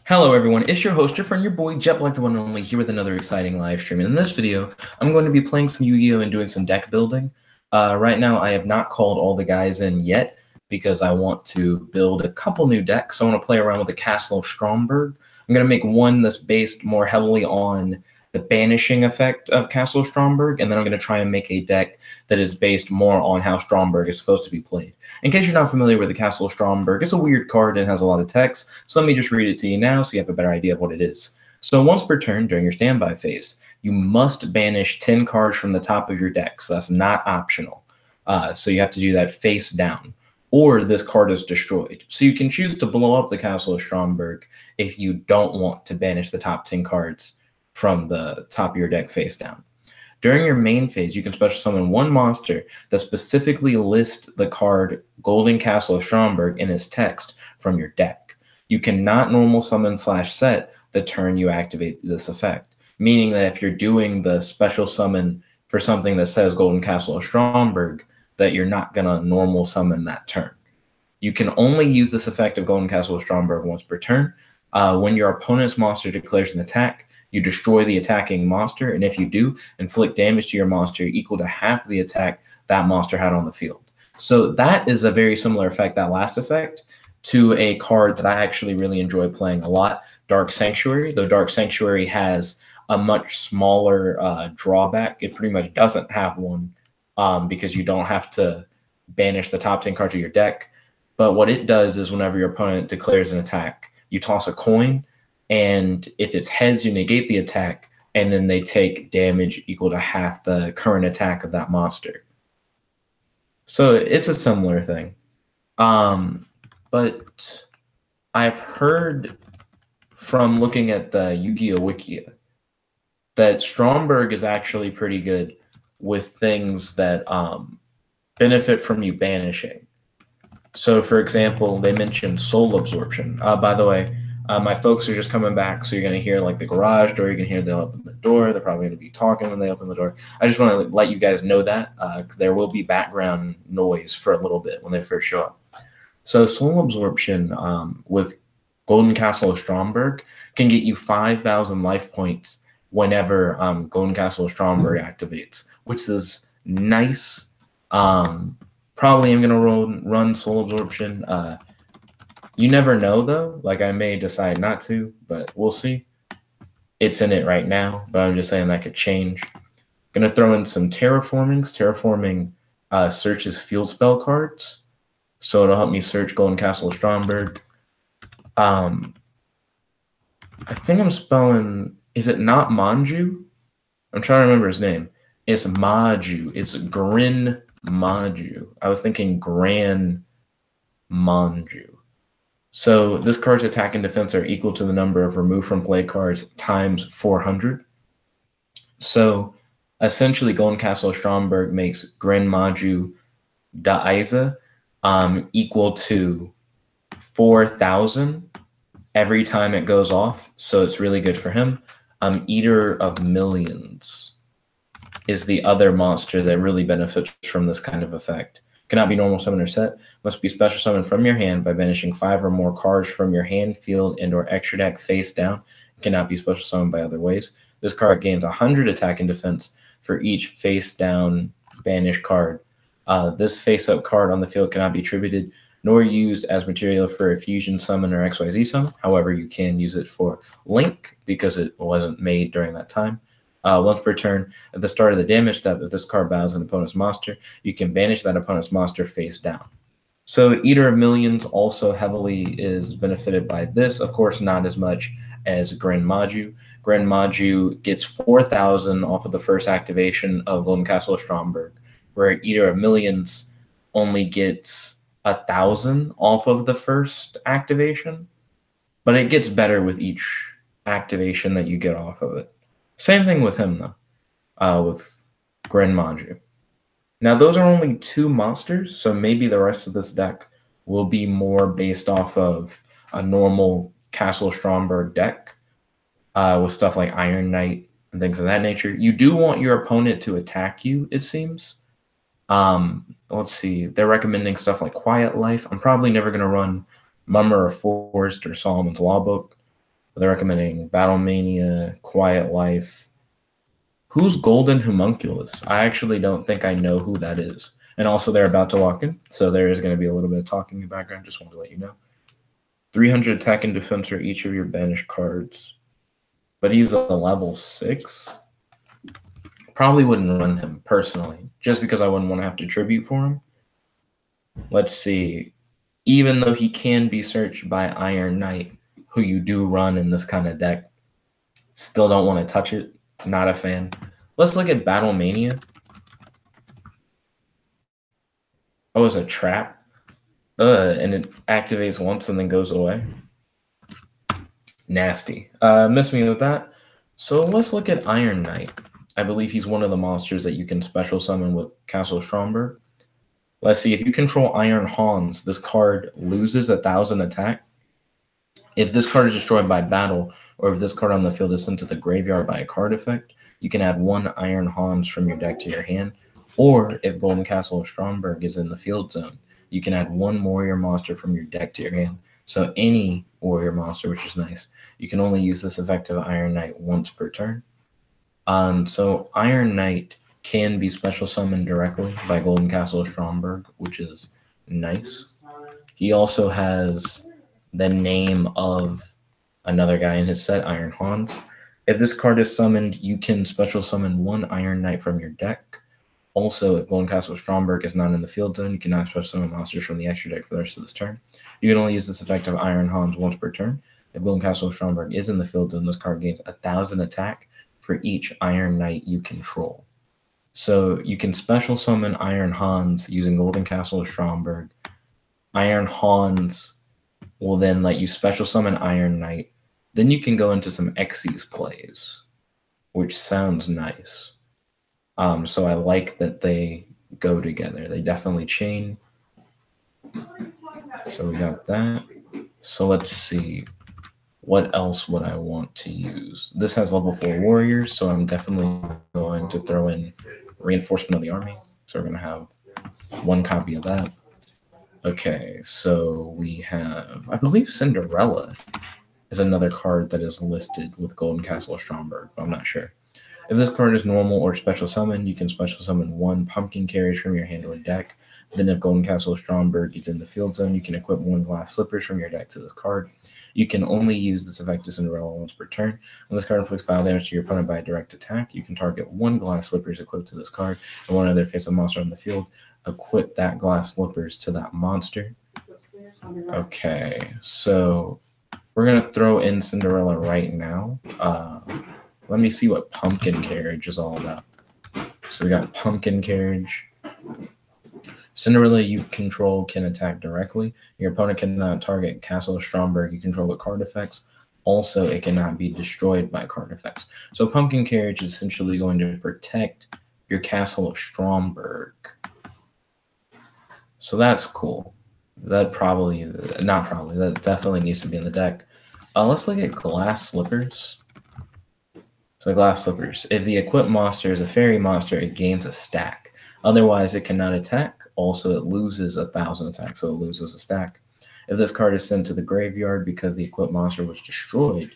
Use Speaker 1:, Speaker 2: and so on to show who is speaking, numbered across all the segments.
Speaker 1: Hello everyone, it's your host, your friend, your boy, Jet Black the one and only, here with another exciting live stream. And in this video, I'm going to be playing some Yu-Gi-Oh! And doing some deck building. Right now, I have not called all the guys in yet because I want to build a couple new decks. So I want to play around with the Castle of Stromberg. I'm going to make one that's based more heavily on the banishing effect of Castle of Stromberg, and then I'm going to try and make a deck that is based more on how Stromberg is supposed to be played. In case you're not familiar with the Castle of Stromberg, it's a weird card and has a lot of text, so let me just read it to you now so you have a better idea of what it is. So once per turn during your standby phase, you must banish 10 cards from the top of your deck, so that's not optional. So you have to do that face down, or this card is destroyed. So you can choose to blow up the Castle of Stromberg if you don't want to banish the top 10 cards from the top of your deck face down. During your main phase, you can special summon one monster that specifically lists the card Golden Castle of Stromberg in its text from your deck. You cannot normal summon / set the turn you activate this effect, meaning that if you're doing the special summon for something that says Golden Castle of Stromberg, that you're not going to normal summon that turn. You can only use this effect of Golden Castle of Stromberg once per turn. When your opponent's monster declares an attack, you destroy the attacking monster, and if you do, inflict damage to your monster equal to half the attack that monster had on the field. So that is a very similar effect, that last effect, to a card that I actually really enjoy playing a lot, Dark Sanctuary. Though Dark Sanctuary has a much smaller drawback. It pretty much doesn't have one because you don't have to banish the top 10 cards of your deck. But what it does is whenever your opponent declares an attack, you toss a coin, and if it's heads, you negate the attack, and then they take damage equal to half the current attack of that monster. So it's a similar thing. But I've heard from looking at the Yu-Gi-Oh! Wikia that Stromberg is actually pretty good with things that benefit from you banishing. So, for example, they mentioned Soul Absorption. By the way, my folks are just coming back, so you're going to hear like the garage door. You're going to hear them open the door. They're probably going to be talking when they open the door. I just want to let you guys know that because there will be background noise for a little bit when they first show up. So Soul Absorption with Golden Castle of Stromberg can get you 5,000 life points whenever Golden Castle of Stromberg activates, which is nice. Probably am going to run Soul Absorption. You never know, though. Like, I may decide not to, but we'll see. It's in it right now, but I'm just saying that could change. Going to throw in some Terraformings. Terraforming searches field spell cards, so it'll help me search Golden Castle of Stromberg. I think I'm spelling... Is it not Manju? I'm trying to remember his name. It's Maju. It's Grin Maju. I was thinking Gran Manju. So this card's attack and defense are equal to the number of removed from play cards times 400. So essentially, Golden Castle of Stromberg makes Gran Maju Daiza equal to 4,000 every time it goes off. So it's really good for him. Eater of Millions is the other monster that really benefits from this kind of effect. Cannot be normal summon or set. Must be special summoned from your hand by banishing 5 or more cards from your hand, field, and or extra deck face down. Cannot be special summoned by other ways. This card gains 100 attack and defense for each face down banished card. This face up card on the field cannot be attributed nor used as material for a fusion summon or XYZ summon. However, you can use it for Link because it wasn't made during that time. Once per turn, at the start of the damage step, if this card bows an opponent's monster, you can banish that opponent's monster face down. So Eater of Millions also heavily is benefited by this. Of course, not as much as Gran Maju. Gran Maju gets 4,000 off of the first activation of Golden Castle of Stromberg, where Eater of Millions only gets 1,000 off of the first activation. But it gets better with each activation that you get off of it. Same thing with him, though, with Gran Maju. Now, those are only 2 monsters, so maybe the rest of this deck will be more based off of a normal Castle Stromberg deck with stuff like Iron Knight and things of that nature. You do want your opponent to attack you, it seems. Let's see. They're recommending stuff like Quiet Life. I'm probably never going to run Mummer of Forest or Solomon's Law Book. They're recommending Battle Mania, Quiet Life. Who's Golden Homunculus? I actually don't think I know who that is. And also, they're about to walk in, so there is going to be a little bit of talking in the background. Just wanted to let you know. 300 attack and defense for each of your banished cards. But he's a level 6. Probably wouldn't run him personally, just because I wouldn't want to have to tribute for him. Let's see. Even though he can be searched by Iron Knight, who you do run in this kind of deck, still don't want to touch it. Not a fan. Let's look at Battle Mania. Oh, it's a trap. And it activates once and then goes away. Nasty. Miss me with that. So let's look at Iron Knight. I believe he's one of the monsters that you can special summon with Castle Stromberg. Let's see. If you control Iron Hans, this card loses 1,000 attack. If this card is destroyed by battle, or if this card on the field is sent to the graveyard by a card effect, you can add 1 Iron Hans from your deck to your hand. Or if Golden Castle of Stromberg is in the field zone, you can add 1 warrior monster from your deck to your hand. So any warrior monster, which is nice. You can only use this effect of Iron Knight once per turn. So Iron Knight can be special summoned directly by Golden Castle of Stromberg, which is nice. He also has the name of another guy in his set, Iron Hans. If this card is summoned, you can special summon 1 Iron Knight from your deck. Also, if Golden Castle of Stromberg is not in the field zone, you cannot special summon monsters from the extra deck for the rest of this turn. You can only use this effect of Iron Hans once per turn. If Golden Castle of Stromberg is in the field zone, this card gains 1,000 attack for each Iron Knight you control. So you can special summon Iron Hans using Golden Castle of Stromberg. Iron Hans will then let you special summon Iron Knight. Then you can go into some Xyz plays, which sounds nice. So I like that they go together. They definitely chain. So we got that. So let's see. What else would I want to use? This has level 4 warriors, so I'm definitely going to throw in Reinforcement of the Army. So we're going to have 1 copy of that. Okay, so we have, I believe Cinderella is another card that is listed with Golden Castle of Stromberg, but I'm not sure. If this card is normal or special summon, you can special summon 1 pumpkin carriage from your hand or deck. Then if Golden Castle of Stromberg is in the field zone, you can equip 1 glass slippers from your deck to this card. You can only use this effect to Cinderella once per turn. When this card inflicts battle damage to your opponent by a direct attack, you can target 1 glass slippers equipped to this card and 1 other face-up monster on the field. Equip that glass slippers to that monster. Okay, so we're going to throw in Cinderella right now. Let me see what pumpkin carriage is all about. So we got pumpkin carriage. Cinderella you control can attack directly. Your opponent cannot target Castle of Stromberg you control with card effects. Also, it cannot be destroyed by card effects. So pumpkin carriage is essentially going to protect your Castle of Stromberg. So that's cool. That definitely needs to be in the deck. Let's look at glass slippers. So glass slippers. If the equipped monster is a fairy monster, it gains a stack. Otherwise, it cannot attack. Also, it loses 1,000 attack, so it loses a stack. If this card is sent to the graveyard because the equipped monster was destroyed,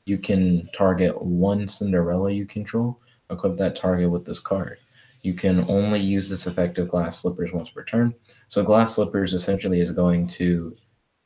Speaker 1: you can target 1 Cinderella you control, equip that target with this card. You can only use this effect of glass slippers once per turn. So glass slippers essentially is going to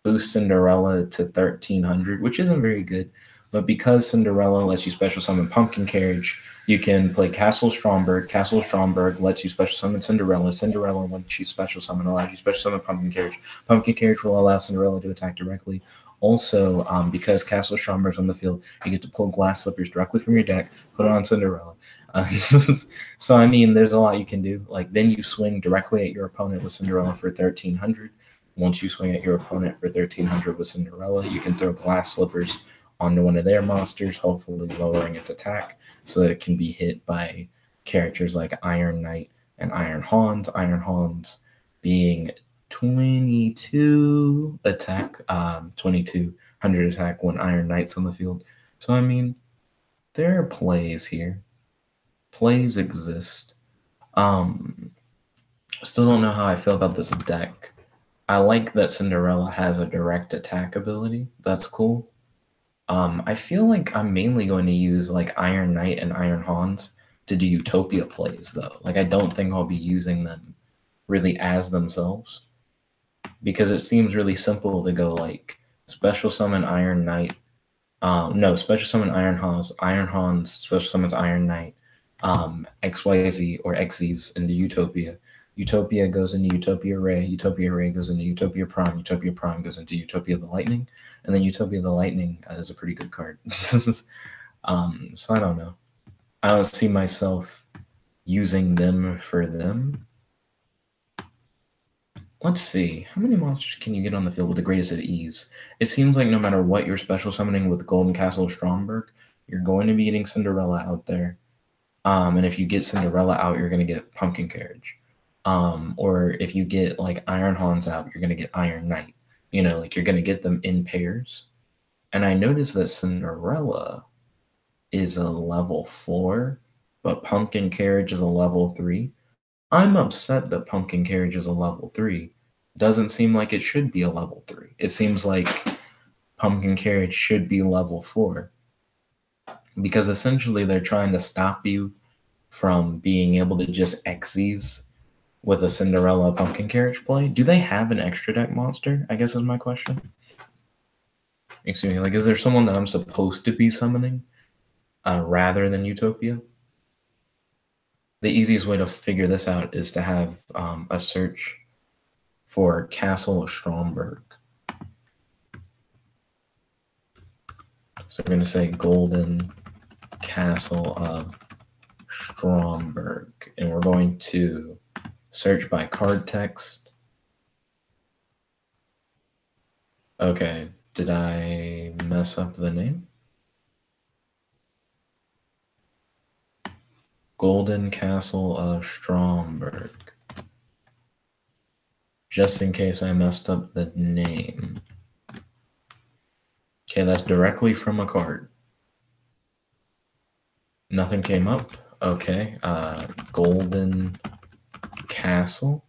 Speaker 1: boost Cinderella to 1,300, which isn't very good. But because Cinderella lets you special summon pumpkin carriage, you can play Castle Stromberg. Castle Stromberg lets you special summon Cinderella. Cinderella, when she special summon, allows you special summon pumpkin carriage. Pumpkin carriage will allow Cinderella to attack directly. Also, because Castle Stromberg's on the field, you get to pull glass slippers directly from your deck, put it on Cinderella. So, I mean, there's a lot you can do. Like, then you swing directly at your opponent with Cinderella for 1,300. Once you swing at your opponent for 1,300 with Cinderella, you can throw glass slippers onto one of their monsters, hopefully lowering its attack so that it can be hit by characters like Iron Knight and Iron Hans. Iron Hans being 22 attack, 2,200 attack when Iron Knight's on the field. So, I mean, there are plays here. Plays exist. Still don't know how I feel about this deck. I like that Cinderella has a direct attack ability. That's cool. I feel like I'm mainly going to use like Iron Knight and Iron Hans to do Utopia plays, though. Like, I don't think I'll be using them really as themselves, because it seems really simple to go like special summon Iron Knight. No, special summon Iron Hans, special summons Iron Knight, XYZ or XZs into Utopia. Utopia goes into Utopia Ray goes into Utopia Prime goes into Utopia the Lightning, and then Utopia the Lightning is a pretty good card. So I don't know. I don't see myself using them for them. Let's see. How many monsters can you get on the field with the greatest of ease? It seems like no matter what you're special summoning with Golden Castle Stromberg, you're going to be getting Cinderella out there. And if you get Cinderella out, you're going to get Pumpkin Carriage. Or if you get like Iron Hans out, you're going to get Iron Knight. You know, like you're going to get them in pairs. And I noticed that Cinderella is a level 4, but Pumpkin Carriage is a level 3. I'm upset that Pumpkin Carriage is a level 3. Doesn't seem like it should be a level 3. It seems like Pumpkin Carriage should be level 4. Because essentially they're trying to stop you from being able to just Xyz with a Cinderella Pumpkin Carriage play. Do they have an extra deck monster, I guess is my question. Excuse me, like is there someone that I'm supposed to be summoning rather than Utopia? The easiest way to figure this out is to have a search for Castle of Stromberg. So we're going to say Golden Castle of Stromberg, and we're going to search by card text. Okay, did I mess up the name? Golden Castle of Stromberg. Just in case I messed up the name. Okay, that's directly from a card. Nothing came up. Okay, Golden Castle.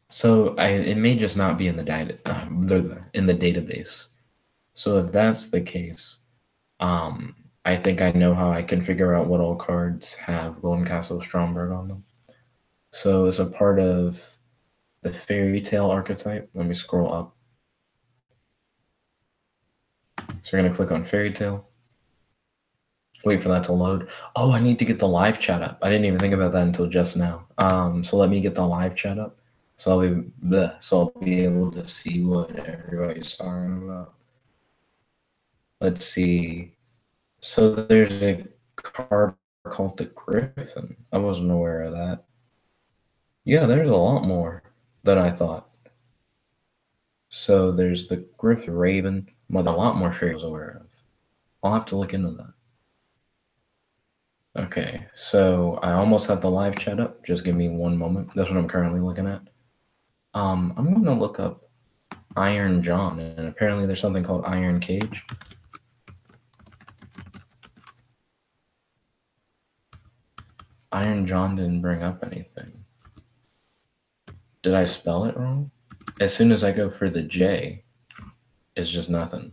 Speaker 1: So it may just not be in the database. So if that's the case, I think I know how I can figure out what all cards have Golden Castle Stromberg on them. So it's a part of the Fairy Tale archetype. Let me scroll up. So we're going to click on Fairy Tale. Wait for that to load. Oh, I need to get the live chat up. I didn't even think about that until just now. So let me get the live chat up. So I'll be able to see what everybody's talking about. Let's see. So there's a card called the Griffin. I wasn't aware of that. Yeah, there's a lot more than I thought. So there's the Griffin Raven. Well, a lot more fairies I was aware of. I'll have to look into that. Okay, so I almost have the live chat up. Just give me one moment. That's what I'm currently looking at. I'm going to look up Iron John, and apparently there's something called Iron Cage. Iron John didn't bring up anything. Did I spell it wrong? As soon as I go for the J, it's just nothing.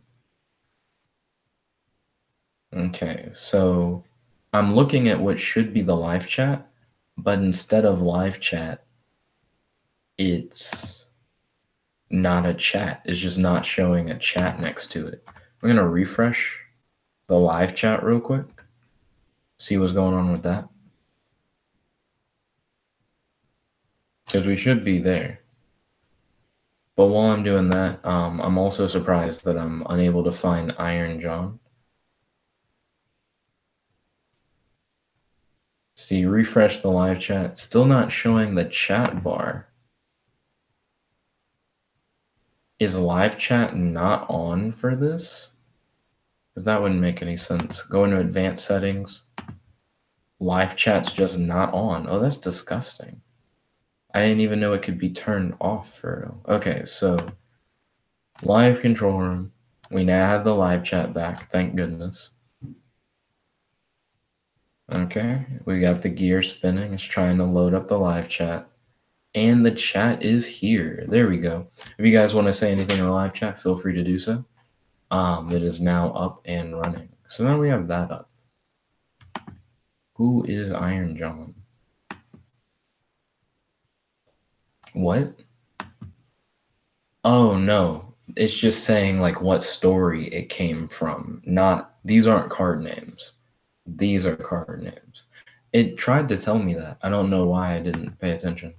Speaker 1: Okay, so I'm looking at what should be the live chat, but instead of live chat, it's not a chat. It's just not showing a chat next to it. I'm going to refresh the live chat real quick, see what's going on with that. Because we should be there. But while I'm doing that, I'm also surprised that I'm unable to find Iron John. See, refresh the live chat. Still not showing the chat bar. Is live chat not on for this? Because that wouldn't make any sense. Go into advanced settings. Live chat's just not on. Oh, that's disgusting. I didn't even know it could be turned off for real. Okay, so live control room. We now have the live chat back. Thank goodness. Okay, we got the gear spinning. It's trying to load up the live chat. And the chat is here. There we go. If you guys want to say anything in the live chat, feel free to do so. It is now up and running. So now we have that up. Who is Iron John? What? Oh no. It's just saying like what story it came from. Not, these aren't card names. These are card names. It tried to tell me that. I don't know why I didn't pay attention.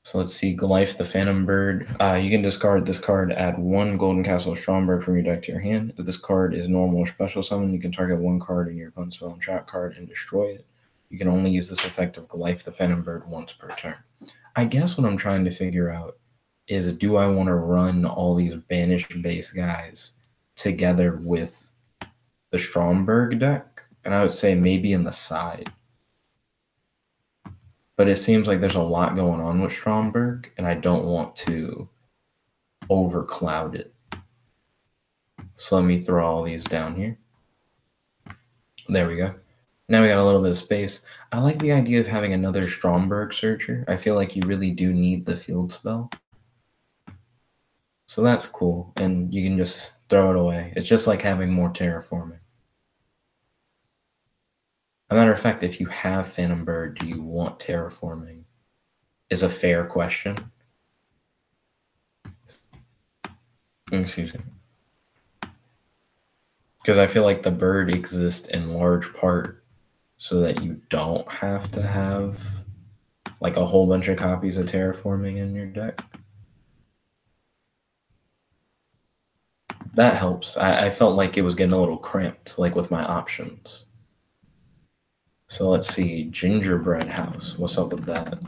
Speaker 1: So let's see, Goliath the Phantom Bird. You can discard this card, add 1 Golden Castle Stromberg from your deck to your hand. If this card is normal or special summon, you can target 1 card in your opponent's spell and trap card and destroy it. You can only use this effect of Goliath the Phantom Bird once per turn. I guess what I'm trying to figure out is, do I want to run all these banished-based guys together with the Stromberg deck? And I would say maybe in the side. But it seems like there's a lot going on with Stromberg, and I don't want to overcloud it. So let me throw all these down here. There we go. Now we got a little bit of space. I like the idea of having another Stromberg searcher. I feel like you really do need the field spell. So that's cool, and you can just throw it away. It's just like having more terraforming. As a matter of fact, if you have Phantom Bird, do you want terraforming? Is a fair question. Excuse me. Because I feel like the bird exists in large part so that you don't have to have like a whole bunch of copies of terraforming in your deck. That helps. I felt like it was getting a little cramped, like with my options. So let's see, Gingerbread House. What's up with that?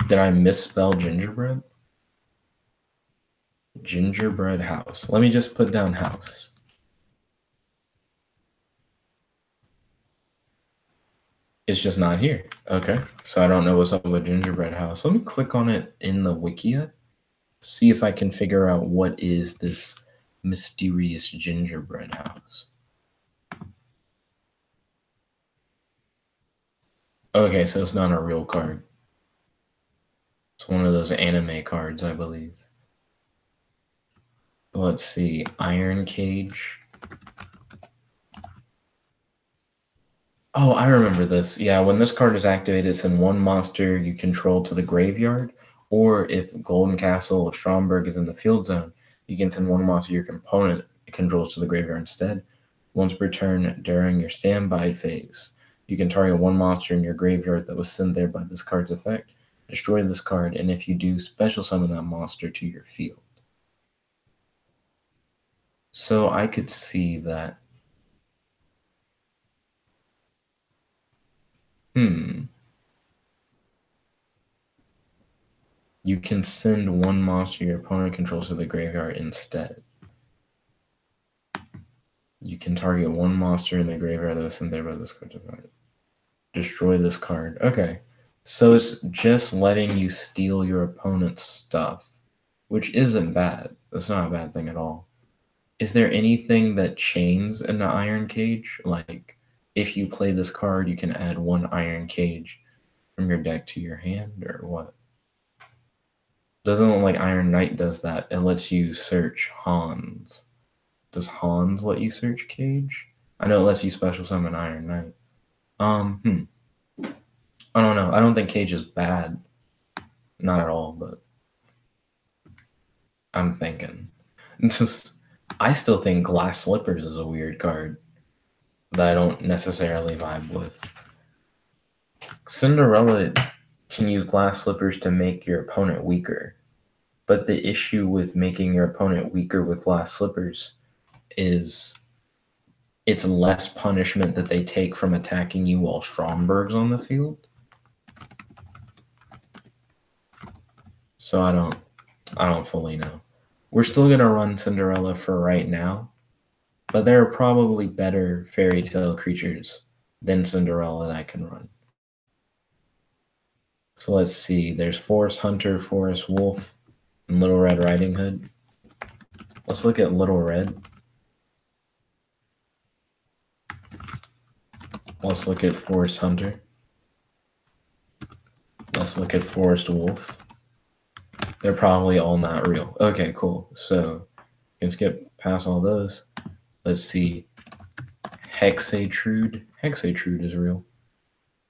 Speaker 1: Did I misspell gingerbread? Gingerbread House. Let me just put down house. It's just not here. Okay, so I don't know what's up with Gingerbread House. Let me click on it in the Wikia. See if I can figure out what is this mysterious gingerbread house. Okay, so it's not a real card. It's one of those anime cards, I believe. Let's see, Iron Cage. Oh, I remember this. Yeah, when this card is activated, send 1 monster you control to the graveyard. Or if Golden Castle of Stromberg is in the field zone, you can send 1 monster your opponent controls to the graveyard instead. Once per turn during your standby phase, you can target 1 monster in your graveyard that was sent there by this card's effect. Destroy this card, and if you do, special summon that monster to your field. So I could see that. You can send 1 monster your opponent controls to the graveyard instead. You can target 1 monster in the graveyard that was sent there by this card. Destroy this card. Okay. So it's just letting you steal your opponent's stuff, which isn't bad. That's not a bad thing at all. Is there anything that chains in the Iron Cage? Like, if you play this card, you can add 1 Iron Cage from your deck to your hand, or what? Doesn't look like Iron Knight does that. It lets you search Hans. Does Hans let you search Cage? I know it lets you special summon Iron Knight. I don't know. I don't think Cage is bad. Not at all, but I'm thinking. I still think Glass Slippers is a weird card that I don't necessarily vibe with. Cinderella can use Glass Slippers to make your opponent weaker. But the issue with making your opponent weaker with Glass Slippers is it's less punishment that they take from attacking you while Stromberg's on the field. So I don't fully know. We're still going to run Cinderella for right now, but there are probably better fairy tale creatures than Cinderella that I can run. So let's see. There's Forest Hunter, Forest Wolf, and Little Red Riding Hood. Let's look at Little Red. Let's look at Forest Hunter. Let's look at Forest Wolf. They're probably all not real. Okay, cool. So you can skip past all those. Let's see. Hexatrude. Hexatrude is real.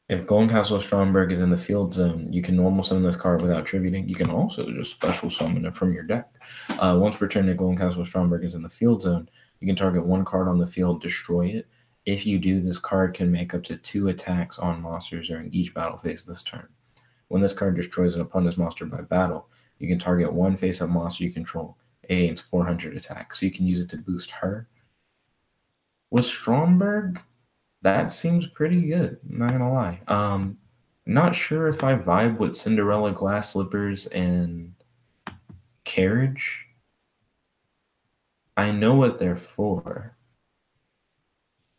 Speaker 1: If Golden Castle Stromberg is in the field zone, you can normal summon this card without tributing. You can also just special summon it from your deck. Once returned to Golden Castle Stromberg is in the field zone, you can target one card on the field, destroy it. If you do, this card can make up to 2 attacks on monsters during each battle phase this turn. When this card destroys an opponent's monster by battle, you can target one face-up monster you control. It gains 400 attacks, so you can use it to boost her. With Stromberg, that seems pretty good, I'm not gonna lie. Not sure if I vibe with Cinderella, Glass Slippers, and Carriage. I know what they're for,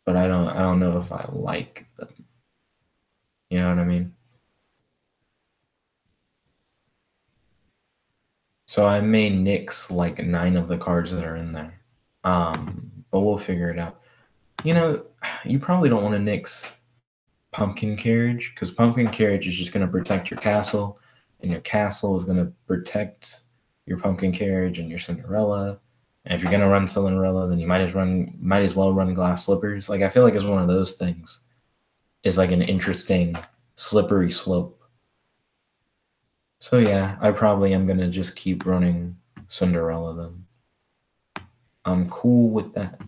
Speaker 1: but I don't know if I like them. You know what I mean? So I may nix like 9 of the cards that are in there. But we'll figure it out. You know, you probably don't want to nix Pumpkin Carriage, because Pumpkin Carriage is just going to protect your castle, and your castle is going to protect your Pumpkin Carriage and your Cinderella. And if you're going to run Cinderella, then you might as well run Glass Slippers. Like, I feel like it's one of those things. Is like an interesting slippery slope. So yeah, I probably am going to just keep running Cinderella then. I'm cool with that.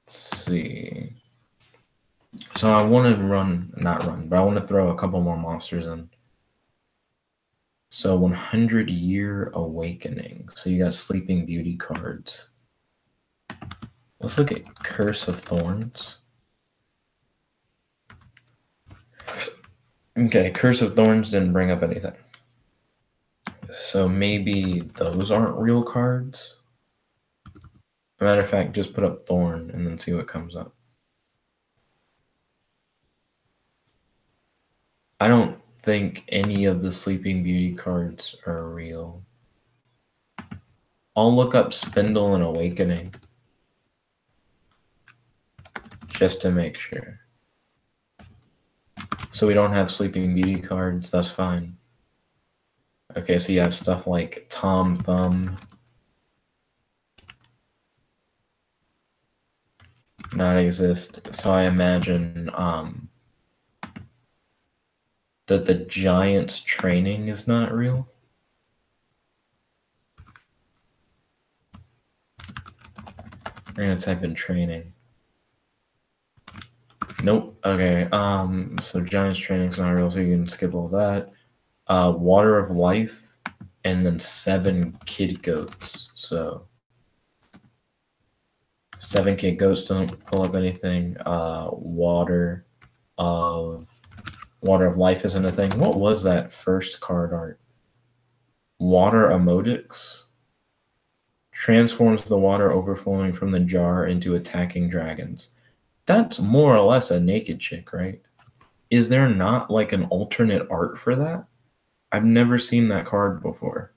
Speaker 1: Let's see. So I want to but I want to throw a couple more monsters in. So 100-Year Awakening. So you got Sleeping Beauty cards. Let's look at Curse of Thorns. Okay, Curse of Thorns didn't bring up anything. So maybe those aren't real cards. As a matter of fact, just put up Thorn and then see what comes up. I don't think any of the Sleeping Beauty cards are real. I'll look up Spindle and Awakening just to make sure. So we don't have Sleeping Beauty cards, that's fine. Okay, so you have stuff like Tom Thumb. Not exist. So I imagine that the Giant's Training is not real. We're gonna type in training. Nope. Okay. So Giant's Training's not real, so you can skip all that. Water of Life, and then 7 Kid Goats. So 7 Kid Goats don't pull up anything. Water of Life isn't a thing. What was that first card art? Water Emotics transforms the water overflowing from the jar into attacking dragons. That's more or less a naked chick, right? Is there not like an alternate art for that? I've never seen that card before.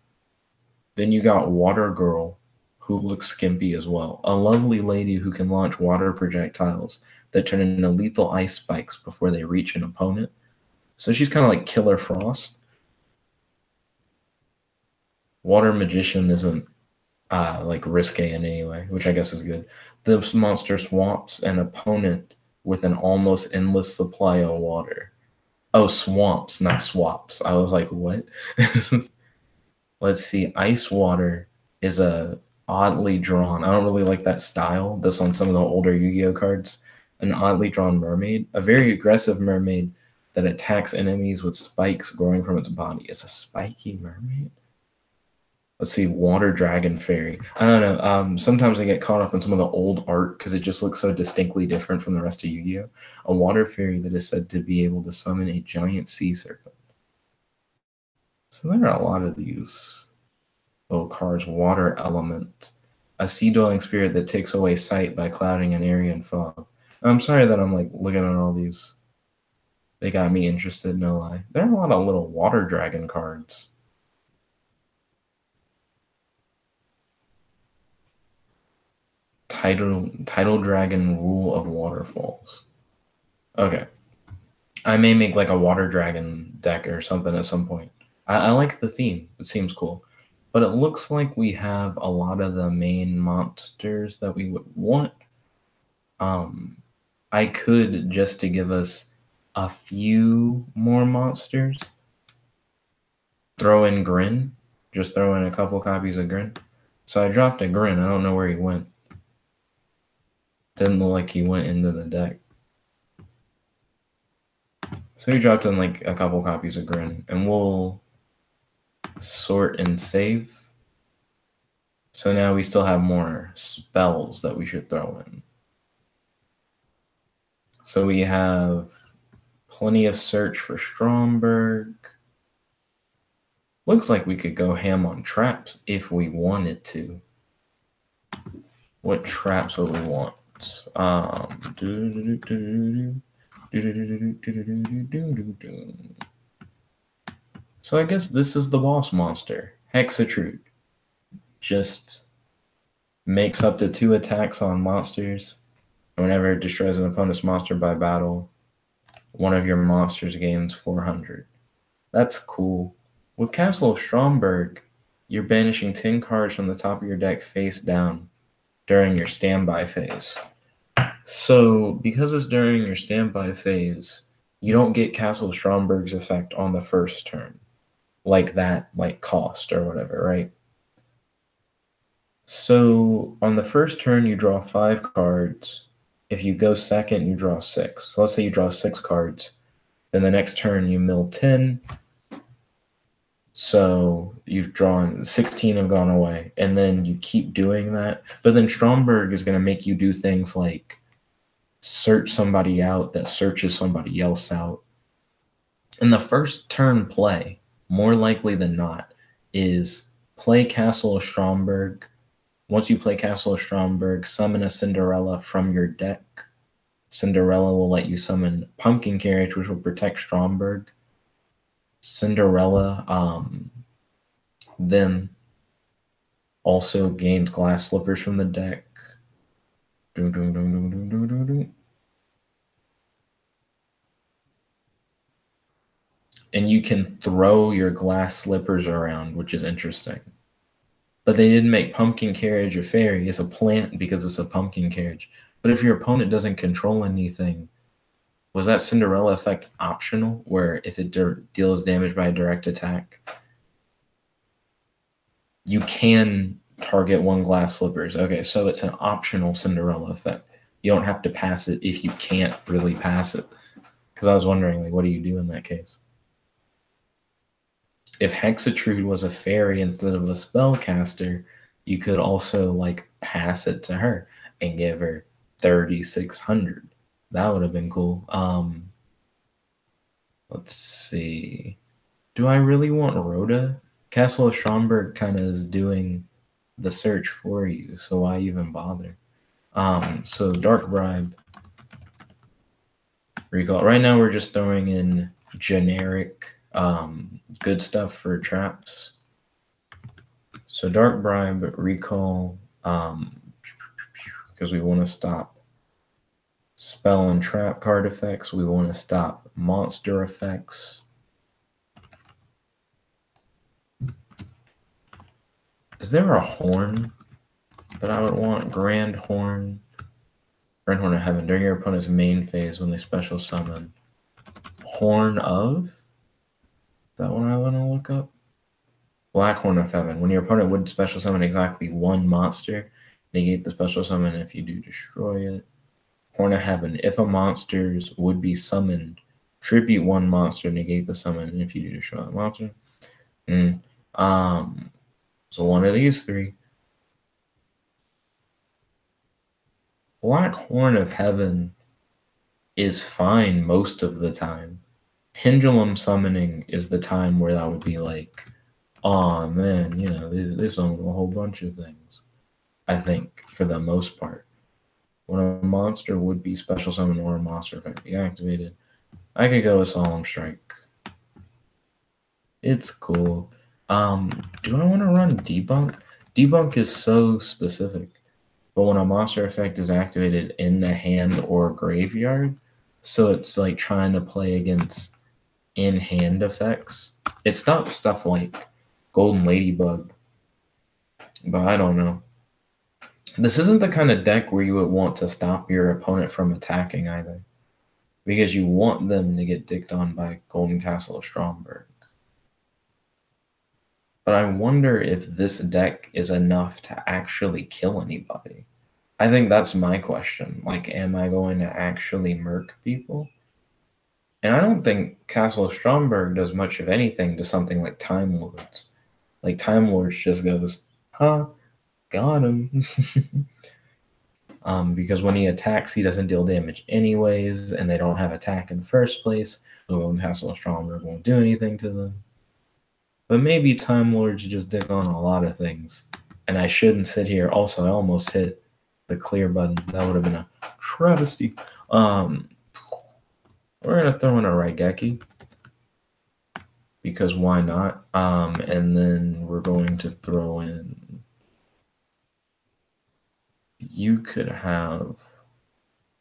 Speaker 1: Then you got Water Girl, who looks skimpy as well. A lovely lady who can launch water projectiles that turn into lethal ice spikes before they reach an opponent. So she's kind of like Killer Frost. Water Magician isn't like risque in any way, which I guess is good. This monster swamps an opponent with an almost endless supply of water. Oh, swamps, not swaps. I was like, what? Let's see. Ice Water is a oddly drawn. I don't really like that style. That's on some of the older Yu-Gi-Oh cards. An oddly drawn mermaid. A very aggressive mermaid that attacks enemies with spikes growing from its body. It's a spiky mermaid? Let's see, Water Dragon Fairy. I don't know. Sometimes I get caught up in some of the old art because it just looks so distinctly different from the rest of Yu-Gi-Oh! A water fairy that is said to be able to summon a giant sea serpent. So there are a lot of these little cards. Water Element. A sea-dwelling spirit that takes away sight by clouding an area in fog. I'm sorry that I'm like looking at all these. They got me interested, no lie. There are a lot of little water dragon cards. Tidal Dragon Rule of Waterfalls. Okay. I may make like a water dragon deck or something at some point. I like the theme. It seems cool. But it looks like we have a lot of the main monsters that we would want. I could, just to give us a few more monsters, throw in Grin. Just throw in a couple copies of Grin. So I dropped a Grin. I don't know where he went. Didn't look like he went into the deck. So we dropped in like a couple copies of Grin, and we'll sort and save. So now we still have more spells that we should throw in. So we have plenty of search for Stromberg. Looks like we could go ham on traps if we wanted to. What traps would we want? So I guess this is the boss monster, Hexatrude. Just makes up to 2 attacks on monsters. Whenever it destroys an opponent's monster by battle, one of your monsters gains 400. That's cool. With Castle of Stromberg, you're banishing 10 cards from the top of your deck face down during your standby phase. So, because it's during your standby phase, you don't get Castle of Stromberg's effect on the first turn. Like that, like cost or whatever, right? So, on the first turn, you draw 5 cards. If you go second, you draw 6. So let's say you draw 6 cards. Then the next turn, you mill 10. So you've drawn 16 have gone away. And then you keep doing that. But then Stromberg is going to make you do things like search somebody out that searches somebody else out. And the first turn play, more likely than not, is play Castle of Stromberg. Once you play Castle of Stromberg, summon a Cinderella from your deck. Cinderella will let you summon Pumpkin Carriage, which will protect Stromberg. Cinderella then also gains Glass Slippers from the deck. And you can throw your Glass Slippers around, which is interesting. But they didn't make Pumpkin Carriage a fairy. It's a plant because it's a pumpkin carriage. But if your opponent doesn't control anything, was that Cinderella effect optional? Where if it deals damage by a direct attack, you can target 1 Glass Slippers. Okay, so it's an optional Cinderella effect. You don't have to pass it if you can't really pass it. Because I was wondering, like, what do you do in that case? If Hexatrude was a fairy instead of a spellcaster, you could also like pass it to her and give her 3,600. That would have been cool. Let's see. Do I really want Rhoda? Castle of Stromberg kind of is doing the search for you, so why even bother? So Dark Bribe. Recall. Right now we're just throwing in generic good stuff for traps. So Dark Bribe, Recall, because we want to stop spell and trap card effects. We want to stop monster effects. Is there a horn that I would want? Grand Horn. Grand Horn of Heaven. During your opponent's main phase when they special summon. Horn of? Is that what I want to look up? Black Horn of Heaven. When your opponent would special summon exactly 1 monster, negate the special summon if you do destroy it. Horn of Heaven. If a monster's would be summoned, tribute 1 monster, negate the summon, and if you do destroy a monster. So one of these 3. Black Horn of Heaven is fine most of the time. Pendulum summoning is the time where that would be like, oh man, you know, they summon a whole bunch of things. I think for the most part, when a monster would be special summoned or a monster effect be activated, I could go with Solemn Strike. It's cool. Do I want to run Debunk? Debunk is so specific. but when a monster effect is activated in the hand or graveyard, so it's like trying to play against in-hand effects. It stops stuff like Golden Ladybug, but I don't know. This isn't the kind of deck where you would want to stop your opponent from attacking either, because you want them to get dicked on by Golden Castle of Stromberg. But I wonder if this deck is enough to actually kill anybody. I think that's my question. Like, am I going to actually murk people? And I don't think Castle of Stromberg does much of anything to something like Time Lords. Like, Time Lords just goes, huh, got him. Because when he attacks, he doesn't deal damage anyways, and they don't have attack in the first place. So Castle of Stromberg won't do anything to them. But maybe Time Lords just dick on a lot of things. And I shouldn't sit here. Also, I almost hit the clear button. That would have been a travesty. We're going to throw in a Raigeki. Because why not? And then we're going to throw in... You could have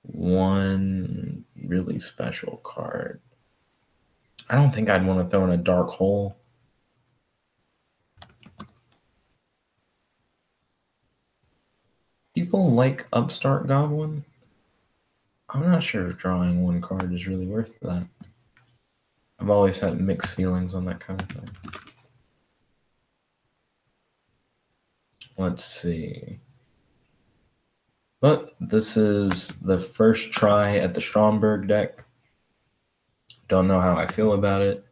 Speaker 1: one really special card. I don't think I'd want to throw in a Dark Hole. People like Upstart Goblin. I'm not sure if drawing one card is really worth that. I've always had mixed feelings on that kind of thing. Let's see. But this is the first try at the Stromberg deck. Don't know how I feel about it.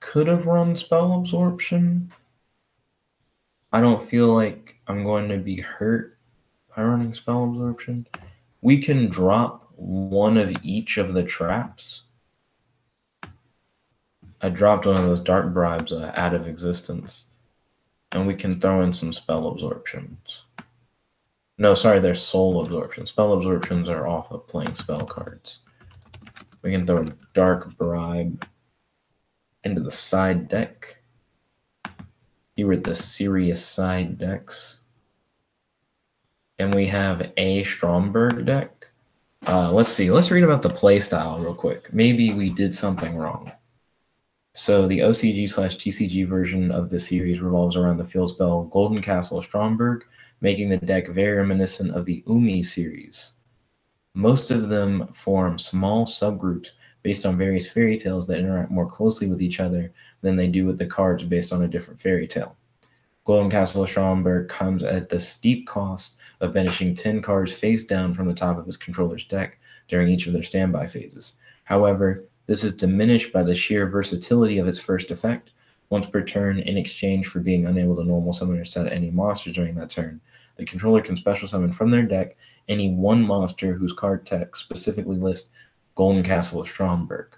Speaker 1: Could have run Spell Absorption. I don't feel like I'm going to be hurt by running Spell Absorption. We can drop one of each of the traps. I dropped one of those Dark Bribes out of existence. And we can throw in some Spell Absorptions. No, sorry, they're Soul Absorptions. Spell Absorptions are off of playing spell cards. We can throw a Dark Bribe into the side deck. Here are the serious side decks. And we have a Stromberg deck. Let's see. Let's read about the playstyle real quick. Maybe we did something wrong. So the OCG/TCG version of the series revolves around the field spell Golden Castle of Stromberg, making the deck very reminiscent of the Umi series. Most of them form small subgroups based on various fairy tales that interact more closely with each other than they do with the cards based on a different fairy tale. Golden Castle of Stromberg comes at the steep cost of banishing 10 cards face down from the top of his controller's deck during each of their standby phases. However, this is diminished by the sheer versatility of its first effect. Once per turn, in exchange for being unable to normal summon or set any monsters during that turn, the controller can special summon from their deck any one monster whose card text specifically lists Golden Castle of Stromberg.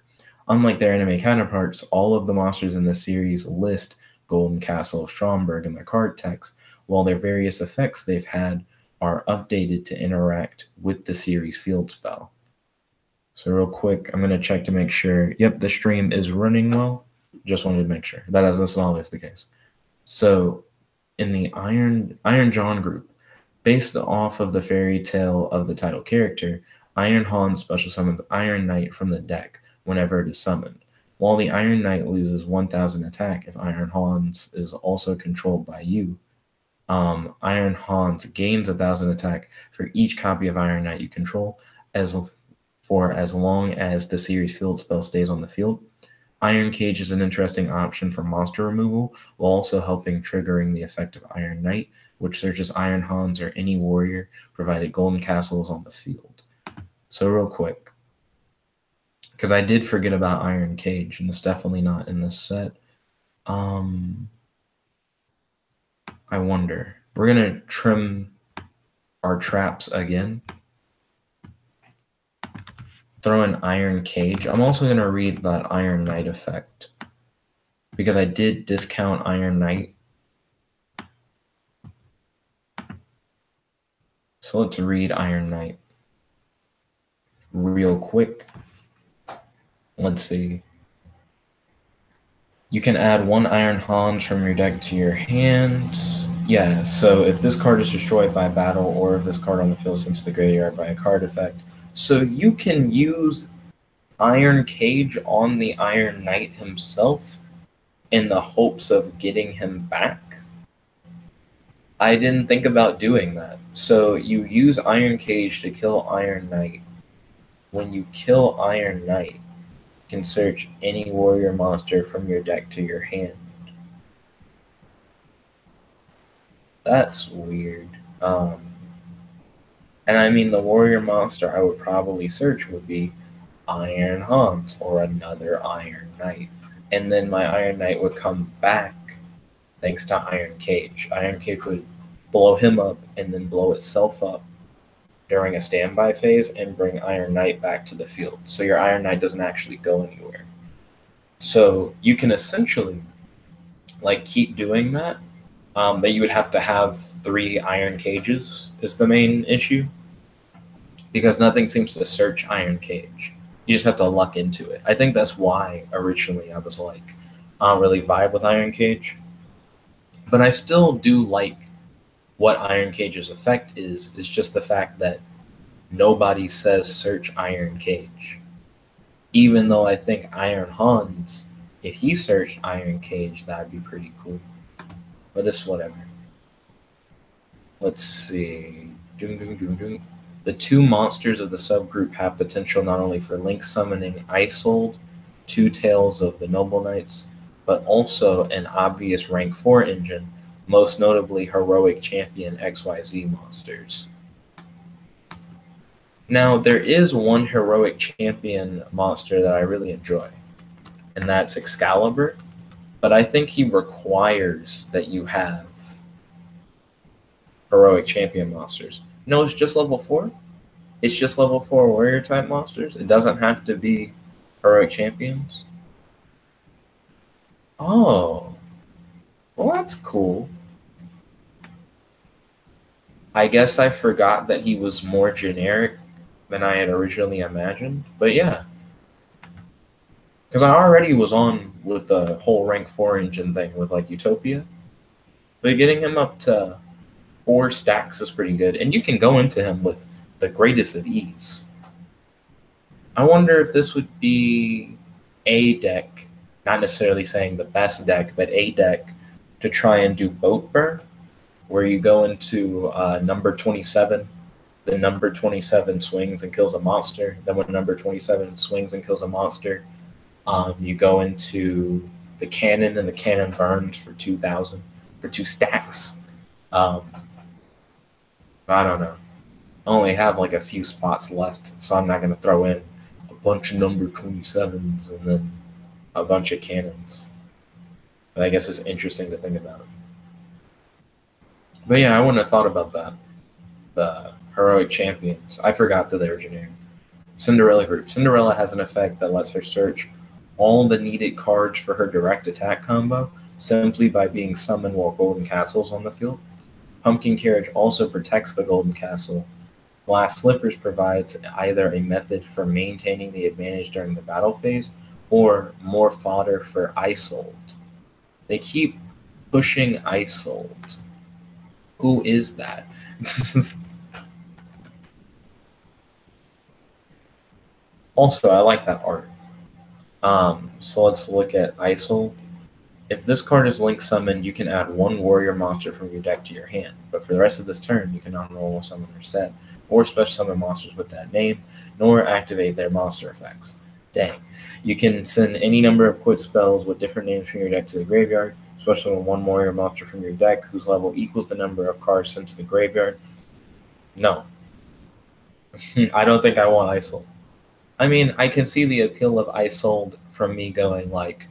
Speaker 1: Unlike their anime counterparts, all of the monsters in this series list Golden Castle of Stromberg in their card text, while their various effects they've had are updated to interact with the series field spell. So real quick, I'm going to check to make sure. Yep, the stream is running well. Just wanted to make sure. That's always the case. So in the Iron John group, based off of the fairy tale of the title character, Iron Hans special summons Iron Knight from the deck whenever it is summoned. While the Iron Knight loses 1,000 attack if Iron Hans is also controlled by you, Iron Hans gains 1,000 attack for each copy of Iron Knight you control for as long as the series field spell stays on the field. Iron Cage is an interesting option for monster removal, while also helping triggering the effect of Iron Knight, which searches Iron Hans or any warrior, provided Golden Castle is on the field. So real quick, because I did forget about Iron Cage, and it's definitely not in this set. I wonder. We're going to trim our traps again. Throw in Iron Cage. I'm also going to read that Iron Knight effect, because I did discount Iron Knight. So let's read Iron Knight real quick. Let's see. You can add one Iron Hans from your deck to your hand. Yeah, so if this card is destroyed by battle, or if this card on the field is sent to the graveyard by a card effect, so you can use Iron Cage on the Iron Knight himself in the hopes of getting him back. I didn't think about doing that. So you use Iron Cage to kill Iron Knight. When you kill Iron Knight, you can search any warrior monster from your deck to your hand. That's weird. And I mean, the warrior monster I would probably search would be Iron Hans or another Iron Knight. And then my Iron Knight would come back thanks to Iron Cage. Iron Cage would blow him up and then blow itself up during a standby phase and bring Iron Knight back to the field. So your Iron Knight doesn't actually go anywhere. So you can essentially like keep doing that. But you would have to have 3 Iron Cages is the main issue, because nothing seems to search Iron Cage. You just have to luck into it. I think that's why originally I was like, I don't really vibe with Iron Cage. But I still do like what Iron Cage's effect is. It's just the fact that nobody says search Iron Cage. Even though I think Iron Hans, if he searched Iron Cage, that'd be pretty cool. But it's whatever. Let's see. The 2 monsters of the subgroup have potential not only for link summoning Isold, 2 Tales of the Noble Knights, but also an obvious rank 4 engine, most notably Heroic Champion XYZ monsters. Now, there is one Heroic Champion monster that I really enjoy, and that's Excalibur, but I think he requires that you have Heroic Champion monsters. No, it's just level 4? It's just level 4 warrior type monsters? It doesn't have to be Heroic Champions? Oh. Well, that's cool. I guess I forgot that he was more generic than I had originally imagined. But yeah. Because I already was on with the whole rank 4 engine thing with like Utopia. But getting him up to 4 stacks is pretty good. And you can go into him with the greatest of ease. I wonder if this would be a deck, not necessarily saying the best deck, but a deck to try and do Boat Burn, where you go into number 27, the number 27 swings and kills a monster. Then when number 27 swings and kills a monster, you go into the cannon, and the cannon burns for 2,000, for 2 stacks. I don't know. I only have like a few spots left, so I'm not going to throw in a bunch of number 27s and then a bunch of cannons. But I guess it's interesting to think about. But yeah, I wouldn't have thought about that. The Heroic Champions. I forgot that they were generic. Cinderella group. Cinderella has an effect that lets her search all the needed cards for her direct attack combo simply by being summoned while Golden Castle's on the field. Pumpkin Carriage also protects the Golden Castle. Glass Slippers provides either a method for maintaining the advantage during the battle phase or more fodder for Isold. They keep pushing Isold. Who is that? Also, I like that art. So let's look at Isold. If this card is link summoned, you can add 1 warrior monster from your deck to your hand. But for the rest of this turn, you cannot normal summon or set, or special summon monsters with that name, nor activate their monster effects. Dang. You can send any number of quit spells with different names from your deck to the graveyard, special summon 1 warrior monster from your deck whose level equals the number of cards sent to the graveyard. No. I don't think I want Isold. I mean, I can see the appeal of Isold from me going like,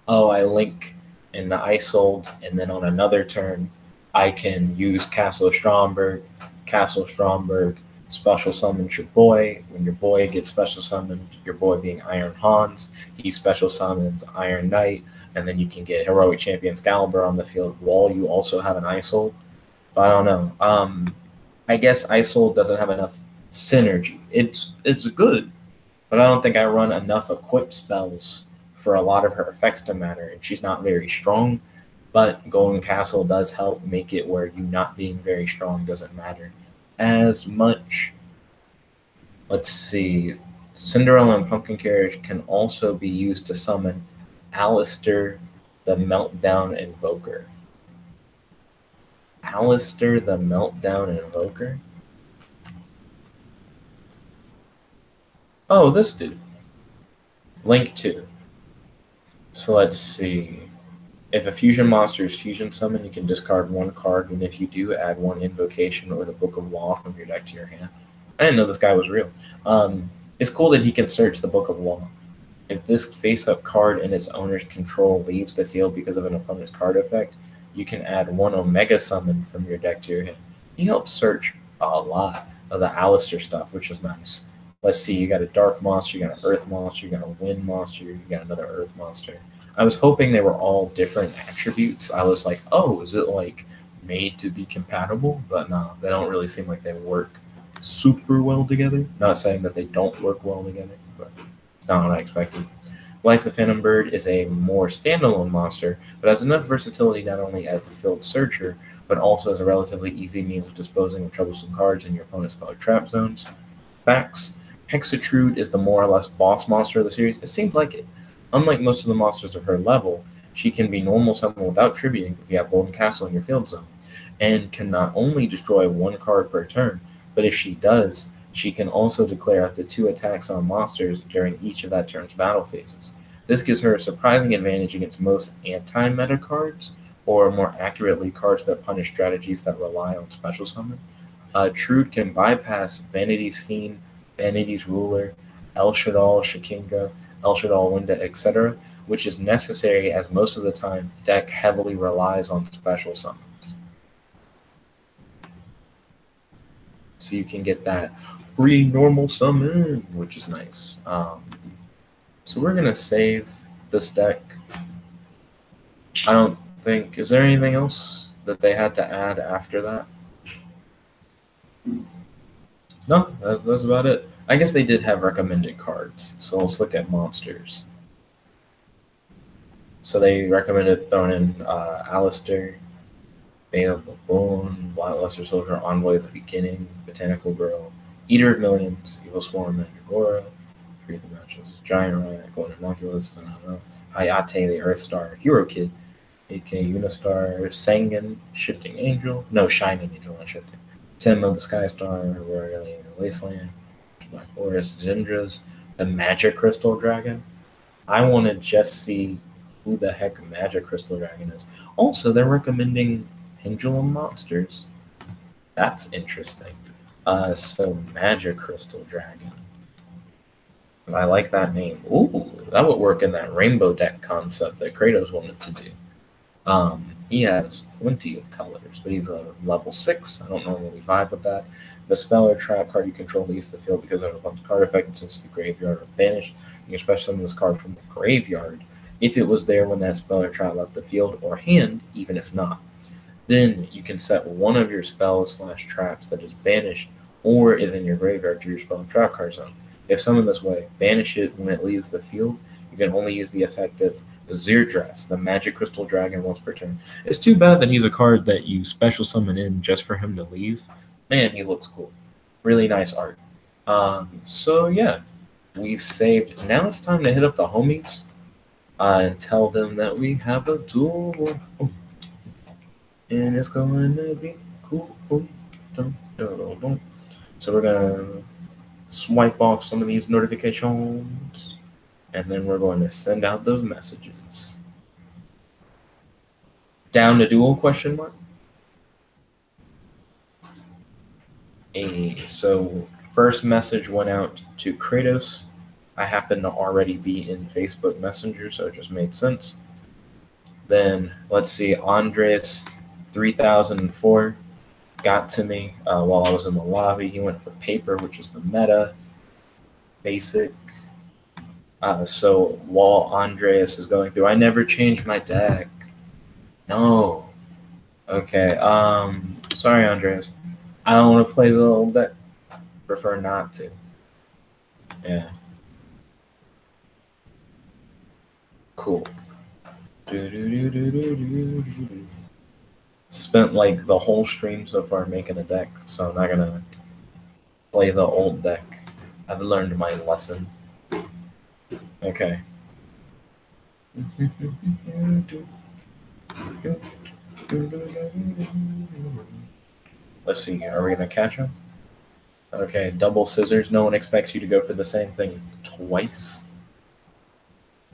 Speaker 1: oh, I link in the Isold, and then on another turn, I can use Castle Stromberg, special summons your boy. When your boy gets special summoned, your boy being Iron Hans, he special summons Iron Knight, and then you can get Heroic Champion Excalibur on the field while you also have an Isold. But I don't know. I guess Isold doesn't have enough synergy. It's good, but I don't think I run enough equip spells for a lot of her effects to matter, and she's not very strong. But Golden Castle does help make it where you not being very strong doesn't matter as much. Let's see. Cinderella and Pumpkin Carriage can also be used to summon Alistair the Meltdown Invoker. Alistair the Meltdown Invoker? Oh, this dude. Link 2. So let's see. If a fusion monster is fusion summoned, you can discard one card, and if you do, add one invocation or the Book of Law from your deck to your hand. I didn't know this guy was real. It's cool that he can search the Book of Law. If this face-up card in its owner's control leaves the field because of an opponent's card effect, you can add one Omega Summon from your deck to your hand. He helps search a lot of the Alistair stuff, which is nice. Let's see, you got a Dark Monster, you got an Earth Monster, you got a Wind Monster, you got another Earth Monster. I was hoping they were all different attributes. I was like, oh, is it like made to be compatible? But no, they don't really seem like they work super well together. Not saying that they don't work well together, but it's not what I expected. Life the Phantom Bird is a more standalone monster, but has enough versatility not only as the field searcher, but also as a relatively easy means of disposing of troublesome cards in your opponent's spell trap zones. Facts. Hexatrude is the more or less boss monster of the series. It seems like it. Unlike most of the monsters of her level, she can be normal summon without tributing if you have Golden Castle in your field zone, and can not only destroy one card per turn, but if she does, she can also declare up to 2 attacks on monsters during each of that turn's battle phases. This gives her a surprising advantage against most anti-meta cards, or more accurately, cards that punish strategies that rely on special summon. Trude can bypass Vanity's Fiend, Vanity's Ruler, El Shadal Shakinga, El Shadal Winda, etc., which is necessary as most of the time the deck heavily relies on special summons. So you can get that free normal summon, which is nice. So we're going to save this deck. I don't think... Is there anything else that they had to add after that? No, that's about it. I guess they did have recommended cards, so let's look at monsters. So they recommended throwing in Alistair, Bale Baboon, Wild Lesser Soldier, Envoy of the Beginning, Botanical Girl, Eater of Millions, Evil Swarm, Mandragora, Free the Matches, Giant Riot, Golden Homunculus, Hayate the Earth Star, Hero Kid, AK Unistar, Sangan, Shifting Angel, no, Shining Angel, not Shifting, Tim of the Sky Star, Royal Wasteland, Black Forest, Zindra's, the Magic Crystal Dragon. I want to just see who the heck Magic Crystal Dragon is. Also, they're recommending Pendulum Monsters. That's interesting. So Magic Crystal Dragon. I like that name. Ooh, that would work in that rainbow deck concept that Kratos wanted to do. He has plenty of colors, but he's a level 6. I don't normally vibe with that. The spell or trap card you control leaves the field because of a card effect, and since the graveyard are banished, you can special summon this card from the graveyard if it was there when that spell or trap left the field or hand, even if not. Then you can set one of your spells/traps that is banished or is in your graveyard to your spell and trap card zone. If summoned this way, banish it when it leaves the field. You can only use the effect of Zirdras, the Magic Crystal Dragon, once per turn. It's too bad that he's a card that you special summon in just for him to leave. Man, he looks cool. Really nice art. So yeah, we've saved. Now it's time to hit up the homies and tell them that we have a duel. And it's going to be cool. So we're going to swipe off some of these notifications, and then we're going to send out those messages. Down to duel, question mark? So first message went out to Kratos. I happen to already be in Facebook Messenger, so it just made sense. Then, let's see, Andres 3004 got to me while I was in the lobby. He went for paper, which is the meta. Basic. So while Andreas is going through, I never changed my deck. No. Okay. Sorry, Andreas. I don't want to play the old deck. Prefer not to. Yeah. Cool. Spent like the whole stream so far making a deck, so I'm not gonna play the old deck. I've learned my lesson. Okay. Let's see, are we gonna catch him? Okay, double scissors. No one expects you to go for the same thing twice.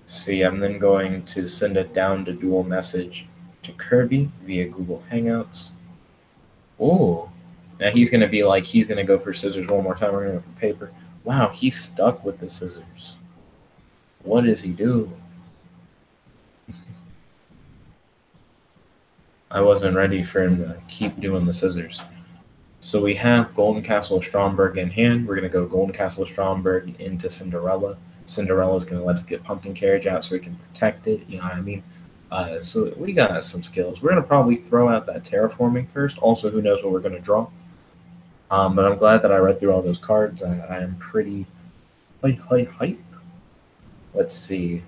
Speaker 1: See, I'm then going to send it down to dual message to Kirby via Google Hangouts. Oh, now he's gonna be like, he's gonna go for scissors one more time. We're gonna go for paper. Wow, he's stuck with the scissors. What does he do? I wasn't ready for him to keep doing the scissors. So we have Golden Castle of Stromberg in hand. We're going to go Golden Castle of Stromberg into Cinderella. Cinderella's going to let us get Pumpkin Carriage out so we can protect it. You know what I mean? So we got some skills. We're going to probably throw out that terraforming first. Also, who knows what we're going to draw. But I'm glad that I read through all those cards. I am pretty hype. Let's see.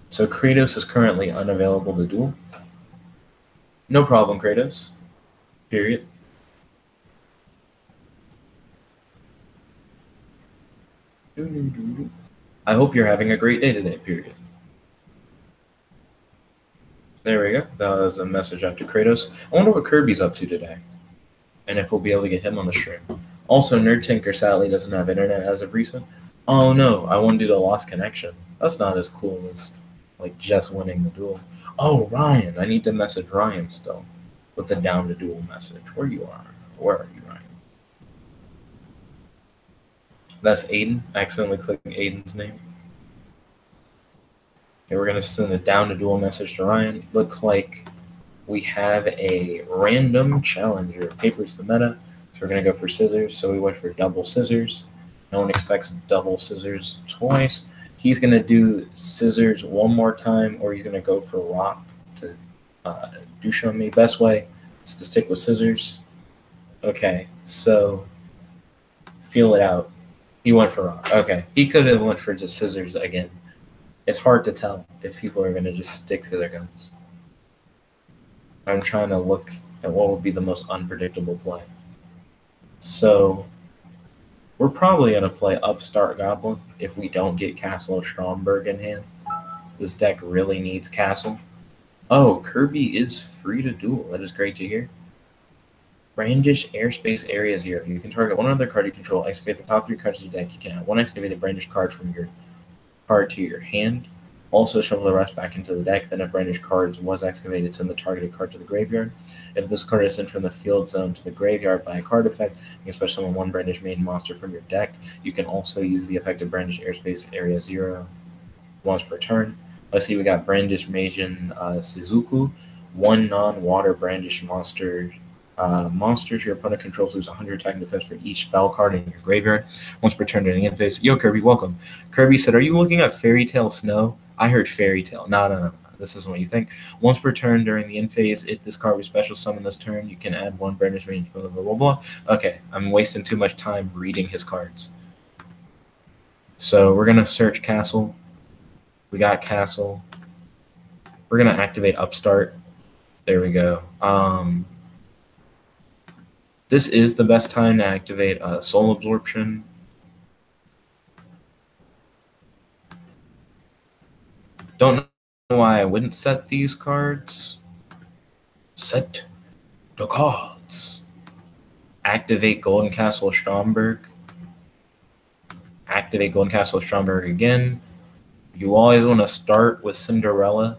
Speaker 1: So Kratos is currently unavailable to duel. No problem, Kratos. Period. I hope you're having a great day today, period. There we go. That was a message out to Kratos. I wonder what Kirby's up to today, and if we'll be able to get him on the stream. Also, Nerd Tinker sadly doesn't have internet as of recent. Oh no, I want to do the lost connection. That's not as cool as like just winning the duel. Oh, Ryan. I need to message Ryan still with the down to duel message. Where you are. Where are you, Ryan? That's Aiden. I accidentally clicked Aiden's name. Okay, we're going to send a down to duel message to Ryan. Looks like we have a random challenger. Paper's the meta. So we're going to go for scissors. So we went for double scissors. No one expects double scissors twice. He's going to do scissors one more time, or he's going to go for rock to do show me. Best way is to stick with scissors. Okay, so feel it out. He went for rock. Okay, he could have went for just scissors again. It's hard to tell if people are going to just stick to their guns. I'm trying to look at what would be the most unpredictable play. So we're probably going to play Upstart Goblin if we don't get Castle of Stromberg in hand. This deck really needs Castle. Oh, Kirby is free to duel. That is great to hear. Brandish Airspace Area 0. You can target one other card you control. Excavate the top 3 cards of your deck. You can add 1 excavated Brandish card from your card to your hand. Also shuffle the rest back into the deck. Then if Brandish cards was excavated, send the targeted card to the graveyard. If this card is sent from the field zone to the graveyard by a card effect, you can special summon 1 Brandish main monster from your deck. You can also use the effect of Brandish Airspace Area 0 once per turn. Let's see, we got Brandish Magen Shizuku. 1 non-water Brandish monster. Monsters your opponent controls lose 100 attack and defense for each spell card in your graveyard. Once per turn during the end phase. Yo, Kirby, welcome. Kirby said, are you looking at Fairy Tale Snow? I heard Fairy Tale. No. This isn't what you think. Once per turn during the end phase, if this card was special summoned this turn, you can add 1 Brandish range, blah, blah, blah, blah. Okay, I'm wasting too much time reading his cards. So we're going to search Castle. We got Castle. We're going to activate Upstart. There we go. This is the best time to activate Soul Absorption. Don't know why I wouldn't set these cards. Set the cards. Activate Golden Castle of Stromberg. Activate Golden Castle of Stromberg again. You always want to start with Cinderella.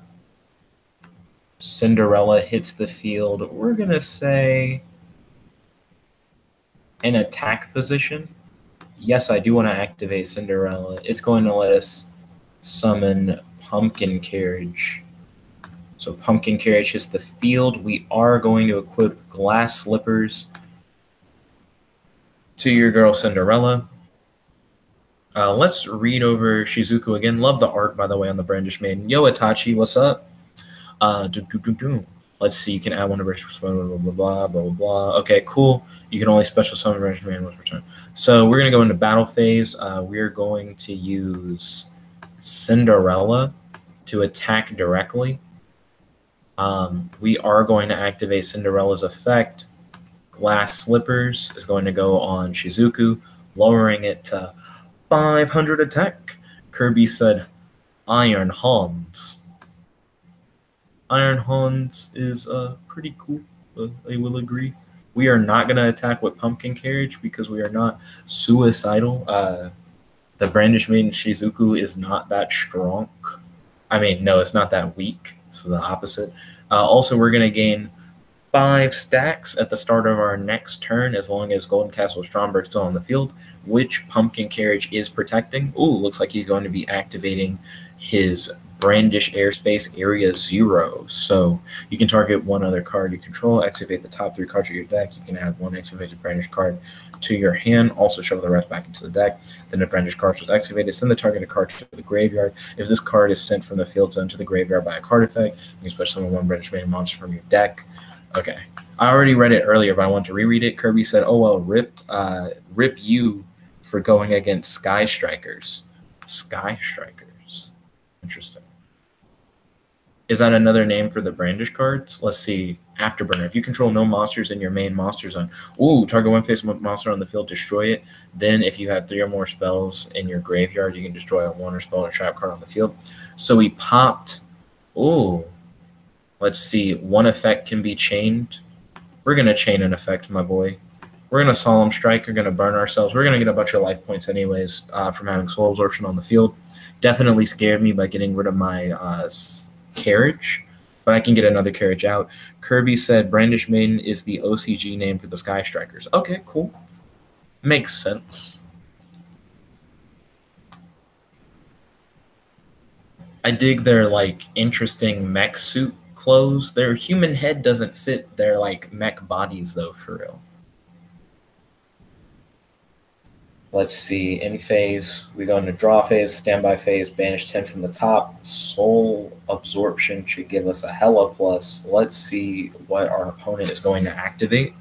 Speaker 1: Cinderella hits the field. We're going to say an attack position. Yes, I do want to activate Cinderella. It's going to let us summon Pumpkin Carriage. So Pumpkin Carriage hits the field. We are going to equip Glass Slippers to your girl Cinderella. Let's read over Shizuku again. Love the art, by the way, on the Brandish Maiden. Yo, Itachi, what's up? Let's see. You can add 1 to Brandish, blah, blah, blah, blah, blah, blah. Okay, cool. You can only special summon Brandish Maiden once per turn. So we're going to go into battle phase. We're going to use Cinderella to attack directly. We are going to activate Cinderella's effect. Glass Slippers is going to go on Shizuku, lowering it to 500 attack. Kirby said Iron Hans. Iron Hans is pretty cool, I will agree. We are not going to attack with Pumpkin Carriage because we are not suicidal. The Brandish Maiden Shizuku is not that strong. I mean, no, it's not that weak. It's the opposite. Also, we're going to gain 5 stacks at the start of our next turn as long as Golden Castle Stromberg is still on the field, which Pumpkin Carriage is protecting. Ooh, looks like he's going to be activating his Brandish Airspace Area 0. So you can target one other card you control, activate the top 3 cards of your deck. You can add 1 activated Brandish card to your hand, also shuffle the rest back into the deck. Then the Brandish card was activated, send the targeted card to the graveyard. If this card is sent from the field zone to the graveyard by a card effect, you can special summon 1 Brandish Maiden monster from your deck. Okay, I already read it earlier, but I want to reread it. Kirby said, "Oh well, rip you for going against Sky Strikers." Sky Strikers, interesting. Is that another name for the Brandish cards? Let's see. Afterburner. If you control no monsters in your main monster zone, target one face monster on the field, destroy it. Then, if you have 3 or more spells in your graveyard, you can destroy a 1 or spell or trap card on the field. So we popped. Let's see. 1 effect can be chained. We're going to chain an effect, my boy. We're going to Solemn Strike. We're going to burn ourselves. We're going to get a bunch of life points anyways from having Soul Absorption on the field. Definitely scared me by getting rid of my carriage, but I can get another carriage out. Kirby said Brandish Maiden is the OCG name for the Sky Strikers. Okay, cool. Makes sense. I dig their, interesting mech suit clothes. Their human head doesn't fit their, mech bodies, though, for real. Let's see. In phase, we go into draw phase, standby phase, banish 10 from the top. Soul Absorption should give us a hella plus. Let's see what our opponent is going to activate.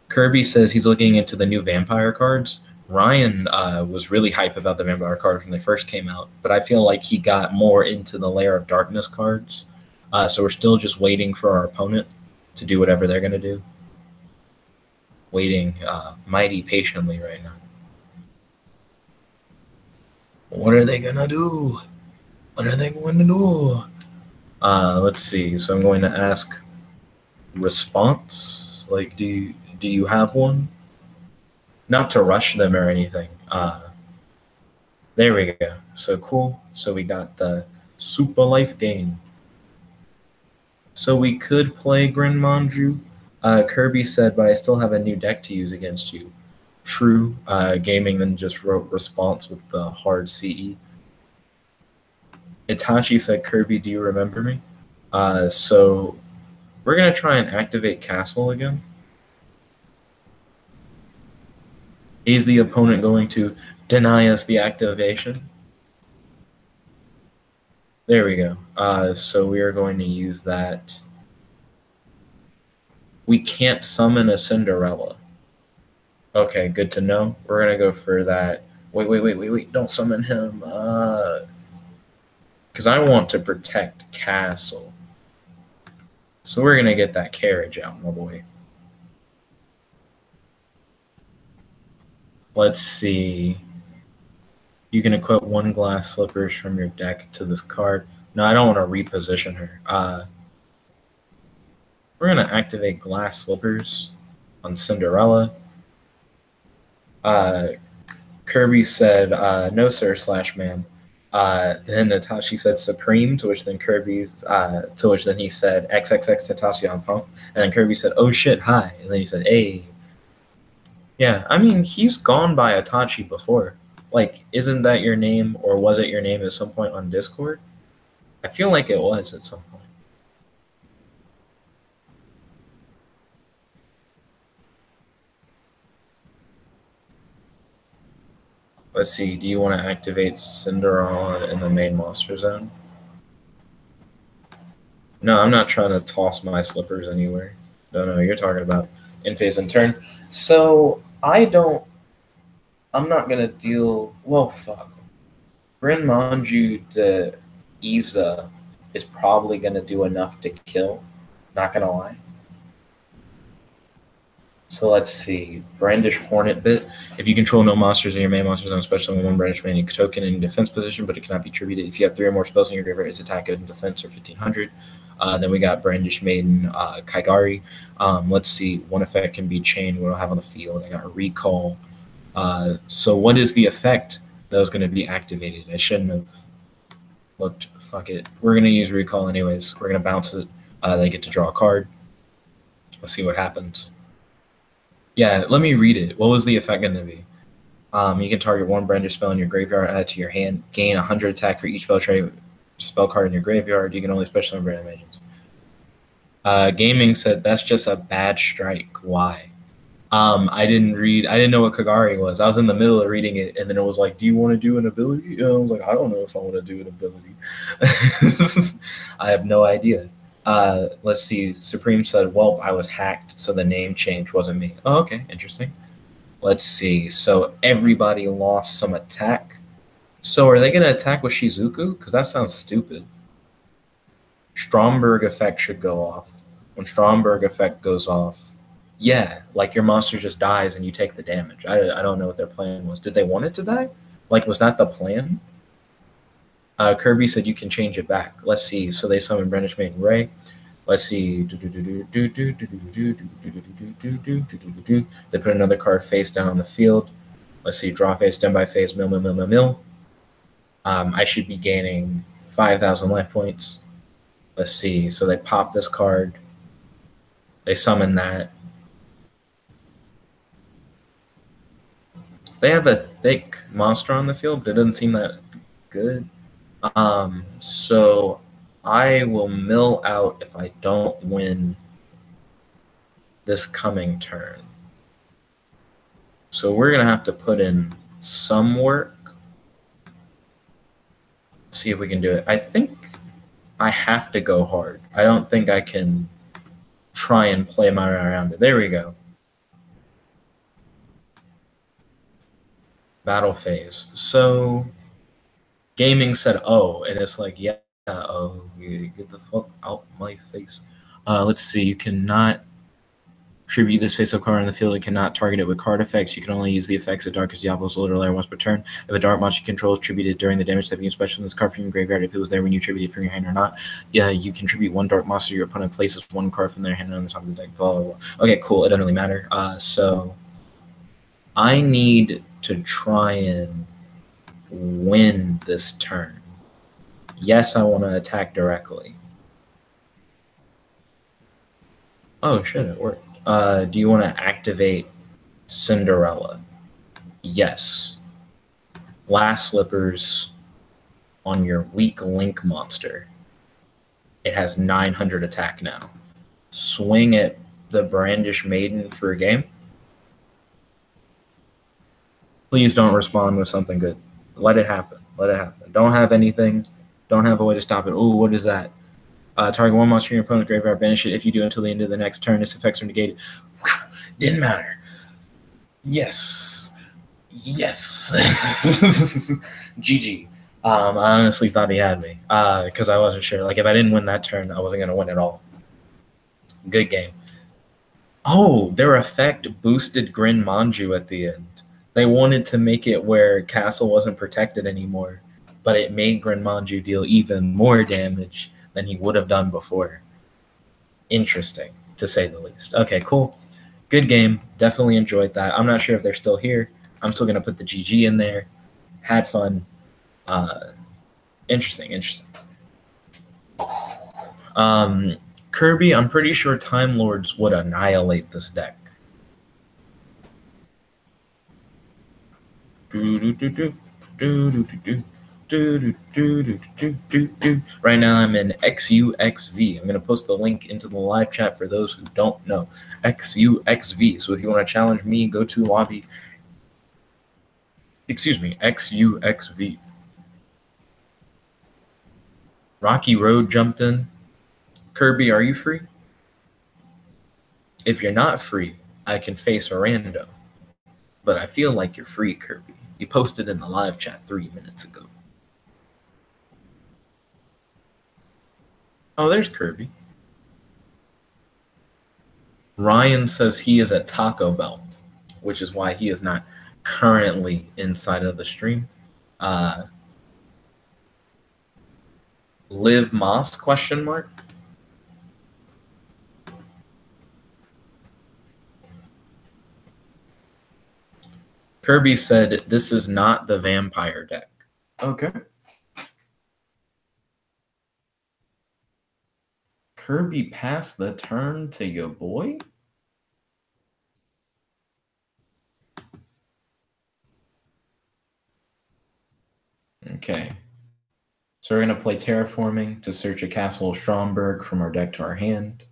Speaker 1: Kirby says he's looking into the new vampire cards. Ryan was really hype about the vampire cards when they first came out, but I feel like he got more into the Lair of Darkness cards. So we're still just waiting for our opponent to do whatever they're going to do. Waiting mighty patiently right now. What are they going to do? What are they going to do? Let's see. So I'm going to ask response. Do you have one? Not to rush them or anything. There we go. So cool. So we got the super life gain. So we could play Grinmanju. Kirby said, but I still have a new deck to use against you. True. Gaming then just wrote response with the hard CE. Itachi said, Kirby, do you remember me? So we're going to try and activate Castle again. Is the opponent going to deny us the activation? There we go. So we are going to use that. We can't summon a Cinderella. Okay, good to know. We're going to go for that. Wait. Don't summon him. Because I want to protect Castle. So we're going to get that carriage out, my boy. Let's see. You can equip 1 glass slippers from your deck to this card. No, I don't want to reposition her. We're going to activate glass slippers on Cinderella. Kirby said, no, sir, /ma'am. Then Natashi said Supreme, to which then he said XXX Tatashi on pump. And then Kirby said, oh shit, hi. And then he said, hey. Yeah, I mean, he's gone by Itachi before. Isn't that your name, or was it your name at some point on Discord? I feel like it was at some point. Let's see, do you want to activate Cinderella in the main monster zone? No, I'm not trying to toss my slippers anywhere. No, you're talking about in phase and turn. So I'm not going to deal, well, fuck. Grin Manju to Iza is probably going to do enough to kill. Not going to lie. So let's see. Brandish Hornet Bit. If you control no monsters in your main monster zone, especially when one brandish main token in defense position, but it cannot be attributed. If you have 3 or more spells in your graveyard, its attack and defense are 1500. Then we got Brandish Maiden Kaigari. Let's see. One effect can be chained. What do I have on the field? I got a Recall. So what is the effect that was going to be activated? I shouldn't have looked. Fuck it. We're going to use Recall anyways. We're going to bounce it. They get to draw a card. Let's see what happens. Yeah, let me read it. What was the effect going to be? You can target one brandish spell in your graveyard, add it to your hand, gain 100 attack for each spell card in your graveyard. You can only special summon random agents. Gaming said that's just a bad strike. Why? I didn't know what Kagari was. I was in the middle of reading it, and then it was like, do you want to do an ability? And I was like, I don't know if I want to do an ability. I have no idea. Let's see. Supreme said, well, I was hacked, so the name change wasn't me. Oh, okay. Interesting. Let's see. So everybody lost some attack. So are they going to attack with Shizuku? Because that sounds stupid. Stromberg effect should go off. When Stromberg effect goes off, yeah, like your monster just dies and you take the damage. I don't know what their plan was. Did they want it to die? Like, was that the plan? Kirby said you can change it back. Let's see. So they summon Brandish Maiden Ray. Let's see. They put another card face down on the field. Let's see. Draw phase, standby phase, mill. I should be gaining 5,000 life points. Let's see. So they pop this card. They summon that. They have a thick monster on the field, but it doesn't seem that good. So I will mill out if I don't win this coming turn. So we're going to have to put in some work. See if we can do it. I think I have to go hard. I don't think I can try and play my way around it. There we go. Battle phase. So gaming said, oh, and it's like, yeah, oh, get the fuck out my face. Let's see. You cannot tribute this face-up card in the field and cannot target it with card effects. You can only use the effects of Darkest Diablo's Little Lair once per turn. If a dark monster you control is tributed during the damage typing special in this card from your graveyard, if it was there when you tributed from your hand or not, yeah, you can tribute one dark monster. Your opponent places one card from their hand on the top of the deck. Blah, blah, blah. Okay, cool. It doesn't really matter. So I need to try and win this turn. Yes, I want to attack directly. Oh, shit, it worked. Do you want to activate Cinderella? Yes. Glass Slippers on your weak link monster. It has 900 attack now. Swing at the Brandish Maiden for a game. Please don't respond with something good. Let it happen. Let it happen. Don't have anything. Don't have a way to stop it. Oh, what is that? Target one monster in your opponent's graveyard, banish it. If you do until the end of the next turn, its effects are negated. Didn't matter. Yes. Yes. GG. I honestly thought he had me because I wasn't sure. Like, if I didn't win that turn, I wasn't going to win at all. Good game. Oh, their effect boosted Grin Manju at the end. They wanted to make it where Castle wasn't protected anymore, but it made Grin Manju deal even more damage than he would have done before. Interesting, to say the least. Okay, cool. Good game. Definitely enjoyed that. I'm not sure if they're still here. I'm still going to put the GG in there. Had fun. Interesting. Kirby, I'm pretty sure Time Lords would annihilate this deck. Right now I'm in XUXV. I'm going to post the link into the live chat for those who don't know. XUXV. So if you want to challenge me, go to lobby. Excuse me, XUXV. Rocky Road jumped in. Kirby, are you free? If you're not free, I can face a rando. But I feel like you're free, Kirby. You posted in the live chat 3 minutes ago. Oh, there's Kirby. Ryan says he is at Taco Bell, which is why he is not currently inside of the stream. Liv Moss, question mark? Kirby said this is not the vampire deck. Okay. Kirby passed the turn to your boy? Okay. So we're going to play Terraforming to search a Castle of Stromberg from our deck to our hand.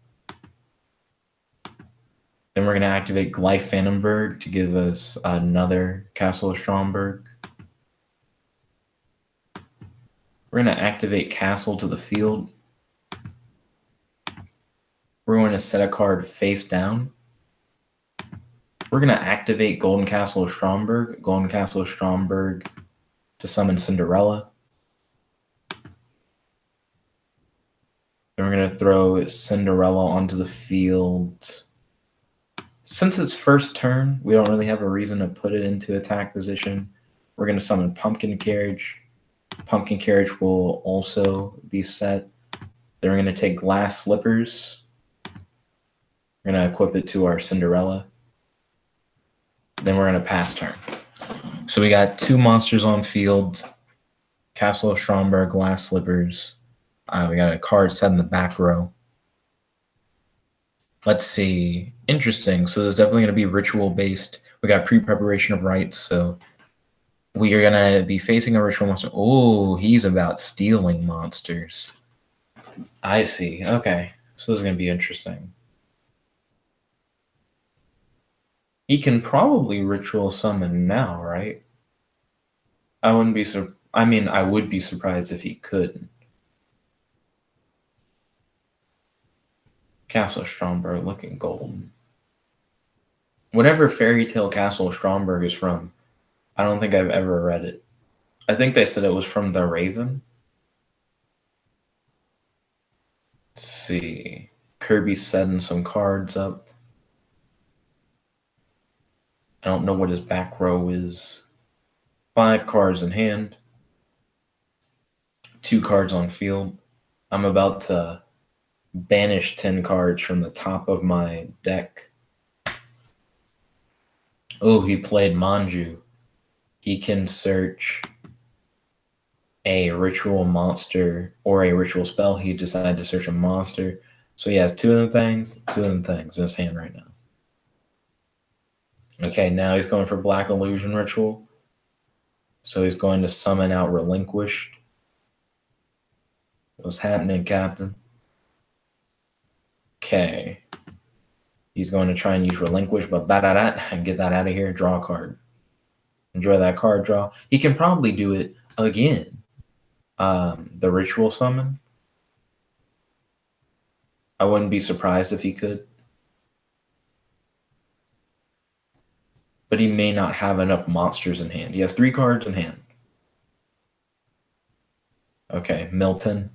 Speaker 1: Then we're going to activate Glyph Phantomberg to give us another Castle of Stromberg. We're going to activate Castle to the field. We're going to set a card face down. We're going to activate Golden Castle of Stromberg. Golden Castle of Stromberg to summon Cinderella. Then we're going to throw Cinderella onto the field. Since it's first turn, we don't really have a reason to put it into attack position. We're going to summon Pumpkin Carriage. Pumpkin Carriage will also be set. Then we're going to take Glass Slippers. We're going to equip it to our Cinderella. Then we're going to pass turn. So we got 2 monsters on field. Castle of Stromberg, Glass Slippers. We got a card set in the back row. Let's see. Interesting. So there's definitely going to be ritual-based. We got pre-preparation of rites, so we are going to be facing a ritual monster. Oh, he's about stealing monsters. I see. Okay. So this is going to be interesting. He can probably ritual summon now, right? I wouldn't be I would be surprised if he couldn't. Castle of Stromberg looking golden. Whatever fairy tale Castle of Stromberg is from, I don't think I've ever read it. I think they said it was from The Raven. Let's see. Kirby's setting some cards up. I don't know what his back row is. 5 cards in hand. 2 cards on field. I'm about to banish 10 cards from the top of my deck. Oh, he played Manju. He can search a ritual monster or a ritual spell. He decided to search a monster. So he has 2 of them things in his hand right now. Okay, now he's going for Black Illusion Ritual. So he's going to summon out Relinquished. What's happening, Captain? Okay. He's going to try and use Relinquish, but and get that out of here. Draw a card. Enjoy that card draw. He can probably do it again. The Ritual Summon. I wouldn't be surprised if he could. But he may not have enough monsters in hand. He has 3 cards in hand. Okay, Milton.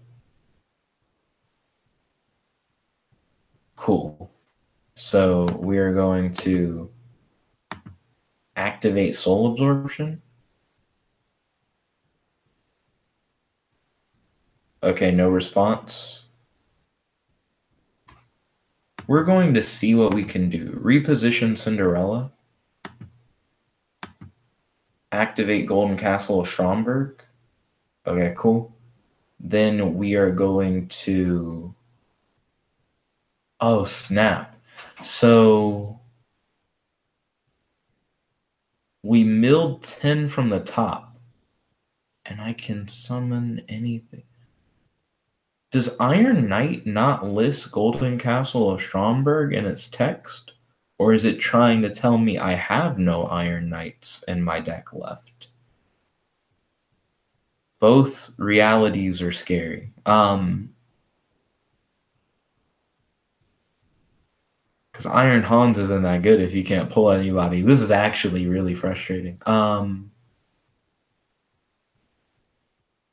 Speaker 1: Cool. So we are going to activate Soul Absorption. Okay, no response. We're going to see what we can do. Reposition Cinderella. Activate Golden Castle of Stromberg. Okay, cool. Then we are going to... Oh, snap. So we milled 10 from the top, and I can summon anything. Does Iron Knight not list Golden Castle of Stromberg in its text? Or is it trying to tell me I have no Iron Knights in my deck left? Both realities are scary. Because Iron Hans isn't that good if you can't pull anybody. This is actually really frustrating.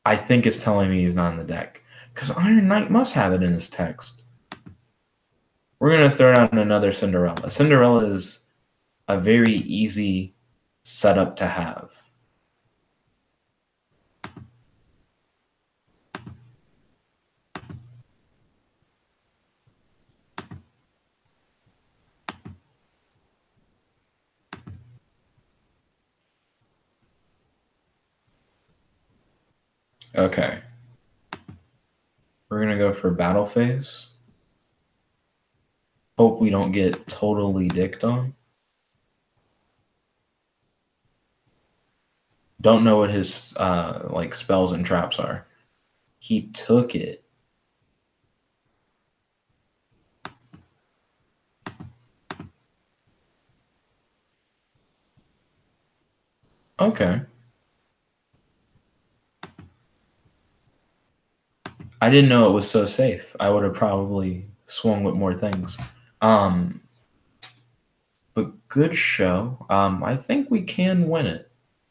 Speaker 1: I think it's telling me he's not in the deck. Because Iron Knight must have it in his text. We're going to throw down another Cinderella. Cinderella is a very easy setup to have. Okay. We're going to go for battle phase. Hope we don't get totally dicked on. Don't know what his like spells and traps are. He took it. Okay. I didn't know it was so safe. I would have probably swung with more things. But good show. I think we can win it.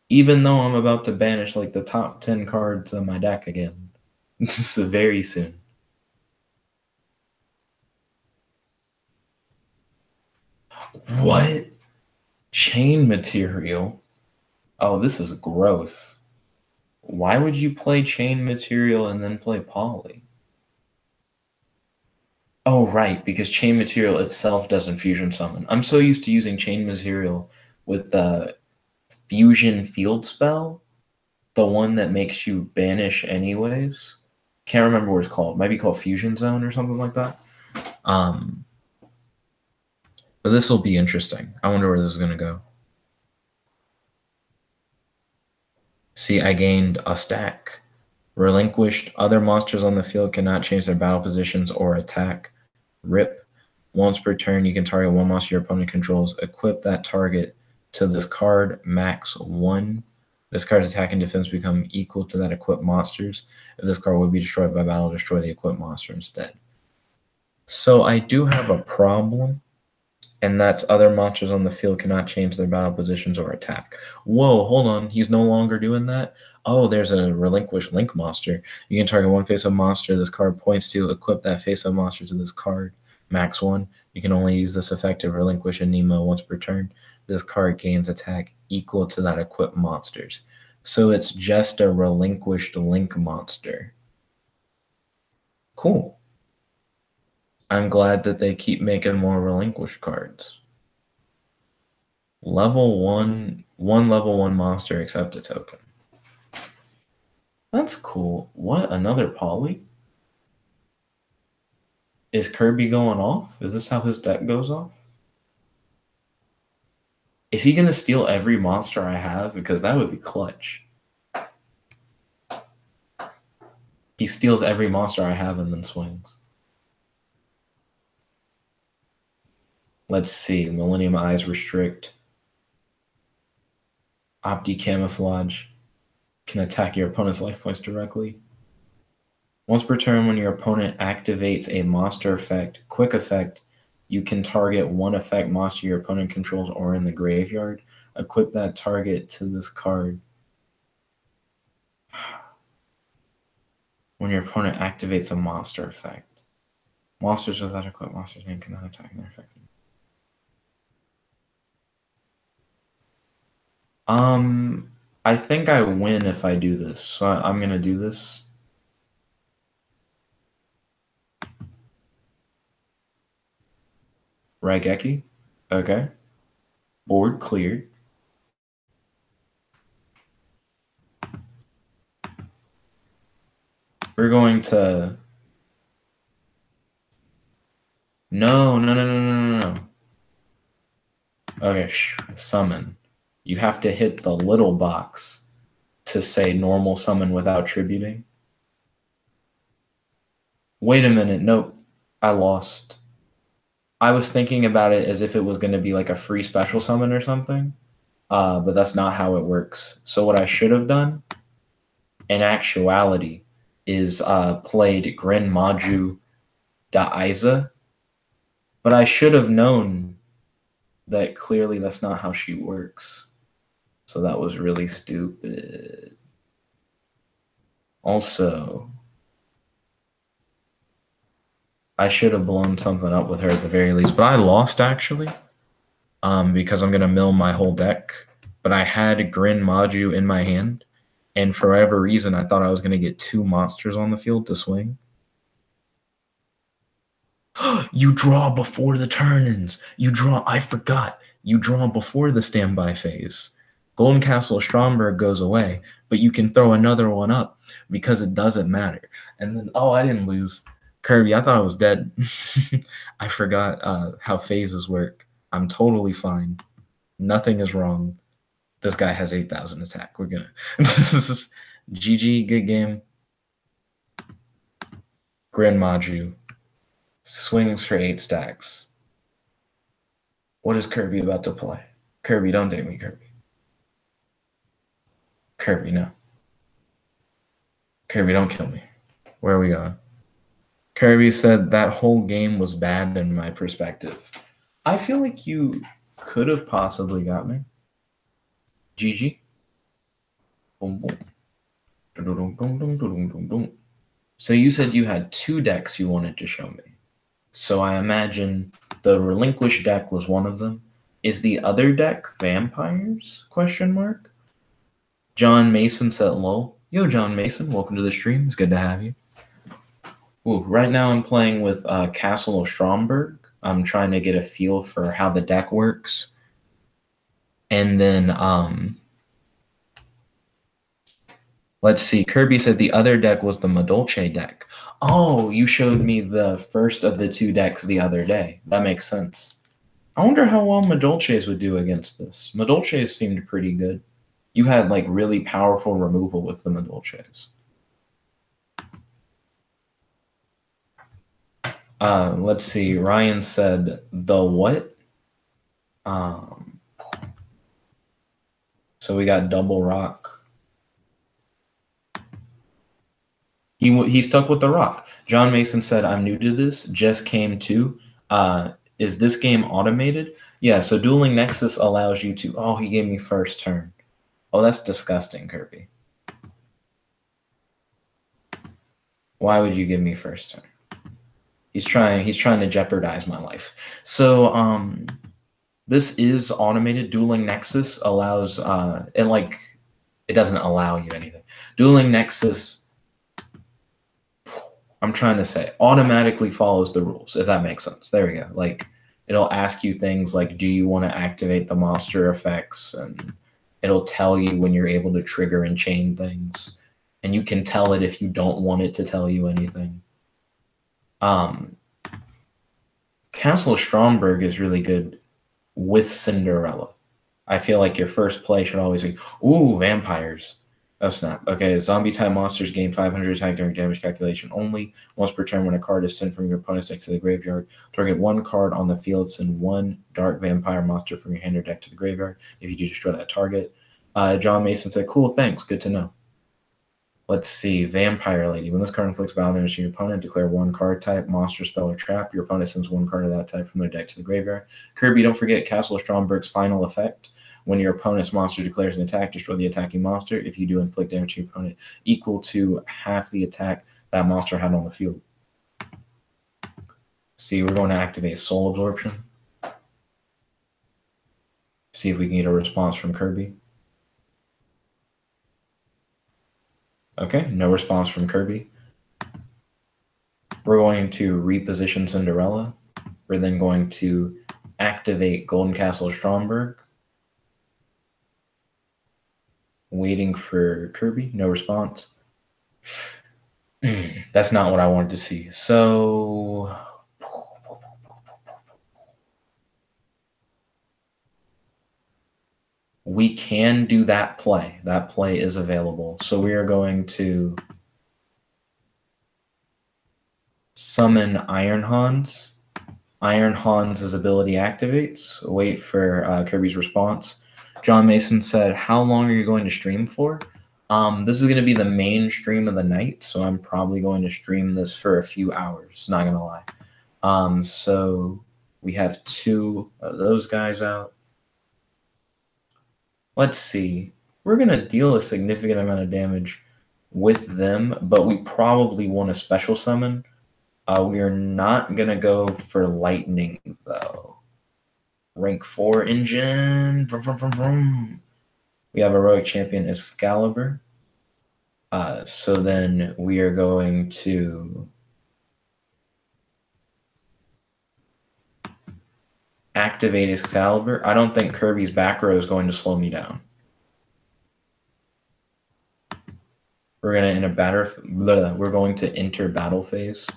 Speaker 1: Even though I'm about to banish like the top 10 cards of my deck again. This is very soon. What? Chain material? Oh, this is gross. Why would you play chain material and then play poly? Oh, right, because chain material itself doesn't fusion summon. I'm so used to using chain material with the fusion field spell, the one that makes you banish anyways. Can't remember what it's called. Might be called Fusion Zone or something like that. But this will be interesting. I wonder where this is going to go. See, I gained a stack. Relinquished. Other monsters on the field cannot change their battle positions or attack. Rip. Once per turn, you can target one monster your opponent controls. Equip that target to this card, max 1. This card's attack and defense become equal to that equipped monster's. If this card would be destroyed by battle, destroy the equipped monster instead. So I do have a problem, and that's other monsters on the field cannot change their battle positions or attack. Whoa, hold on. He's no longer doing that? Oh, there's a relinquished link monster. You can target one face-up monster this card points to. Equip that face-up monster to this card. Max 1. You can only use this effect to relinquish a Nemo once per turn. This card gains attack equal to that equipped monster's. So it's just a relinquished link monster. Cool. I'm glad that they keep making more relinquished cards. Level 1, one level 1 monster accept a token. That's cool. What, another poly? Is Kirby going off? Is this how his deck goes off? Is he going to steal every monster I have? Because that would be clutch. He steals every monster I have and then swings. Let's see. Millennium Eyes Restrict. Opti Camouflage. Can attack your opponent's life points directly. Once per turn, when your opponent activates a monster effect, quick effect, you can target one effect monster your opponent controls or in the graveyard. Equip that target to this card. When your opponent activates a monster effect. Monsters with that equipped monster's name cannot attack their effect. I think I win if I do this. So I'm going to do this. Raigeki. Okay. Board cleared. We're going to... No. Okay, summon. You have to hit the little box to say normal summon without tributing. Wait a minute. Nope. I lost. I was thinking about it as if it was going to be like a free special summon or something. But that's not how it works. So what I should have done, in actuality, is played Gren Maju Daiza. But I should have known that clearly that's not how she works. So that was really stupid. Also, I should have blown something up with her at the very least, but I lost actually, because I'm gonna mill my whole deck. But I had Grin Maju in my hand, and for whatever reason, I thought I was gonna get 2 monsters on the field to swing. You draw before the turn-ins. You draw. I forgot. You draw before the standby phase. Golden Castle Stromberg goes away, but you can throw another one up because it doesn't matter. And then, oh, I didn't lose. Kirby, I thought I was dead. I forgot how phases work. I'm totally fine. Nothing is wrong. This guy has 8,000 attack. We're gonna. GG, good game. Grin Maju swings for 8 stacks. What is Kirby about to play? Kirby, don't date me, Kirby. Kirby, no. Kirby, don't kill me. Where are we going? Kirby said that whole game was bad in my perspective. I feel like you could have possibly got me. GG. Boom, boom. So you said you had 2 decks you wanted to show me. So I imagine the relinquished deck was one of them. Is the other deck vampires? Question mark. John Mason said lol. Yo, John Mason, welcome to the stream. It's good to have you. Ooh, right now I'm playing with Castle of Stromberg. I'm trying to get a feel for how the deck works. And then, let's see. Kirby said the other deck was the Madolche deck. Oh, you showed me the first of the 2 decks the other day. That makes sense. I wonder how well Madolches would do against this. Madolches seemed pretty good. You had like really powerful removal with the Madolches. Let's see. Ryan said the what? So we got double rock. He stuck with the rock. John Mason said, I'm new to this. Just came to. Is this game automated? Yeah, so Dueling Nexus allows you to. Oh, he gave me first turn. Oh, that's disgusting, Kirby. Why would you give me first turn? He's trying to jeopardize my life. So this is automated. Dueling Nexus allows it doesn't allow you anything. Dueling Nexus, I'm trying to say, automatically follows the rules, if that makes sense. There we go. Like, it'll ask you things like, do you want to activate the monster effects? And it'll tell you when you're able to trigger and chain things. And you can tell it if you don't want it to tell you anything. Castle of Stromberg is really good with Cinderella. I feel like your first play should always be, ooh, vampires. Oh, snap. Okay, zombie-type monsters gain 500 attack during damage calculation only. Once per turn, when a card is sent from your opponent's deck to the graveyard, target 1 card on the field, send 1 dark vampire monster from your hand or deck to the graveyard. If you do, destroy that target. John Mason said, cool, thanks, good to know. Let's see, Vampire Lady. When this card inflicts battle damage to your opponent, declare 1 card type, monster, spell, or trap. Your opponent sends 1 card of that type from their deck to the graveyard. Kirby, don't forget Castle of Stromberg's final effect. When your opponent's monster declares an attack, destroy the attacking monster. If you do, inflict damage to your opponent equal to half the attack that monster had on the field. See, we're going to activate Soul Absorption. See if we can get a response from Kirby. Okay, no response from Kirby. We're going to reposition Cinderella. We're then going to activate Golden Castle Stromberg. Waiting for Kirby, no response. That's not what I wanted to see. So we can do that play. That play is available. So we are going to summon Iron Hans. Iron Hans' ability activates. Wait for Kirby's response. John Mason said, how long are you going to stream for? This is going to be the main stream of the night, so I'm probably going to stream this for a few hours, not going to lie. So we have 2 of those guys out. Let's see. We're going to deal a significant amount of damage with them, but we probably want a special summon. We are not going to go for lightning, though. Rank 4 engine. Vroom, vroom, vroom, vroom. We have heroic champion Excalibur. So then we are going to activate Excalibur. I don't think Kirby's back row is going to slow me down. We're going to enter battle phase.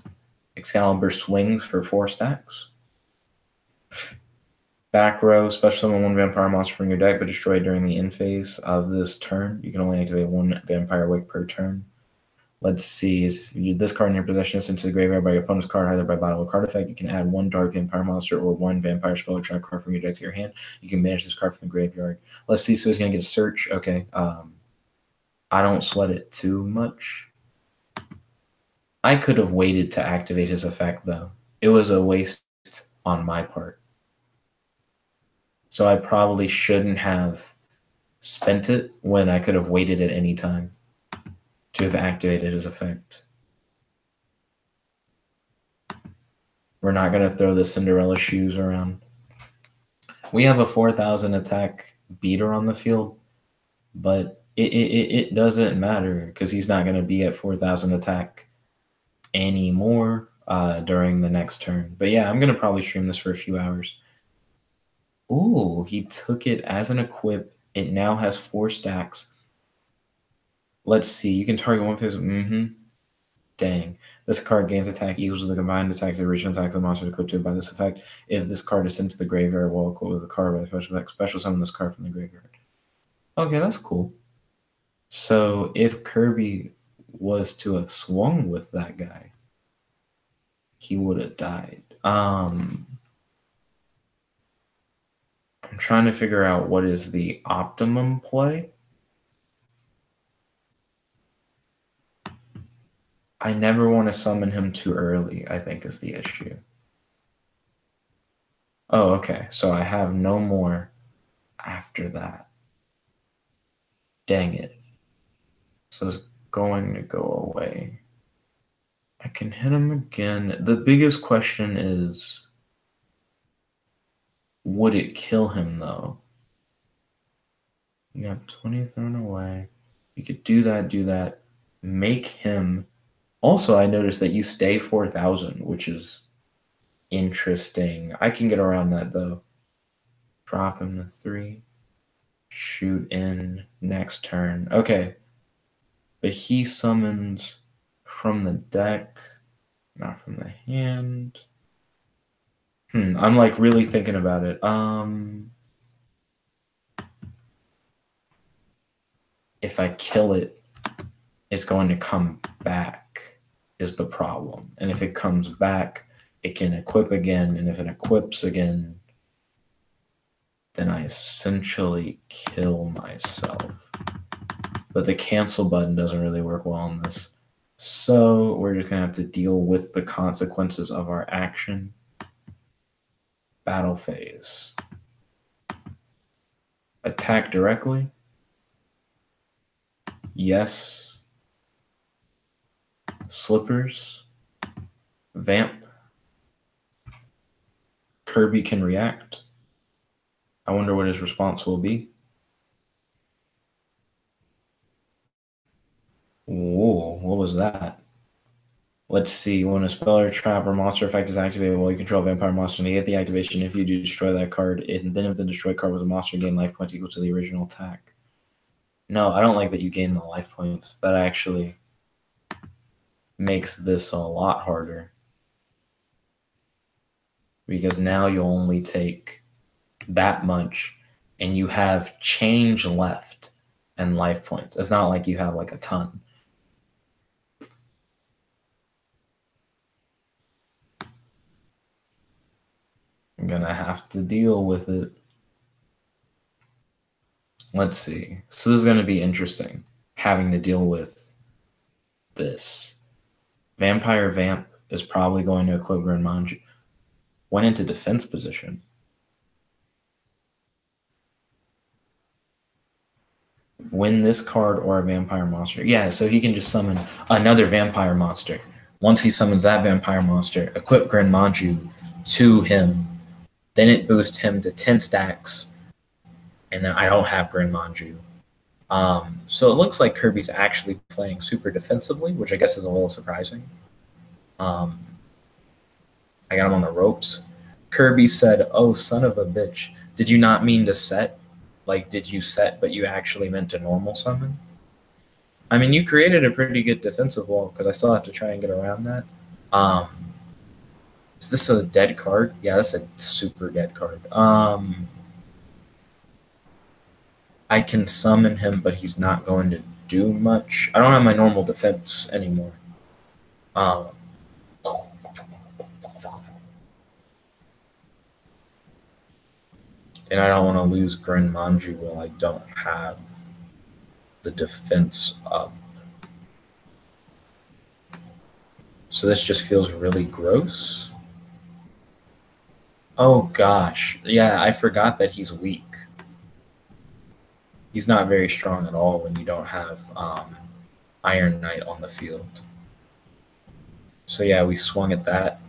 Speaker 1: Excalibur swings for 4 stacks. Back row, special summon 1 vampire monster from your deck, but destroyed during the end phase of this turn. You can only activate 1 vampire wake per turn. Let's see. This card in your possession is sent to the graveyard by your opponent's card, either by battle or card effect. You can add 1 dark vampire monster or 1 vampire spell or trap card from your deck to your hand. You can banish this card from the graveyard. Let's see. So he's going to get a search. Okay. I don't sweat it too much. I could have waited to activate his effect, though. It was a waste on my part. So I probably shouldn't have spent it when I could have waited at any time to have activated his effect. We're not going to throw the Cinderella shoes around. We have a 4,000 attack beater on the field, but it doesn't matter because he's not going to be at 4,000 attack anymore during the next turn. But yeah, I'm going to probably stream this for a few hours. Ooh, he took it as an equip. It now has 4 stacks. Let's see. You can target 1 phase. Dang. This card gains attack equals to the combined attacks of the original attack of the monster equipped to it by this effect. If this card is sent to the graveyard while equipped with the card by the special effect, special summon this card from the graveyard. Okay, that's cool. So if Kirby was to have swung with that guy, he would have died. I'm trying to figure out what is the optimum play. I never want to summon him too early, I think, is the issue. Oh, okay. So I have no more after that. Dang it. So it's going to go away. I can hit him again. The biggest question is, would it kill him, though? You got 20 thrown away. You could do that. Make him... Also, I noticed that you stay 4,000, which is interesting. I can get around that, though. Drop him to 3. Shoot in next turn. Okay. But he summons from the deck, not from the hand. I'm like really thinking about it. If I kill it, it's going to come back is the problem. And if it comes back, it can equip again. And if it equips again, then I essentially kill myself. But the cancel button doesn't really work well on this. So we're just going to have to deal with the consequences of our action. Battle phase. Attack directly. Yes. Slippers. Vamp. Kirby can react. I wonder what his response will be. Whoa, what was that? Let's see. When a spell or trap or monster effect is activated while you control a vampire monster, negate the activation if you do destroy that card. And then if the destroyed card was a monster, gain life points equal to the original attack. No, I don't like that you gain the life points. That actually makes this a lot harder. Because now you'll only take that much and you have change left and life points. It's not like you have like a ton. I'm gonna have to deal with it. Let's see. So this is gonna be interesting, having to deal with this. Vampire Vamp is probably going to equip Granmanji. Went into defense position. Win this card or a vampire monster. Yeah, so he can just summon another vampire monster. Once he summons that vampire monster, equip Grand Manju to him. Then it boosts him to 10 stacks. And then I don't have Grand Manju. So it looks like Kirby's actually playing super defensively, which I guess is a little surprising. I got him on the ropes. Kirby said, "Oh, son of a bitch. Did you not mean to set? Like, did you set, but you actually meant to normal summon?" I mean, you created a pretty good defensive wall, because I still have to try and get around that. Is this a dead card? Yeah, that's a super dead card. I can summon him, but he's not going to do much. I don't have my normal defense anymore. And I don't want to lose Grand Manju while I don't have the defense up. So this just feels really gross. Oh gosh. Yeah, I forgot that he's weak. He's not very strong at all when you don't have Iron Knight on the field. So yeah, we swung at that.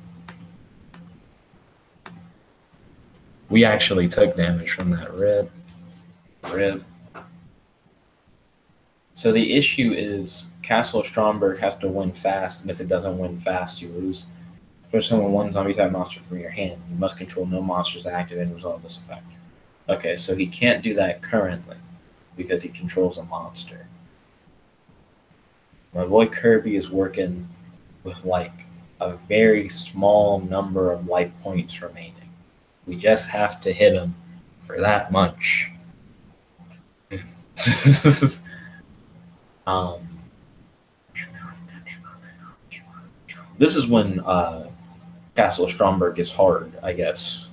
Speaker 1: We actually took damage from that rib. So the issue is Castle Stromberg has to win fast, and if it doesn't win fast, you lose. Especially when one zombie type monster from your hand. You must control no monsters active and resolve this effect. Okay, so he can't do that currently because he controls a monster. My boy Kirby is working with like a very small number of life points remaining. We just have to hit him for that much. This is when Castle Stromberg is hard, I guess.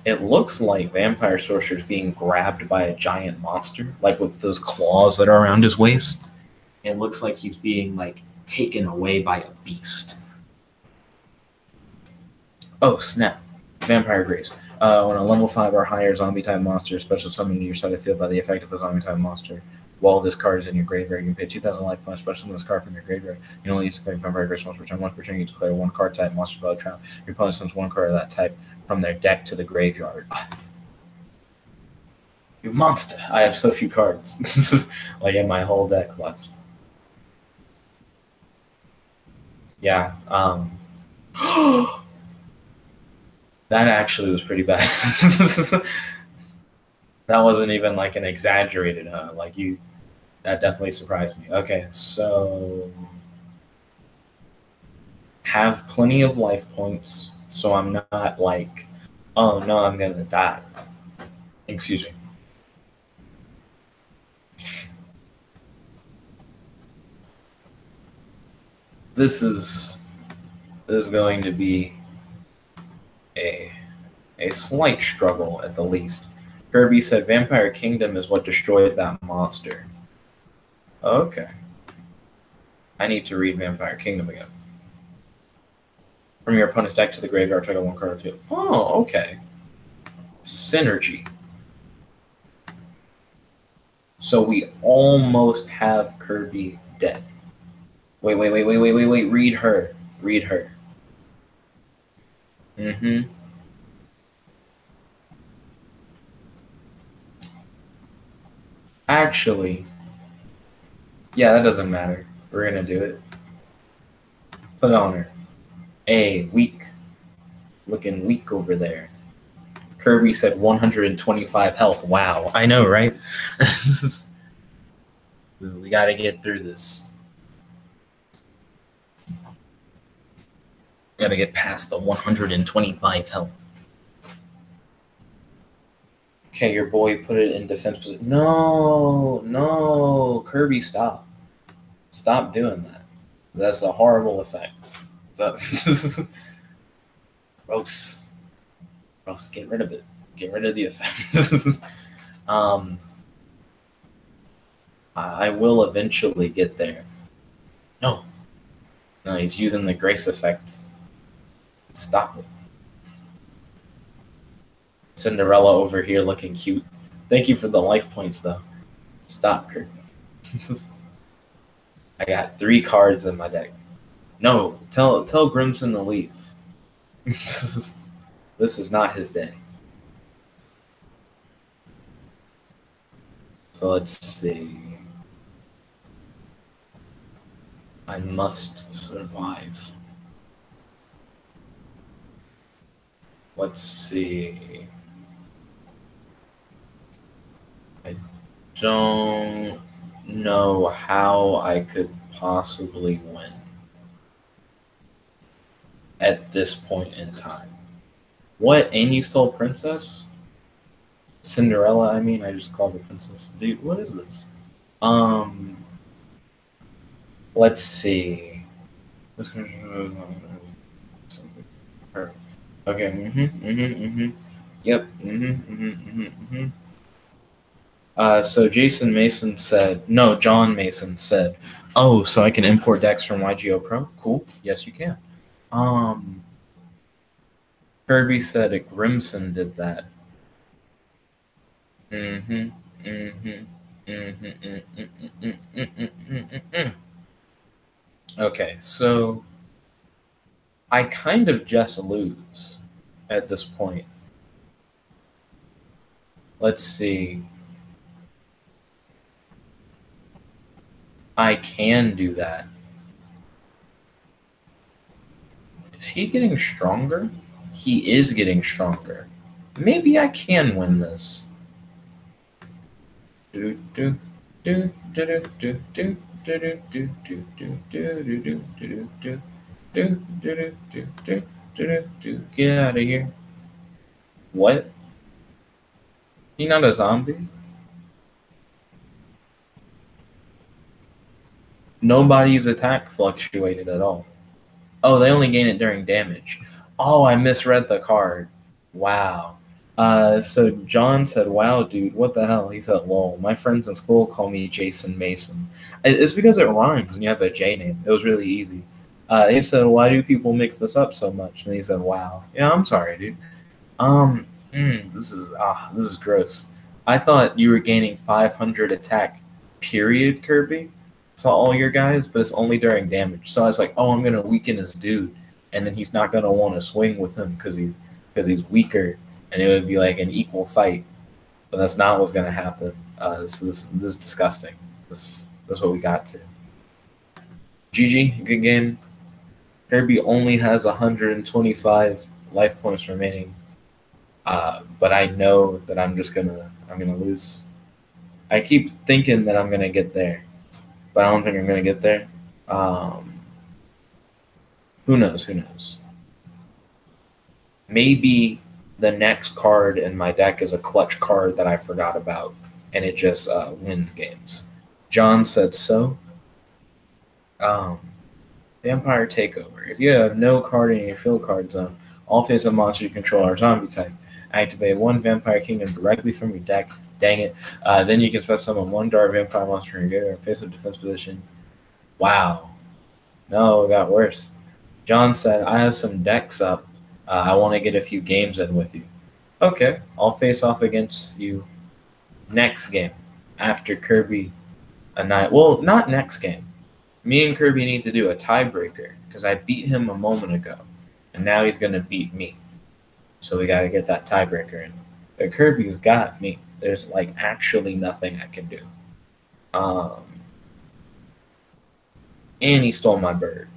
Speaker 1: It looks like Vampire Sorcerer's being grabbed by a giant monster, like with those claws that are around his waist. It looks like he's being like taken away by a beast. Oh snap! Vampire Grace. When a level 5 or higher zombie type monster is special summoned to your side of field by the effect of a zombie type monster, while this card is in your graveyard, you can pay 2,000 life points, special summon this card from your graveyard. You can only use the Vampire Grace once per turn. Once per turn, you declare one card type monster by the trial. Your opponent sends one card of that type from their deck to the graveyard. You monster! I have so few cards. This is like in my whole deck left. Yeah. That actually was pretty bad. That wasn't even like an exaggerated, like you. That definitely surprised me. Okay, so have plenty of life points, so I'm not like, oh no, I'm gonna die. Excuse me. This is going to be a slight struggle at the least. Kirby said Vampire Kingdom is what destroyed that monster. Okay. I need to read Vampire Kingdom again. From your opponent's deck to the graveyard, take out one card of the field. Oh, okay. Synergy. So we almost have Kirby dead. Wait. Read her. Mm-hmm. Actually, yeah, that doesn't matter. We're gonna do it. Put it on her. Weak. Looking weak over there. Kirby said 125 health. Wow. I know, right? We gotta get through this. Gotta get past the 125 health. Okay, your boy put it in defense position. No, Kirby, stop. Stop doing that. That's a horrible effect. Gross. Get rid of it. Get rid of the effect. I will eventually get there. No, he's using the grace effect. Stop it. Cinderella over here looking cute. Thank you for the life points, though. Stop, Kirby. I got 3 cards in my deck. No, tell Grimson to leave. This is not his day. So let's see. I must survive. Let's see. I don't know how I could possibly win at this point in time. What? And you stole Princess? Cinderella, I mean. I just called her Princess. Dude, what is this? Let's see. Okay. Yep. So Jason Mason said, no, John Mason said, oh, so I can import decks from YGO Pro? Cool. Yes, you can. Kirby said Grimson did that. Okay, so I kind of just lose at this point. Let's see. I can do that. Is he getting stronger? He is getting stronger. Maybe I can win this. Get out of here. What? He not a zombie? Nobody's attack fluctuated at all. Oh, they only gain it during damage. Oh, I misread the card. Wow. So John said, wow, dude, what the hell? He said, lol. My friends in school call me Jason Mason. It's because it rhymes and you have a J name. It was really easy. He said, why do people mix this up so much? And he said, wow. Yeah, I'm sorry, dude. This is gross. I thought you were gaining 500 attack, period, Kirby, to all your guys, but it's only during damage. So I was like, oh, I'm gonna weaken his dude, and then he's not gonna want to swing with him because he's weaker, and it would be like an equal fight. But that's not what's gonna happen. So this is disgusting. That's what we got to. GG, good game. Kirby only has 125 life points remaining. But I know that I'm gonna lose. I keep thinking that I'm gonna get there, but I don't think I'm gonna get there. Who knows? Who knows? Maybe the next card in my deck is a clutch card that I forgot about, and it just wins games. John said so. Vampire Takeover. If you have no card in your field card zone, all face-up monsters you control are zombie type. Activate 1 Vampire Kingdom directly from your deck. Dang it. Then you can special summon 1 Dark Vampire monster in your face-up defense position. Wow. No, it got worse. John said, I have some decks up. I want to get a few games in with you. Okay, I'll face off against you next game after Kirby well, not next game. Me and Kirby need to do a tiebreaker because I beat him a moment ago, and now he's going to beat me. So we got to get that tiebreaker in. But Kirby's got me. There's like actually nothing I can do. And he stole my bird.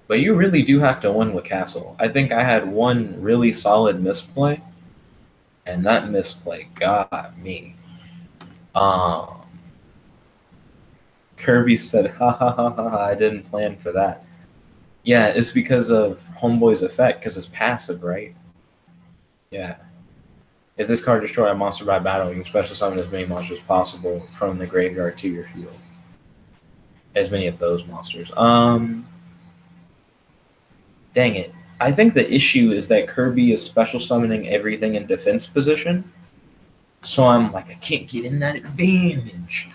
Speaker 1: But you really do have to win with Castle. I think I had one really solid misplay, and that misplay got me. Kirby said, ha ha ha ha, I didn't plan for that. Yeah, it's because of Homeboy's effect, because it's passive, right? Yeah. If this card destroys a monster by battle, you can special summon as many monsters as possible from the graveyard to your field. As many of those monsters. Dang it. I think the issue is that Kirby is special summoning everything in defense position. So I'm like, I can't get in that advantage.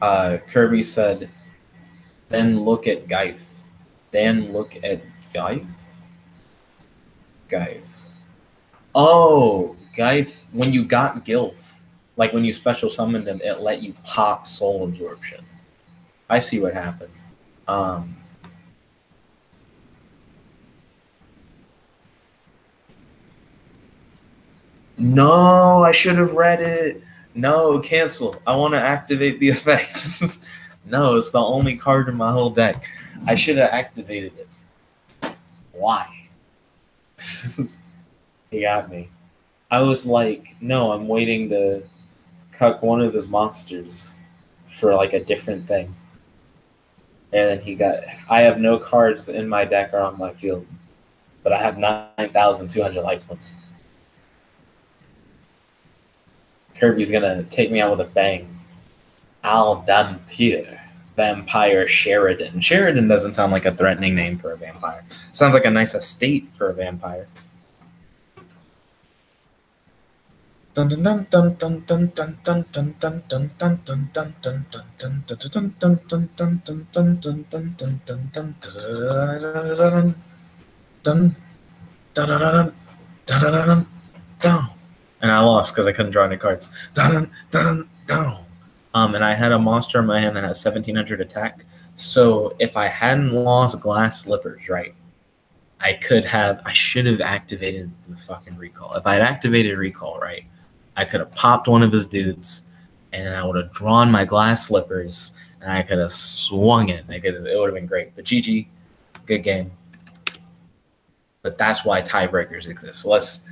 Speaker 1: Kirby said, then look at Geif. Then look at Geif. Geif. Oh, Geif. When you got Gilf, like when you special summoned him, it let you pop Soul Absorption. I see what happened. No, I should have read it. No, cancel. I want to activate the effect. No, it's the only card in my whole deck. I should have activated it. Why? He got me. I was like, no, I'm waiting to cuck one of his monsters for like a different thing. And then he got, I have no cards in my deck or on my field, but I have 9,200 life points. Kirby's gonna take me out with a bang. Al Dampire. Vampire Sheridan. Sheridan doesn't sound like a threatening name for a vampire. Sounds like a nice estate for a vampire. And I lost because I couldn't draw any cards. And I had a monster in my hand that has 1,700 attack. So if I hadn't lost Glass Slippers, right, I should have activated the fucking recall. If I had activated recall, right, I could have popped one of his dudes, and I would have drawn my Glass Slippers, and I could have swung it. It would have been great. But GG, good game. But that's why tiebreakers exist. Let's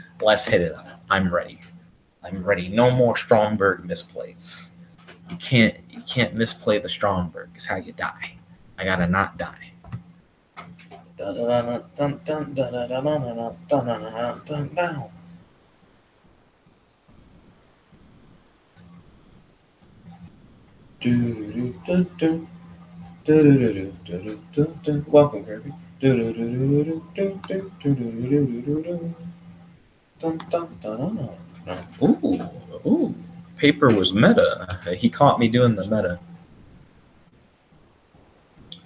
Speaker 1: hit it up. I'm ready. No more Stromberg misplays. You can't misplay the Stromberg. It's how you die. I gotta not die. Welcome, Kirby. Ooh. Paper was meta. He caught me doing the meta.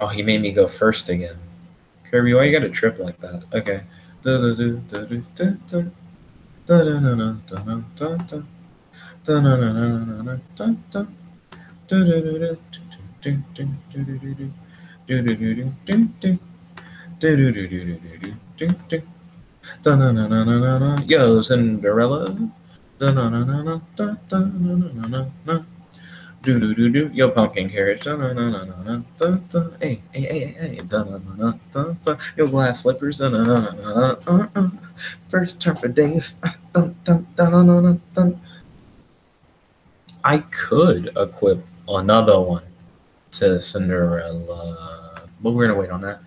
Speaker 1: Oh, he made me go first again. Kirby, why you got a trip like that? Okay. Yo, Cinderella. Yo, pumpkin carriage. Hey. Yo, glass slippers. First turn for days. I could equip another one to Cinderella, but we're gonna wait on that.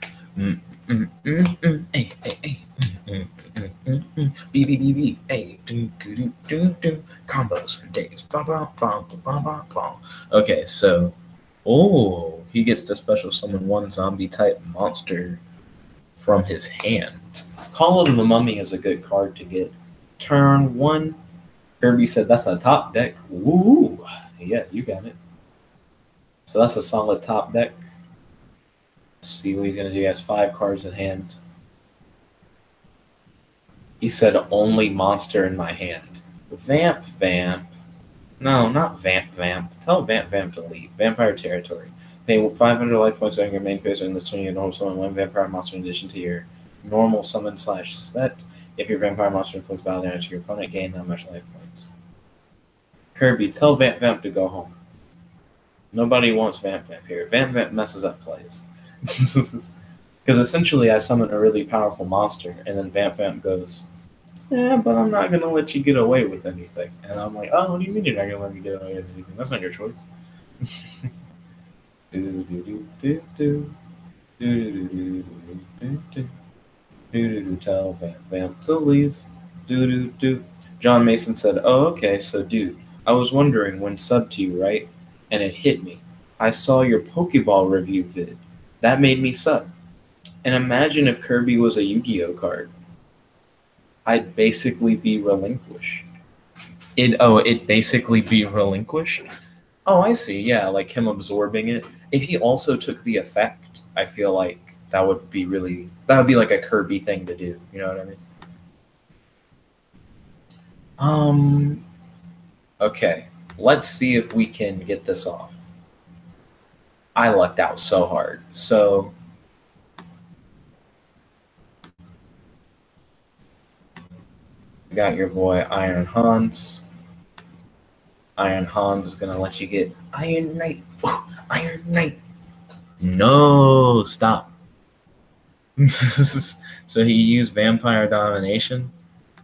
Speaker 1: BBBB. Hey, combos for days. Okay, so he gets to special summon one zombie type monster from his hand. Call of the Mummy is a good card to get. Turn 1. Kirby said that's a top deck. Woo! Yeah, you got it. So that's a solid top deck. Let's see what he's gonna do. He has 5 cards in hand. He said only monster in my hand. Vamp. No, not Vamp. Tell Vamp to leave. Vampire territory. Pay 500 life points on your main phase in this turn. You normal summon 1 vampire monster in addition to your normal summon / set. If your vampire monster inflicts battle damage to your opponent, gain that much life points. Kirby, tell Vamp to go home. Nobody wants Vamp here. Vamp messes up plays. Because essentially I summon a really powerful monster, and then Vamp goes, yeah, but I'm not going to let you get away with anything. And I'm like, oh, what do you mean you're not going to let me get away with anything? That's not your choice. Tell Vamp to leave. John Mason said, oh, okay, so dude, I was wondering when subbed to you, right? And it hit me. I saw your Pokeball review vid. That made me sub. And imagine if Kirby was a Yu-Gi-Oh card. I'd basically be relinquished. It'd basically be relinquished? Oh, I see. Yeah, like him absorbing it. If he also took the effect, I feel like That would be like a Kirby thing to do. You know what I mean? Okay. Let's see if we can get this off. I lucked out so hard. So you got your boy Iron Hans. Iron Hans is gonna let you get Iron Knight. Iron Knight. No, stop. So he used Vampire Domination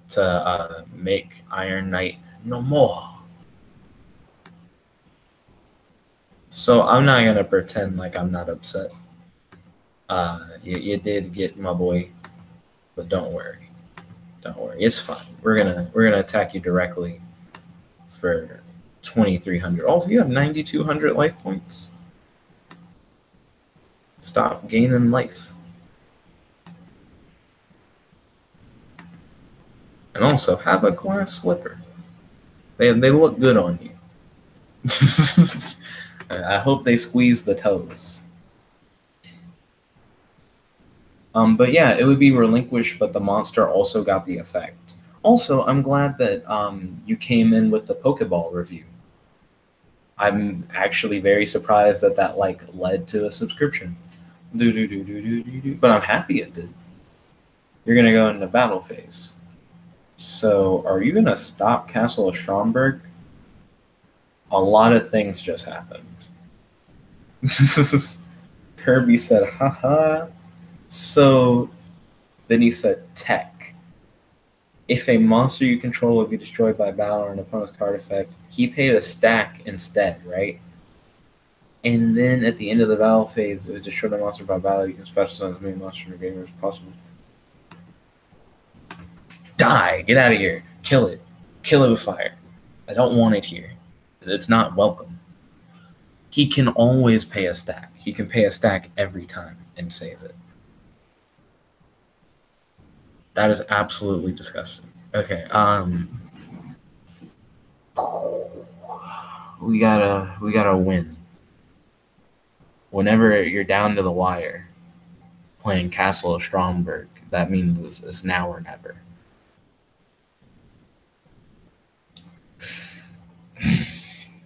Speaker 1: to make Iron Knight no more. So I'm not gonna pretend like I'm not upset. You did get my boy, but don't worry, it's fine. We're gonna attack you directly for 2,300. Also, you have 9,200 life points. Stop gaining life. And also have a glass slipper. They look good on you. I hope they squeeze the toes. But yeah, it would be relinquished, but the monster also got the effect. Also, I'm glad that you came in with the Pokeball review. I'm actually very surprised that like led to a subscription. But I'm happy it did. You're gonna go into battle phase. So are you gonna stop Castle of Stromberg? A lot of things just happened. Kirby said, haha. So then he said, tech. If a monster you control would be destroyed by battle or an opponent's card effect, he paid a stack instead, right? And then at the end of the battle phase, it would destroy the monster by battle. You can special as many monsters in your game as possible. Die! Get out of here. Kill it. Kill it with fire. I don't want it here. It's not welcome. He can always pay a stack. He can pay a stack every time and save it. That is absolutely disgusting. Okay, we gotta win. Whenever you're down to the wire playing Castle of Stromberg, that means it's now or never.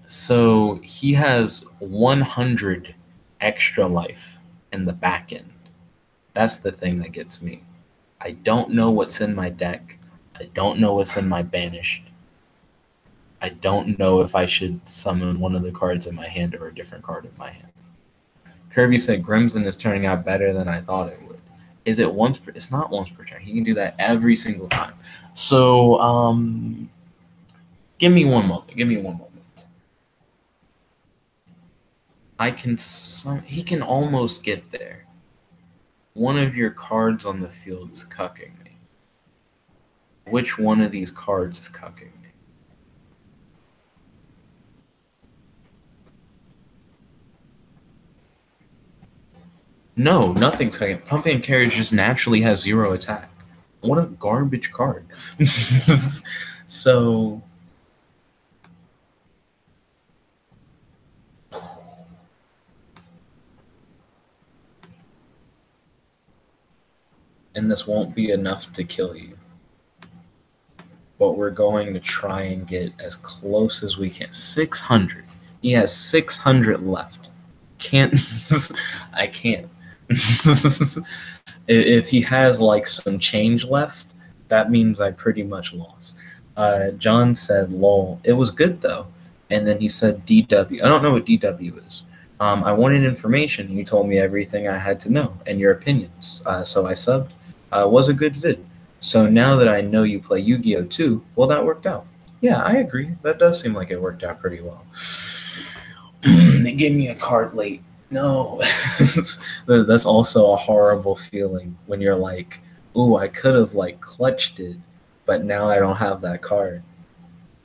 Speaker 1: So he has 100 extra life in the back end. That's the thing that gets me. I don't know what's in my deck. I don't know what's in my banished. I don't know if I should summon one of the cards in my hand or a different card in my hand. Kirby said Crimson is turning out better than I thought it would. Is it once per, it's not once per turn. He can do that every single time. So give me one moment. He can almost get there. One of your cards on the field is cucking me. Which one of these cards is cucking me? No, nothing's cucking. Pumping Carriage just naturally has 0 attack. What a garbage card. So and this won't be enough to kill you. But we're going to try and get as close as we can. 600. He has 600 left. I can't. If he has like some change left, that means I pretty much lost. John said, lol. It was good though. And then he said DW. I don't know what DW is. I wanted information. You told me everything I had to know and your opinions. So I subbed. Was a good vid. So now that I know you play Yu-Gi-Oh! Too, well, that worked out. Yeah, I agree. That does seem like it worked out pretty well. They gave me a card late. No. That's also a horrible feeling when you're like, ooh, I could have like clutched it, but now I don't have that card.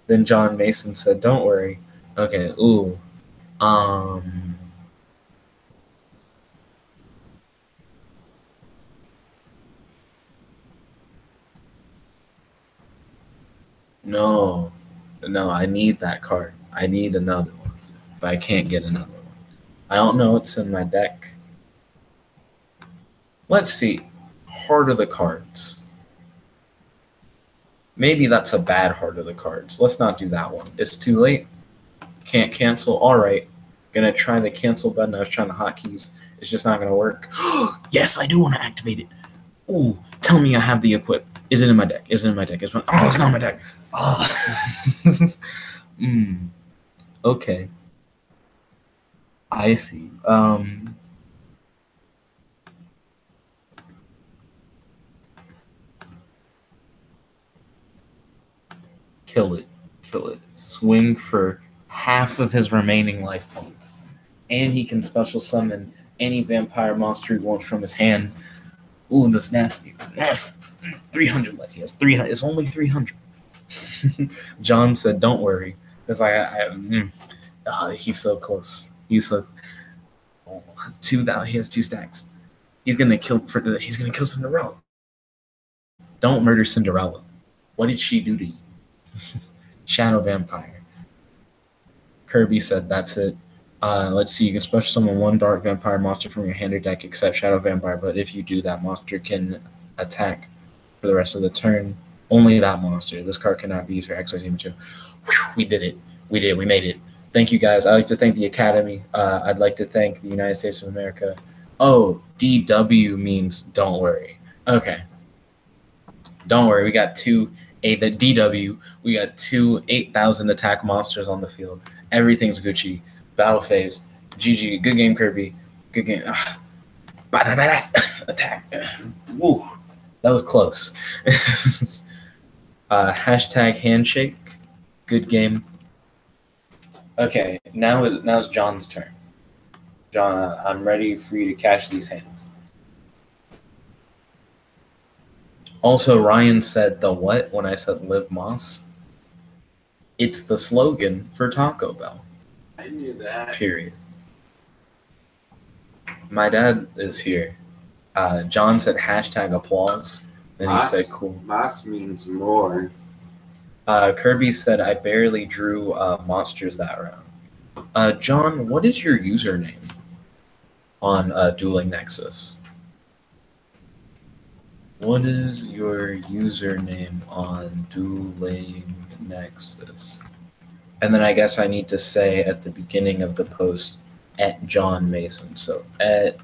Speaker 1: Then John Mason said, don't worry. Okay, ooh. No, I need that card. I need another one, but I can't get another one. I don't know what's in my deck. Let's see. Heart of the cards. Maybe that's a bad heart of the cards. Let's not do that one. It's too late. Can't cancel. All right. Gonna try the cancel button. I was trying the hotkeys. It's just not gonna work. Yes, I do want to activate it. Ooh, tell me I have the equip. Is it in my deck? Is it in my deck? Oh, it's not in my deck. Okay. I see. Kill it. Kill it. Swing for half of his remaining life points. And he can special summon any vampire monster he wants from his hand. Ooh, that's nasty. It's nasty. 300 left. He has 300. It's only 300. John said, "Don't worry." It's like he's so close. He's so he has 2 stacks. He's gonna kill Cinderella. Don't murder Cinderella. What did she do to you? Shadow Vampire. Kirby said, "That's it." Let's see. You can special summon 1 dark vampire monster from your hand or deck except Shadow Vampire, but if you do, that monster can attack for the rest of the turn. Only that monster. This card cannot be used for XYZ material. Whew, we did it. We did. We made it. Thank you, guys. I'd like to thank the Academy. I'd like to thank the United States of America. Oh, DW means don't worry. Okay. Don't worry. We got the DW. We got 2 8,000 attack monsters on the field. Everything's Gucci. Battle phase. GG. Good game, Kirby. Good game. Attack. Woo. That was close. Hashtag handshake. Good game. Okay, now it's John's turn. John, I'm ready for you to catch these hands. Also, Ryan said the what when I said Live Moss? It's the slogan for Taco Bell.
Speaker 2: I knew that.
Speaker 1: Period. My dad is here. John said hashtag applause. Then he said cool.
Speaker 2: Moss means more.
Speaker 1: Kirby said I barely drew monsters that round. John, what is your username on Dueling Nexus? What is your username on Dueling Nexus? And then I guess I need to say at the beginning of the post at John Mason. So at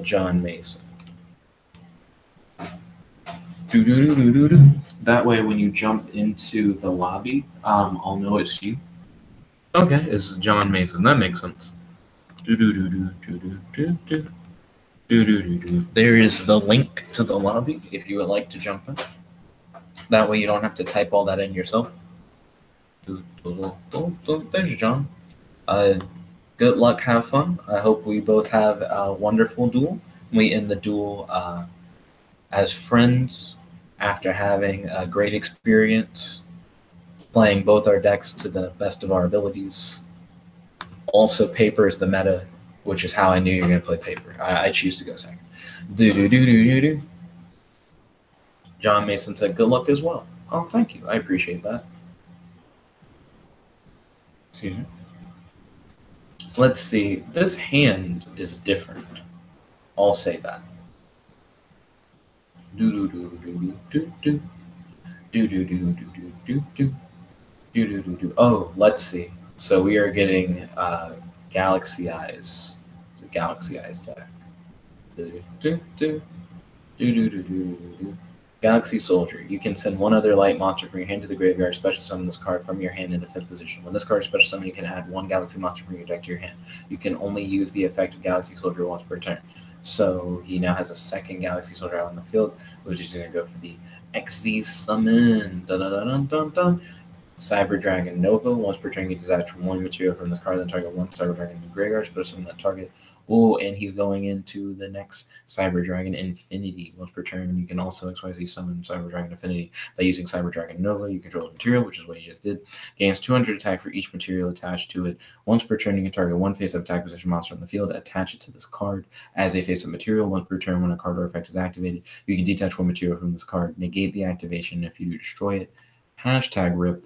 Speaker 1: John Mason. That way, when you jump into the lobby, I'll know it's you. Okay, it's John Mason. That makes sense. There is the link to the lobby if you would like to jump in. That way, you don't have to type all that in yourself. There's John. Good luck, have fun. I hope we both have a wonderful duel. We end the duel as friends after having a great experience playing both our decks to the best of our abilities. Also, paper is the meta, which is how I knew you were going to play paper. I choose to go second. John Mason said, good luck as well. Oh, thank you. I appreciate that. Excuse me. Let's see. This hand is different. I'll say that. Oh, let's see. So we are getting Galaxy Eyes. It's a Galaxy Eyes deck. Galaxy Soldier. You can send 1 other light monster from your hand to the graveyard, special summon this card from your hand into 5th position. When this card is special summoned, you can add 1 Galaxy monster from your deck to your hand. You can only use the effect of Galaxy Soldier once per turn. So he now has a 2nd Galaxy Soldier out on the field, which is going to go for the XZ summon. Dun, dun, dun, dun, dun. Cyber Dragon Nova. Once per turn, you detach 1 material from this card, then target 1 Cyber Dragon in the graveyard, special summon that target. Oh, and he's going into the next Cyber Dragon Infinity. Once per turn, you can also XYZ summon Cyber Dragon Infinity by using Cyber Dragon Nova. You control the material, which is what you just did. Gains 200 attack for each material attached to it. Once per turn, you can target 1 face-up attack position monster on the field, attach it to this card as a face-up material. Once per turn, when a card or effect is activated, you can detach 1 material from this card, negate the activation if you do destroy it. Hashtag RIP.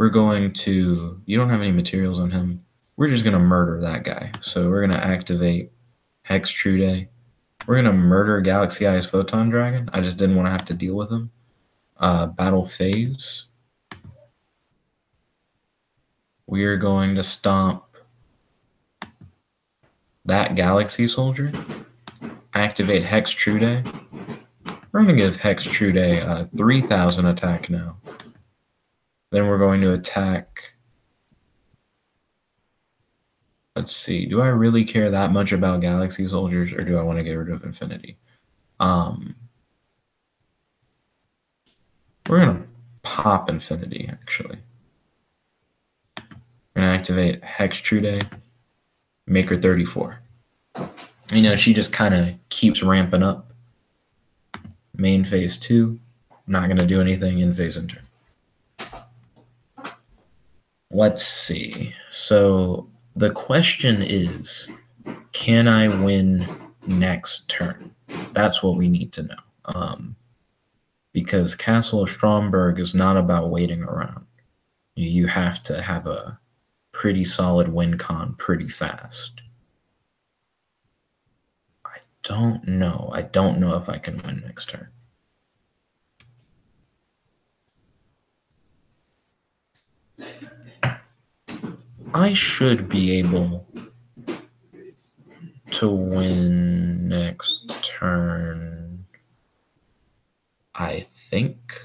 Speaker 1: we're going to, you don't have any materials on him. We're just going to murder that guy. So we're going to activate Hex True Day. We're going to murder Galaxy Eyes Photon Dragon. I just didn't want to have to deal with him. Battle Phase. We are going to stomp that Galaxy Soldier. Activate Hex True Day. We're going to give Hex True Day 3,000 attack now. Then we're going to attack. Let's see. Do I really care that much about Galaxy Soldiers, or do I want to get rid of Infinity? We're going to pop Infinity, actually. We're going to activate Hex True Day. Make her 34. You know, she just kind of keeps ramping up. Main phase 2. Not going to do anything in phase and turn. Let's see. So the question is, can I win next turn? That's what we need to know. Because Castle of Stromberg is not about waiting around. You have to have a pretty solid win con pretty fast. I don't know. I don't know if I can win next turn. I should be able to win next turn, I think.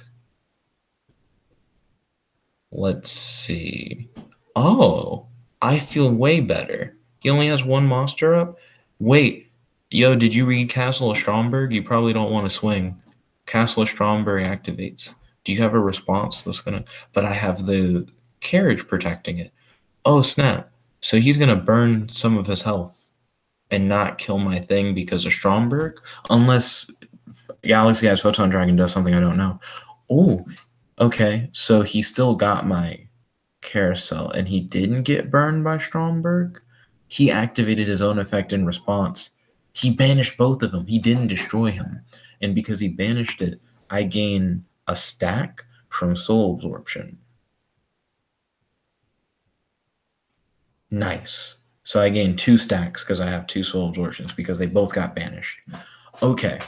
Speaker 1: Let's see. Oh, I feel way better. He only has one monster up? Wait, yo, did you read Castle of Stromberg? You probably don't want to swing. Castle of Stromberg activates. Do you have a response that's gonna... But I have the carriage protecting it. Oh, snap. So he's going to burn some of his health and not kill my thing because of Stromberg? Unless Galaxy Eyes Photon Dragon does something I don't know. Oh, okay. So he still got my carousel and he didn't get burned by Stromberg? He activated his own effect in response. He banished both of them. He didn't destroy him. And because he banished it, I gain a stack from soul absorption. Nice. So I gained 2 stacks because I have 2 soul absorptions because they both got banished. Okay.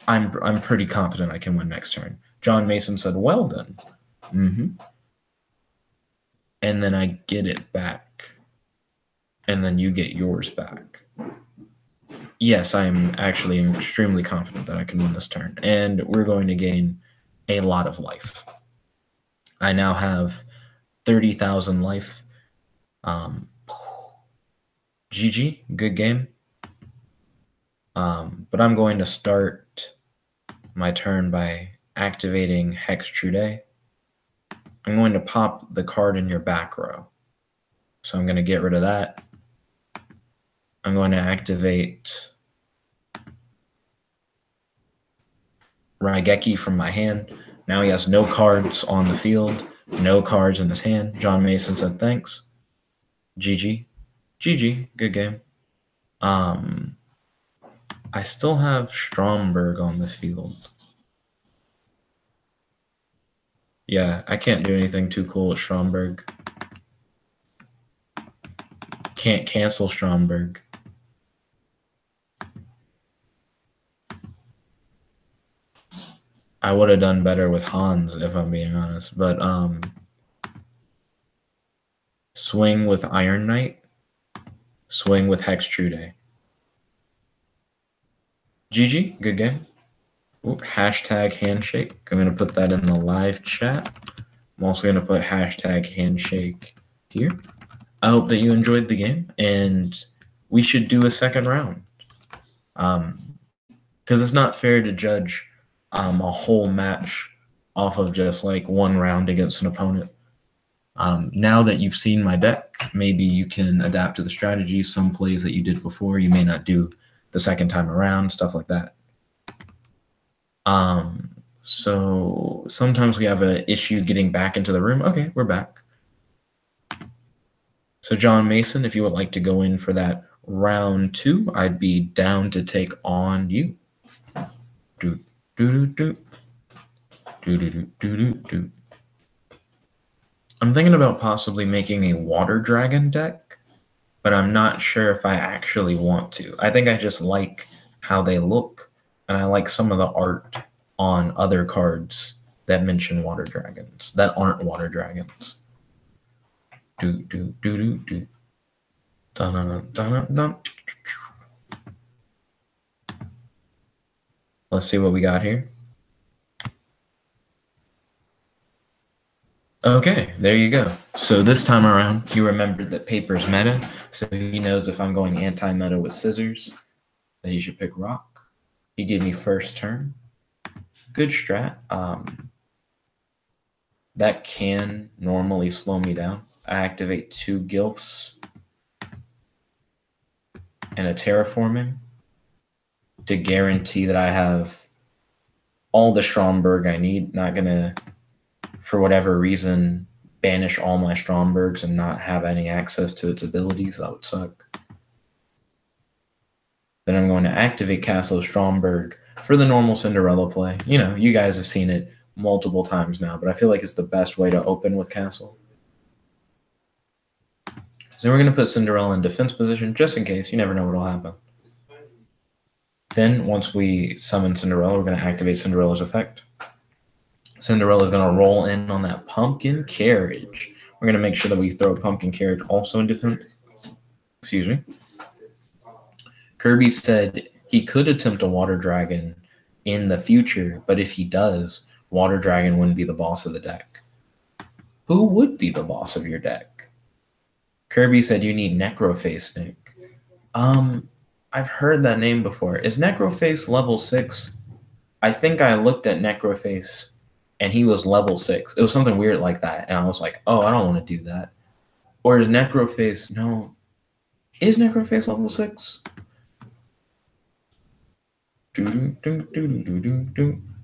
Speaker 1: I'm pretty confident I can win next turn. John Mason said, well then. And then I get it back. And then you get yours back. Yes, I am actually extremely confident that I can win this turn. And we're going to gain a lot of life. I now have 30,000 life. GG, good game. But I'm going to start my turn by activating Hex True Day. I'm going to pop the card in your back row. So I'm going to get rid of that. I'm going to activate Raigeki from my hand. Now he has no cards on the field, no cards in his hand. John Mason said thanks. GG. GG. Good game. I still have Stromberg on the field. Yeah, I can't do anything too cool with Stromberg. Can't cancel Stromberg. I would have done better with Hans, if I'm being honest. But swing with Iron Knight. Swing with Hex True Day. GG, good game. Ooh, hashtag handshake. I'm going to put that in the live chat. I'm also going to put hashtag handshake here. I hope that you enjoyed the game, and we should do a second round. Because it's not fair to judge a whole match off of just like one round against an opponent. Now that you've seen my deck, maybe you can adapt to the strategies. Some plays that you did before, you may not do the second time around, stuff like that. So sometimes we have an issue getting back into the room. Okay, we're back. So John Mason, if you would like to go in for that round 2, I'd be down to take on you. Do do do do do do do do do. I'm thinking about possibly making a water dragon deck, but I'm not sure if I actually want to. I think I just like how they look, and I like some of the art on other cards that mention water dragons that aren't water dragons. Do do do do do. Dun dun dun dun. Let's see what we got here. Okay, there you go. So this time around, he remembered that paper's meta, so he knows if I'm going anti-meta with scissors, that he should pick rock. He gave me first turn. Good strat. That can normally slow me down. I activate 2 Gilfs and a Terraforming to guarantee that I have all the Stromberg I need. Not going to, for whatever reason, banish all my Strombergs and not have any access to its abilities. That would suck. Then I'm going to activate Castle Stromberg for the normal Cinderella play. You know, you guys have seen it multiple times now, but I feel like it's the best way to open with Castle. So we're going to put Cinderella in defense position, just in case. You never know what will happen. Then, once we summon Cinderella, we're going to activate Cinderella's effect. Cinderella is going to roll in on that pumpkin carriage. We're going to make sure that we throw pumpkin carriage also in defense. Excuse me. Kirby said he could attempt a water dragon in the future, but if he does, water dragon wouldn't be the boss of the deck. Who would be the boss of your deck? Kirby said you need Necroface, Nick. I've heard that name before. Is Necroface level 6? I think I looked at Necroface and he was level 6. It was something weird like that. And I was like, oh, I don't want to do that. Or is Necroface, no. Is Necroface level 6?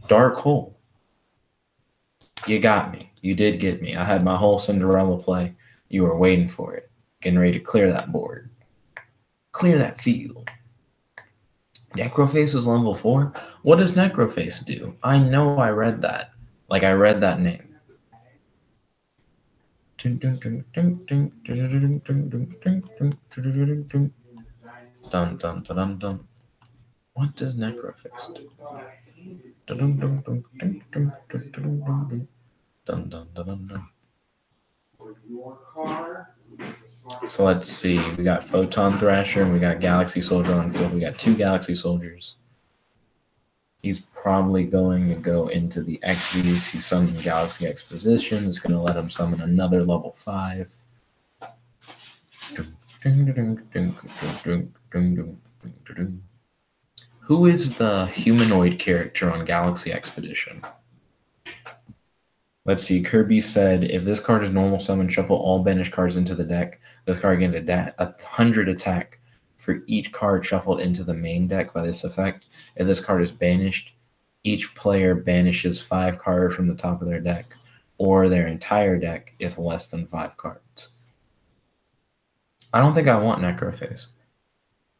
Speaker 1: Dark Hole. You got me. You did get me. I had my whole Cinderella play. You were waiting for it. Getting ready to clear that board. Clear that field. Necroface is level 4? What does Necroface do? I know I read that. Like, I read that name. Dun dun dun dun. What does Necroface do? Dun dun dun dun dun dun dun dun dun dun. So let's see. We got Photon Thrasher and we got Galaxy Soldier on field. We got 2 Galaxy Soldiers. He's probably going to go into the X's. He summoned Galaxy Exposition. It's going to let him summon another level 5. Who is the humanoid character on Galaxy Expedition? Let's see. Kirby said, if this card is normal summon, shuffle all banished cards into the deck. This card gains a 100 attack for each card shuffled into the main deck by this effect. If this card is banished, each player banishes 5 cards from the top of their deck, or their entire deck if less than 5 cards. I don't think I want Necroface.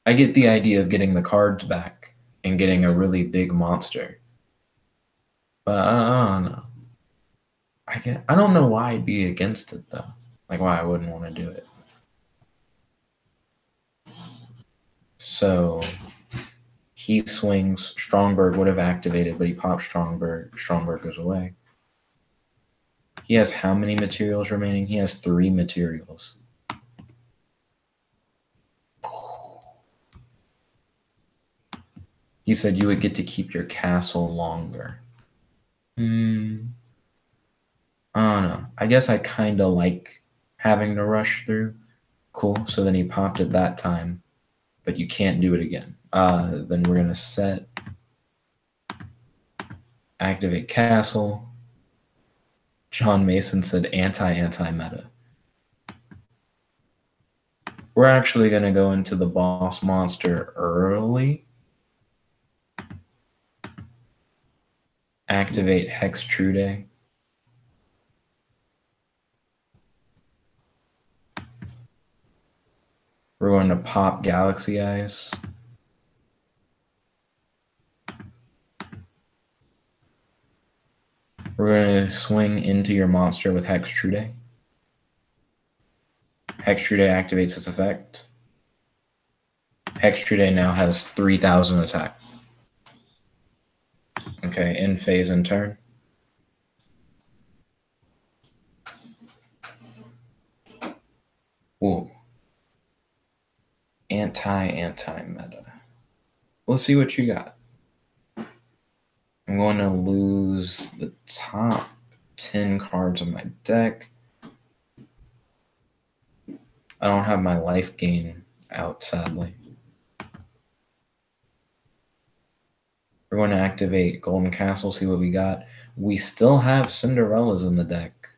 Speaker 1: I get the idea of getting the cards back and getting a really big monster. But I don't know. I don't know why I'd be against it, though. Like, why I wouldn't want to do it. So, he swings. Stromberg would have activated, but he pops Stromberg. Stromberg goes away. He has how many materials remaining? He has 3 materials. He said you would get to keep your castle longer. I don't know. I guess I kind of like having to rush through. Cool. So then he popped it that time, but you can't do it again. Then we're going to set, activate castle. John Mason said anti-meta. We're actually going to go into the boss monster early. Activate Hextrude. We're going to pop Galaxy Eyes. We're going to swing into your monster with Hextrude. Hextrude activates its effect. Hextrude now has 3,000 attack. Okay, in phase and turn. Ooh. Anti-meta. Let's see what you got. I'm going to lose the top 10 cards of my deck. I don't have my life gain out, sadly. We're going to activate Golden Castle, see what we got. We still have Cinderellas in the deck.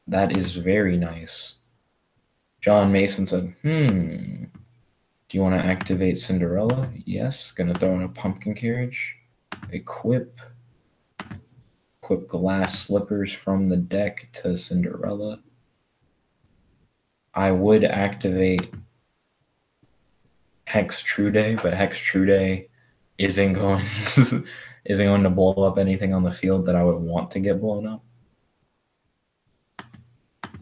Speaker 1: That is very nice. John Mason said, do you want to activate Cinderella? Yes. Going to throw in a pumpkin carriage. Equip glass slippers from the deck to Cinderella. I would activate Hextrude, but Hextrude isn't going to blow up anything on the field that I would want to get blown up.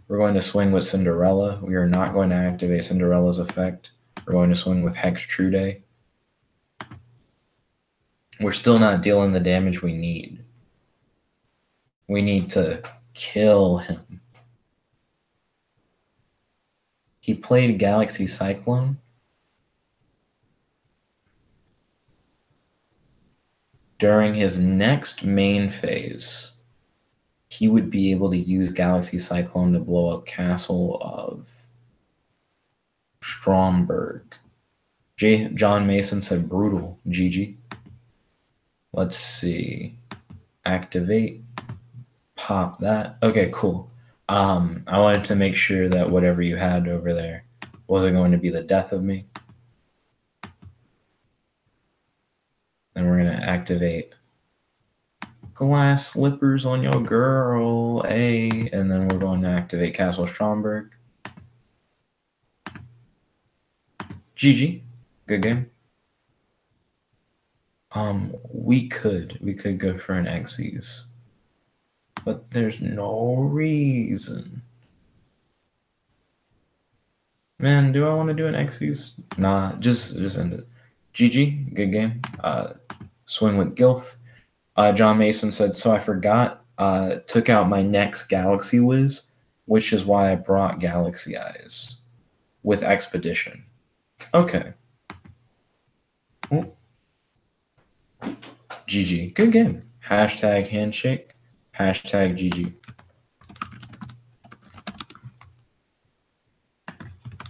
Speaker 1: We're going to swing with Cinderella. We are not going to activate Cinderella's effect. We're going to swing with Hextrude. We're still not dealing the damage we need. We need to kill him. He played Galaxy Cyclone. During his next main phase, he would be able to use Galaxy Cyclone to blow up Castle of Stromberg. John Mason said brutal. GG. Let's see. Activate. Pop that. Okay, cool. I wanted to make sure that whatever you had over there wasn't going to be the death of me. Then we're going to activate glass slippers on your girl, and then we're going to activate Castle Stromberg. GG. Good game. We could go for an Xyz, but there's no reason. Man, do I want to do an Xyz? Nah, just end it. GG. Good game. Swing with Gilf. John Mason said, so I forgot, took out my next Galaxy Whiz, which is why I brought Galaxy Eyes with Expedition. Okay. Ooh. GG. Good game. Hashtag handshake. Hashtag GG.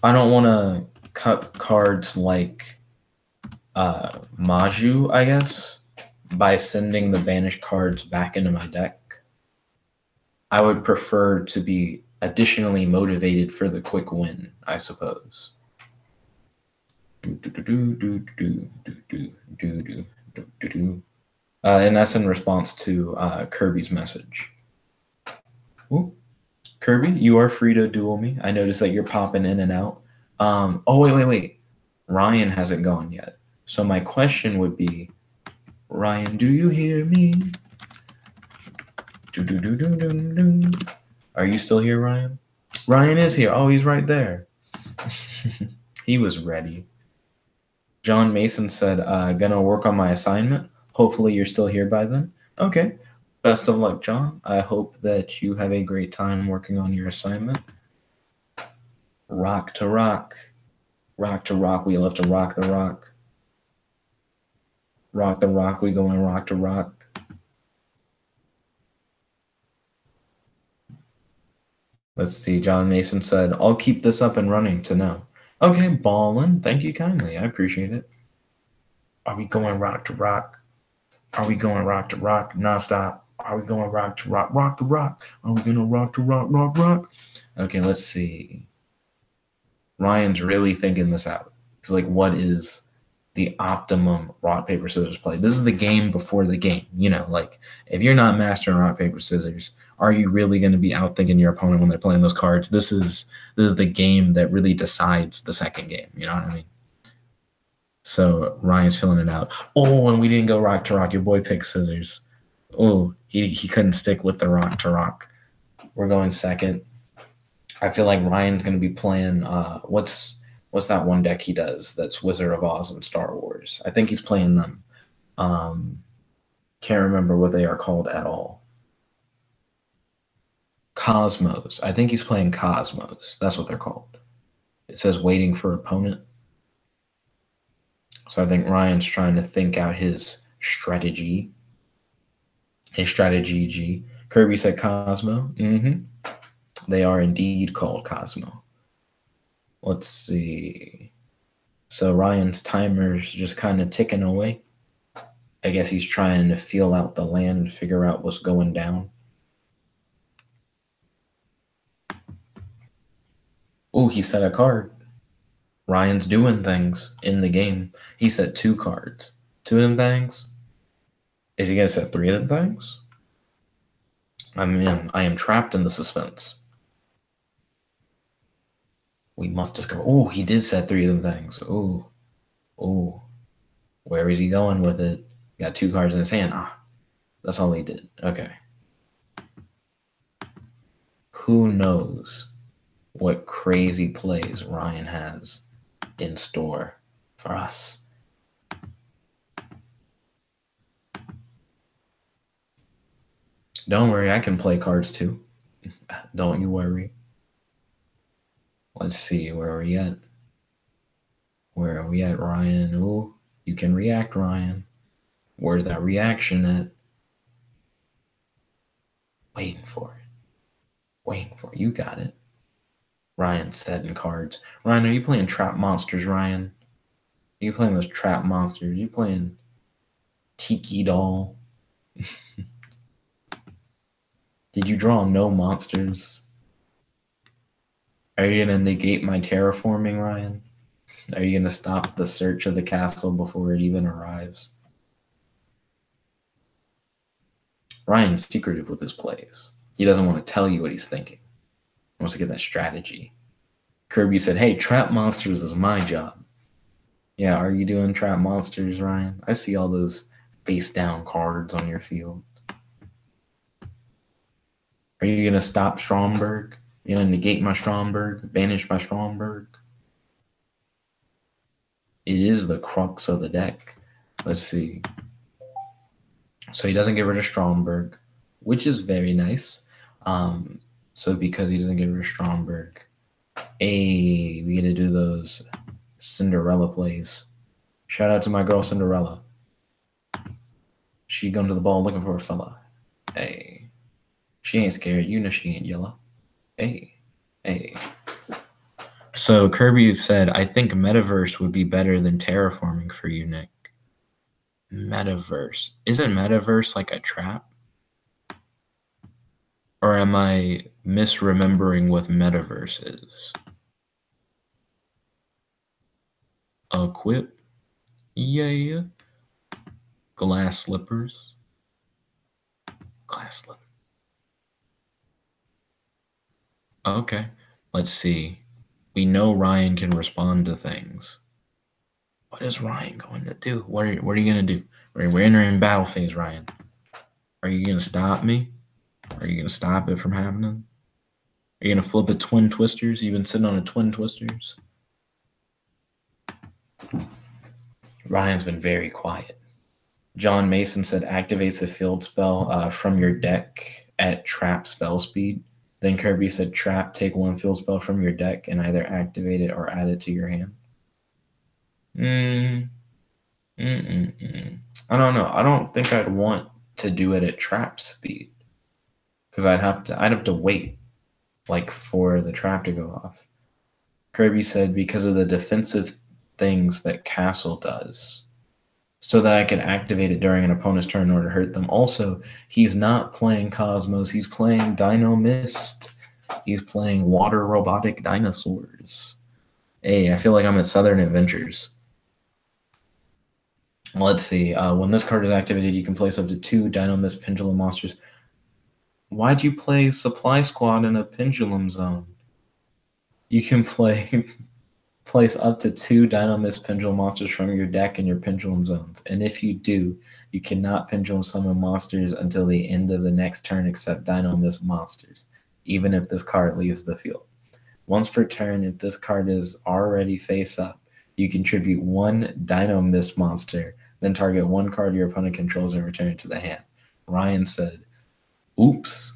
Speaker 1: I don't want to cut cards like Maju, I guess, by sending the banished cards back into my deck. I would prefer to be additionally motivated for the quick win, I suppose. And that's in response to Kirby's message. Ooh. Kirby, you are free to duel me. I noticed that you're popping in and out. Oh, wait. Ryan hasn't gone yet. So my question would be, Ryan, do you hear me? Are you still here, Ryan? Ryan is here. Oh, he's right there. He was ready. John Mason said, gonna work on my assignment. Hopefully you're still here by then. Okay. Best of luck, John. I hope that you have a great time working on your assignment. Rock to rock. Rock to rock. We love to rock the rock. Rock the rock. We going rock to rock. Let's see. John Mason said, I'll keep this up and running to know. Okay, ballin'. Thank you kindly. I appreciate it. Are we going rock to rock? Are we going rock to rock? Non-stop. Are we going rock to rock? Rock to rock. Are we going to rock to rock? Rock, rock. Okay, let's see. Ryan's really thinking this out. He's like, what is the optimum rock, paper, scissors play? This is the game before the game. You know, like, if you're not mastering rock, paper, scissors, are you really going to be outthinking your opponent when they're playing those cards? This is the game that really decides the second game. You know what I mean? So Ryan's filling it out. Oh, and we didn't go rock to rock. Your boy picked scissors. Oh, he couldn't stick with the rock to rock. We're going second. I feel like Ryan's going to be playing, what's that one deck he does that's Wizard of Oz and Star Wars? I think he's playing them. Can't remember what they are called at all. Cosmos. I think he's playing Cosmos. That's what they're called. It says waiting for opponent. So I think Ryan's trying to think out his strategy. His strategy G. Kirby said Cosmo. They are indeed called Cosmo. Let's see. So Ryan's timer's just kind of ticking away. I guess he's trying to feel out the land and figure out what's going down. Oh, he set a card. Ryan's doing things in the game. He set 2 cards. 2 of them things? Is he going to set 3 of them things? I am trapped in the suspense. We must discover. Oh, he did set 3 of them things. Oh. Where is he going with it? Got 2 cards in his hand. That's all he did. Okay. Who knows what crazy plays Ryan has in store for us? Don't worry, I can play cards too. Don't you worry. Let's see, where are we at? Where are we at, Ryan? Oh, you can react, Ryan. Where's that reaction at? Waiting for it. Waiting for it. You got it. Ryan setting cards. Ryan, are you playing Trap Monsters, Ryan? Are you playing those Trap Monsters? Are you playing Tiki Doll? Did you draw no monsters? Are you going to negate my terraforming, Ryan? Are you going to stop the search of the castle before it even arrives? Ryan's secretive with his plays. He doesn't want to tell you what he's thinking. He wants to get that strategy. Kirby said, hey, Trap Monsters is my job. Yeah, are you doing Trap Monsters, Ryan? I see all those face-down cards on your field. Are you going to stop Stromberg? You're going to negate my Stromberg? Banish my Stromberg? It is the crux of the deck. Let's see. So he doesn't get rid of Stromberg, which is very nice. So because he doesn't get rid of Stromberg, we get to do those Cinderella plays. Shout out to my girl Cinderella. She going to the ball looking for a fella. Hey. She ain't scared. You know she ain't yellow. Hey. So Kirby said, I think Metaverse would be better than terraforming for you, Nick. Metaverse. Isn't Metaverse like a trap? Or am I misremembering what Metaverse is? Equip. Yeah. Glass slippers. Glass slippers. Okay. Let's see. We know Ryan can respond to things. What is Ryan going to do? What are you going to do? We're entering battle phase, Ryan. Are you going to stop me? Are you going to stop it from happening? Are you going to flip a Twin Twisters? You've been sitting on a Twin Twisters? Ryan's been very quiet. John Mason said activates a field spell from your deck at trap spell speed. Then Kirby said trap, take 1 field spell from your deck and either activate it or add it to your hand. I don't know. I don't think I'd want to do it at trap speed because I'd have to wait like for the trap to go off. Kirby said because of the defensive things that Castle does, so that I can activate it during an opponent's turn in order to hurt them. Also, he's not playing Cosmos. He's playing Dino Mist. He's playing Water Robotic Dinosaurs. Hey, I feel like I'm at Southern Adventures. Let's see. When this card is activated, you can place up to 2 Dino Mist Pendulum monsters. Why'd you play Supply Squad in a Pendulum Zone? You can place up to 2 Dino Mist Pendulum monsters from your deck in your Pendulum Zones. And if you do, you cannot Pendulum summon monsters until the end of the next turn except Dino Mist monsters, even if this card leaves the field. Once per turn, if this card is already face up, you contribute 1 Dino Mist monster, then target 1 card your opponent controls and return it to the hand. Ryan said, oops.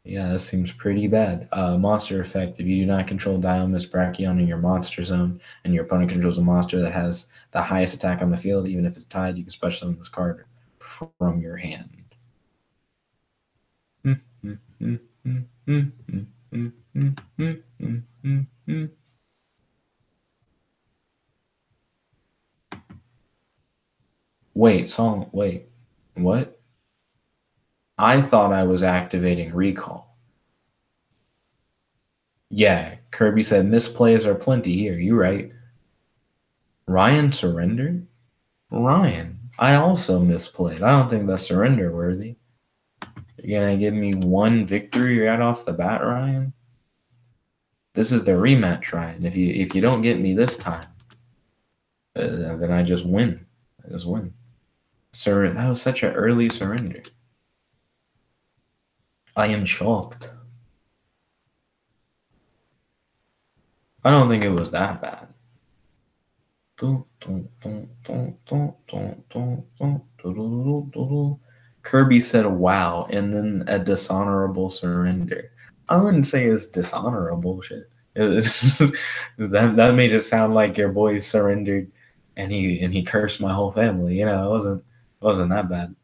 Speaker 1: Yeah, that seems pretty bad. Monster effect. If you do not control Dino Mist Brachion in your monster zone, and your opponent controls a monster that has the highest attack on the field, even if it's tied, you can special summon this card from your hand. Wait, what? I thought I was activating recall. Yeah, Kirby said misplays are plenty here. You right. Ryan surrendered? Ryan, I also misplayed. I don't think that's surrender worthy. You're gonna give me 1 victory right off the bat, Ryan? This is the rematch, Ryan. If you don't get me this time, then I just win. Sir, that was such an early surrender. I am shocked. I don't think it was that bad. Kirby said wow, and then a dishonorable surrender. I wouldn't say it's dishonorable shit. That made it sound like your boy surrendered and he cursed my whole family. You know, it wasn't that bad.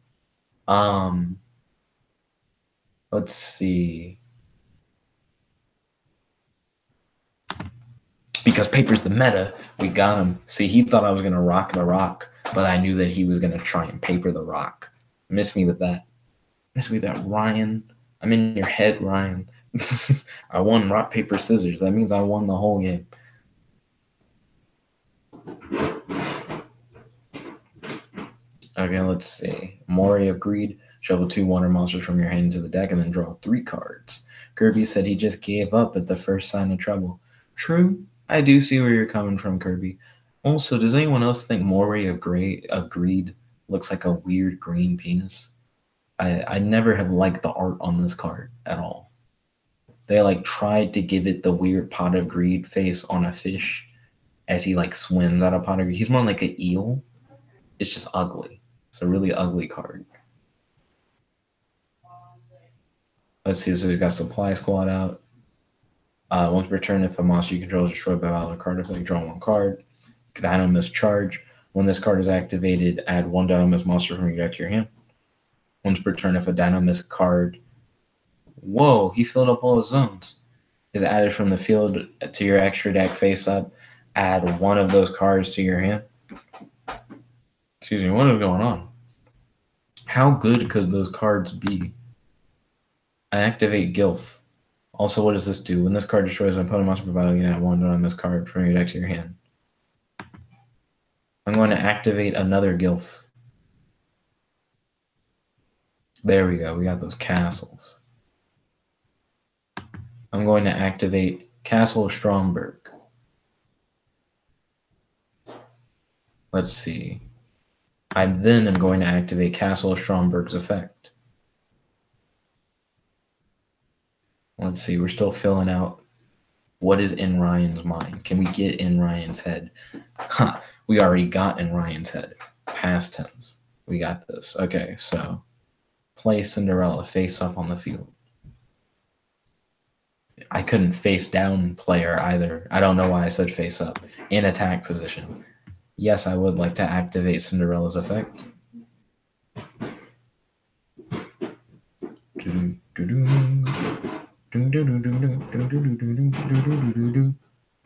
Speaker 1: Let's see. Because Paper's the meta, we got him. See, he thought I was gonna rock the rock, but I knew that he was gonna try and paper the rock. Miss me with that. Miss me with that, Ryan. I'm in your head, Ryan. I won rock, paper, scissors. That means I won the whole game. Okay, let's see. Mori agreed. Shovel 2 Wonder Monsters from your hand into the deck and then draw 3 cards. Kirby said he just gave up at the first sign of trouble. True. I do see where you're coming from, Kirby. Also, does anyone else think Mori agreed looks like a weird green penis? I never have liked the art on this card at all. They like tried to give it the weird pot of greed face on a fish as he like swims out of pot of greed. He's more like an eel. It's just ugly. It's a really ugly card. Let's see. So he's got Supply Squad out. Once per turn, if a monster you control is destroyed by valid card effect, draw 1 card. Dino Mist Charge. When this card is activated, add 1 Dino Mist monster from your deck to your hand. Once per turn, if a Dino Mist card... Whoa, he filled up all his zones. Is added from the field to your extra deck face up. Add 1 of those cards to your hand. Excuse me, what is going on? How good could those cards be? I activate Gilf. Also, what does this do? When this card destroys an opponent monster provided, you can add 1 on this card from your deck to your hand. I'm going to activate another Gilf. There we go. We got those castles. I'm going to activate Castle of Stromberg. Let's see. I then am going to activate Castle of Stromberg's effect. Let's see. We're still filling out what is in Ryan's mind. Can we get in Ryan's head? Huh. We already got in Ryan's head. Past tense. We got this. Okay, so play Cinderella face up on the field. I couldn't face down player either. I don't know why I said face up. In attack position. Yes, I would like to activate Cinderella's effect.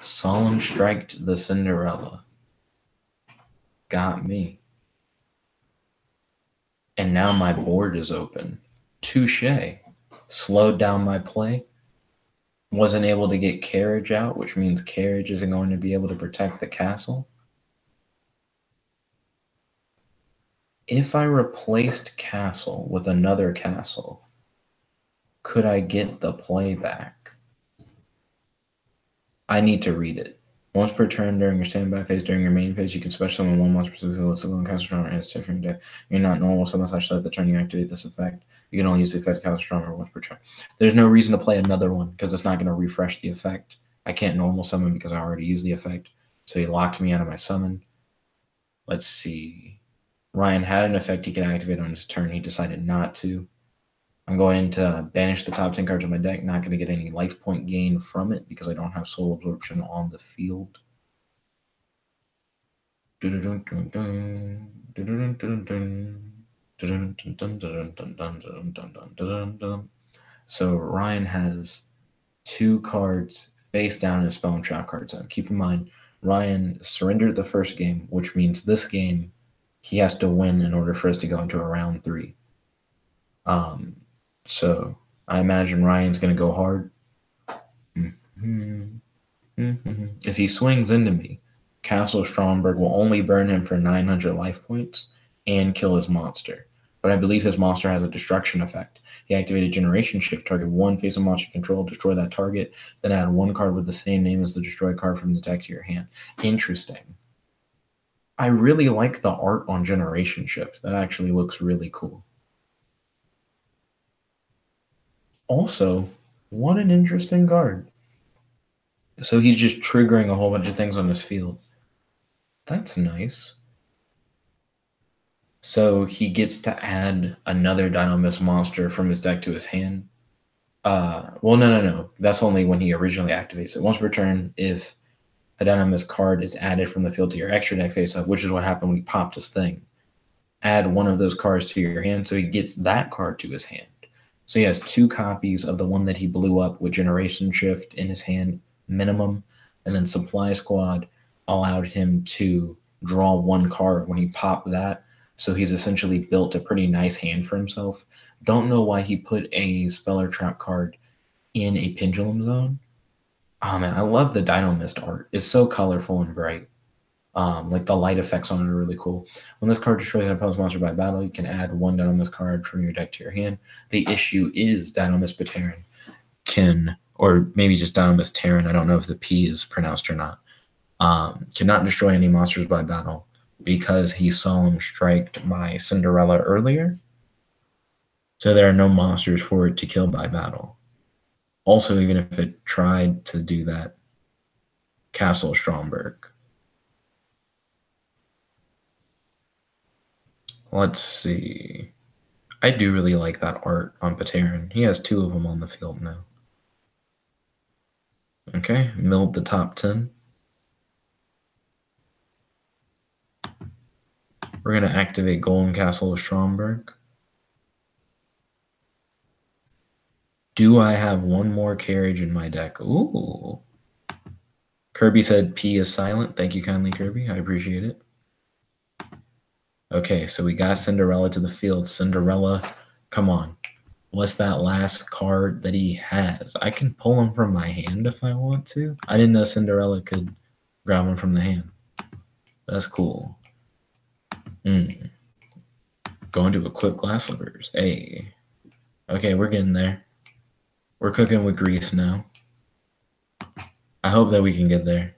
Speaker 1: Solemn Striked the Cinderella. Got me. And now my board is open. Touche. Slowed down my play. Wasn't able to get Carriage out, which means Carriage isn't going to be able to protect the castle. If I replaced Castle with another castle, could I get the play back? I need to read it. Once per turn during your standby phase, during your main phase, you can special summon one monster specifically listed on Catastrophe and it's from your deck. You're not normal summon / let the turn you activate this effect. You can only use the effect Catastrophe once per turn. There's no reason to play another one because it's not going to refresh the effect. I can't normal summon because I already used the effect. So he locked me out of my summon. Let's see. Ryan had an effect he could activate on his turn. He decided not to. I'm going to banish the top 10 cards of my deck. Not going to get any life point gain from it because I don't have soul absorption on the field. So Ryan has 2 cards face down in his spell and trap card zone. Keep in mind, Ryan surrendered the first game, which means this game he has to win in order for us to go into a round 3. So I imagine Ryan's going to go hard. If he swings into me, Castle Stromberg will only burn him for 900 life points and kill his monster. But I believe his monster has a destruction effect. He activated Generation Shift, target 1 face of monster control, destroy that target, then add 1 card with the same name as the destroyed card from the deck to your hand. Interesting. I really like the art on Generation Shift. That actually looks really cool. Also, what an interesting card. So he's just triggering a whole bunch of things on his field. That's nice. So he gets to add another Dynamis monster from his deck to his hand. Well, no. That's only when he originally activates it. Once per turn, if a Dynamis card is added from the field to your extra deck face-up, which is what happened when he popped his thing, add one of those cards to your hand so he gets that card to his hand. So he has 2 copies of the one that he blew up with Generation Shift in his hand minimum, and then Supply Squad allowed him to draw 1 card when he popped that. So he's essentially built a pretty nice hand for himself. Don't know why he put a Spell or Trap card in a Pendulum Zone. Oh man, I love the Dino Mist art. It's so colorful and bright. Like the light effects on it are really cool. When this card destroys an opponent's monster by battle, you can add 1 Dino Mist card from your deck to your hand. The issue is Dino Mist Bateran can, or maybe just Dino Mist Terran, I don't know if the P is pronounced or not, cannot destroy any monsters by battle because he Solemn Striked by Cinderella earlier. So there are no monsters for it to kill by battle. Also, even if it tried to do that, Castle Stromberg. Let's see. I do really like that art on Bateran. He has 2 of them on the field now. Okay, milled the top 10. We're going to activate Golden Castle of Stromberg. Do I have 1 more carriage in my deck? Ooh. Kirby said P is silent. Thank you kindly, Kirby. I appreciate it. Okay, so we got Cinderella to the field. Cinderella, come on. What's that last card that he has? I can pull him from my hand if I want to. I didn't know Cinderella could grab him from the hand. That's cool. Going to equip Glass Slippers. Hey. Okay, we're getting there. We're cooking with grease now. I hope that we can get there.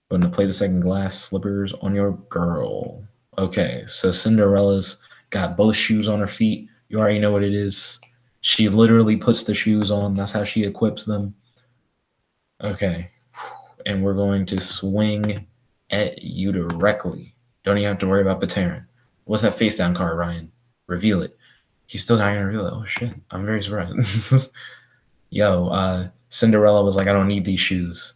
Speaker 1: Going to play the second Glass Slippers on your girl. Okay, so Cinderella's got both shoes on her feet. You already know what it is. She literally puts the shoes on. That's how she equips them. Okay, and we're going to swing at you directly. Don't even have to worry about Bateran. What's that face down card, Ryan? Reveal it. He's still not going to reveal it. Oh, shit. I'm very surprised. Yo, Cinderella was like, I don't need these shoes.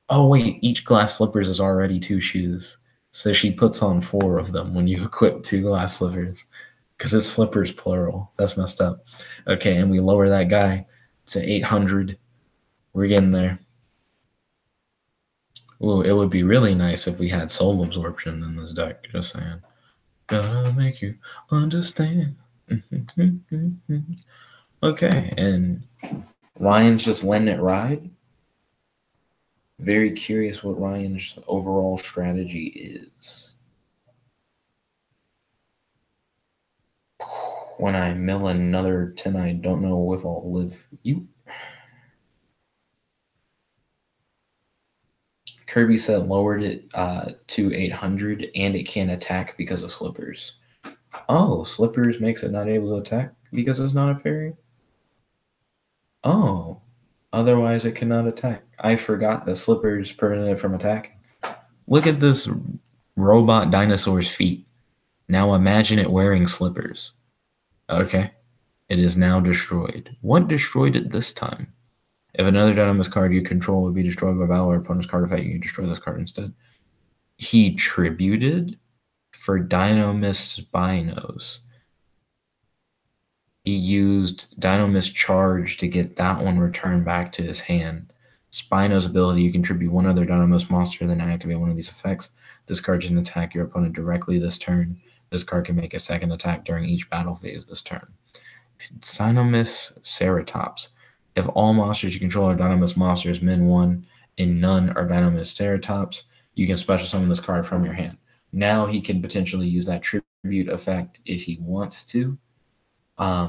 Speaker 1: Oh, wait. Each Glass Slippers is already 2 shoes. So she puts on 4 of them when you equip 2 Glass Slippers. Because it's slippers plural. That's messed up. Okay, and we lower that guy to 800. We're getting there. Ooh, it would be really nice if we had soul absorption in this deck. Just saying. Gotta make you understand. Okay, and Ryan's just letting it ride. Very curious what Ryan's overall strategy is. When I mill another 10, I don't know if I'll live. You. Kirby said lowered it to 800, and it can't attack because of slippers. Oh, slippers makes it not able to attack because it's not a fairy? Oh, otherwise it cannot attack. I forgot that slippers prevent it from attacking. Look at this robot dinosaur's feet. Now imagine it wearing slippers. Okay. It is now destroyed. What destroyed it this time? If another Dynamis card you control would be destroyed by battle or opponent's card effect, you can destroy this card instead. He tributed for Dynamis Spinos. He used Dynamis Charge to get that one returned back to his hand. Spino's ability, you contribute one other Dynamis monster, then activate one of these effects. This card can attack your opponent directly this turn. This card can make a second attack during each battle phase this turn. Dynamis Ceratops. If all monsters you control are Dynamis monsters, min 1, and none are Dynamis Ceratops, you can special summon this card from your hand. Now he can potentially use that tribute effect if he wants to.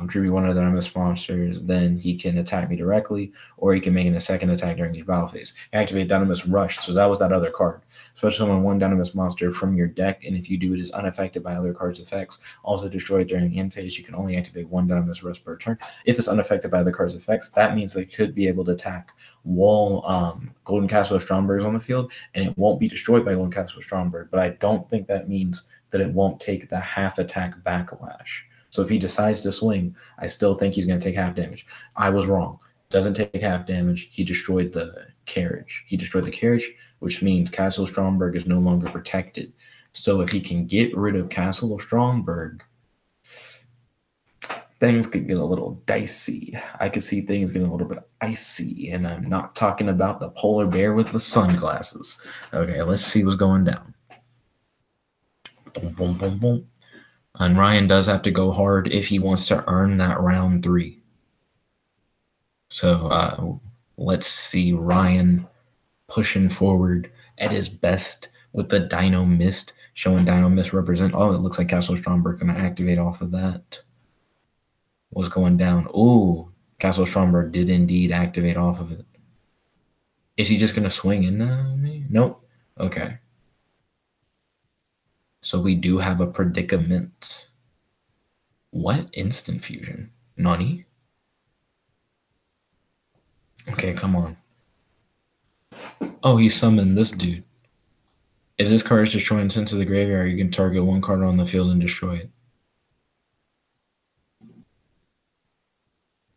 Speaker 1: Tribute one of the Dynamis monsters, then he can attack me directly, or he can make a second attack during each battle phase. Activate Dynamis Rush, so that was that other card. Special summon one Dynamis monster from your deck, and if you do it is unaffected by other cards' effects. Also destroy it during end phase. You can only activate one Dynamis Rush per turn. If it's unaffected by other cards' effects, that means they could be able to attack while Golden Castle of Stromberg is on the field, and it won't be destroyed by Golden Castle of Stromberg, but I don't think that means that it won't take the half attack backlash. So if he decides to swing, I still think he's going to take half damage. I was wrong. Doesn't take half damage. He destroyed the carriage. He destroyed the carriage, which means Castle of Stromberg is no longer protected. So if he can get rid of Castle of Stromberg, things could get a little dicey. I could see things getting a little bit icy, and I'm not talking about the polar bear with the sunglasses. Okay, let's see what's going down. Boom, boom, boom, boom. And Ryan does have to go hard if he wants to earn that round 3. So let's see Ryan pushing forward at his best with the Dino Mist, showing Dino Mist represent. Oh, it looks like Castle Stromberg going to activate off of that. What's going down? Ooh, Castle Stromberg did indeed activate off of it. Is he just going to swing in me? Nope. Okay. So we do have a predicament. What? Instant fusion? Nani? Okay, come on. Oh, he summoned this dude. If this card is destroyed sent to the graveyard, you can target one card on the field and destroy it.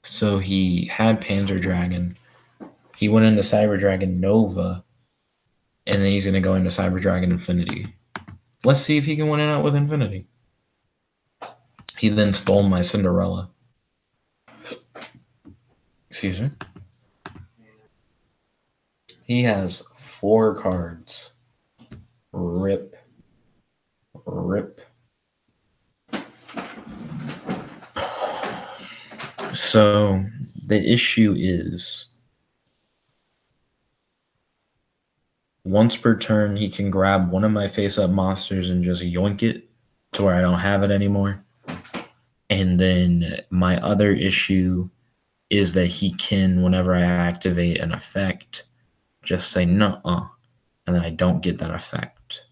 Speaker 1: So he had Panzer Dragon. He went into Cyber Dragon Nova. And then he's going to go into Cyber Dragon Infinity. Let's see if he can win it out with Infinity. He then stole my Cinderella. Excuse me. He has 4 cards. Rip. Rip. So the issue is once per turn, he can grab one of my face-up monsters and just yoink it to where I don't have it anymore. And then my other issue is that he can, whenever I activate an effect, just say nuh-uh, and then I don't get that effect.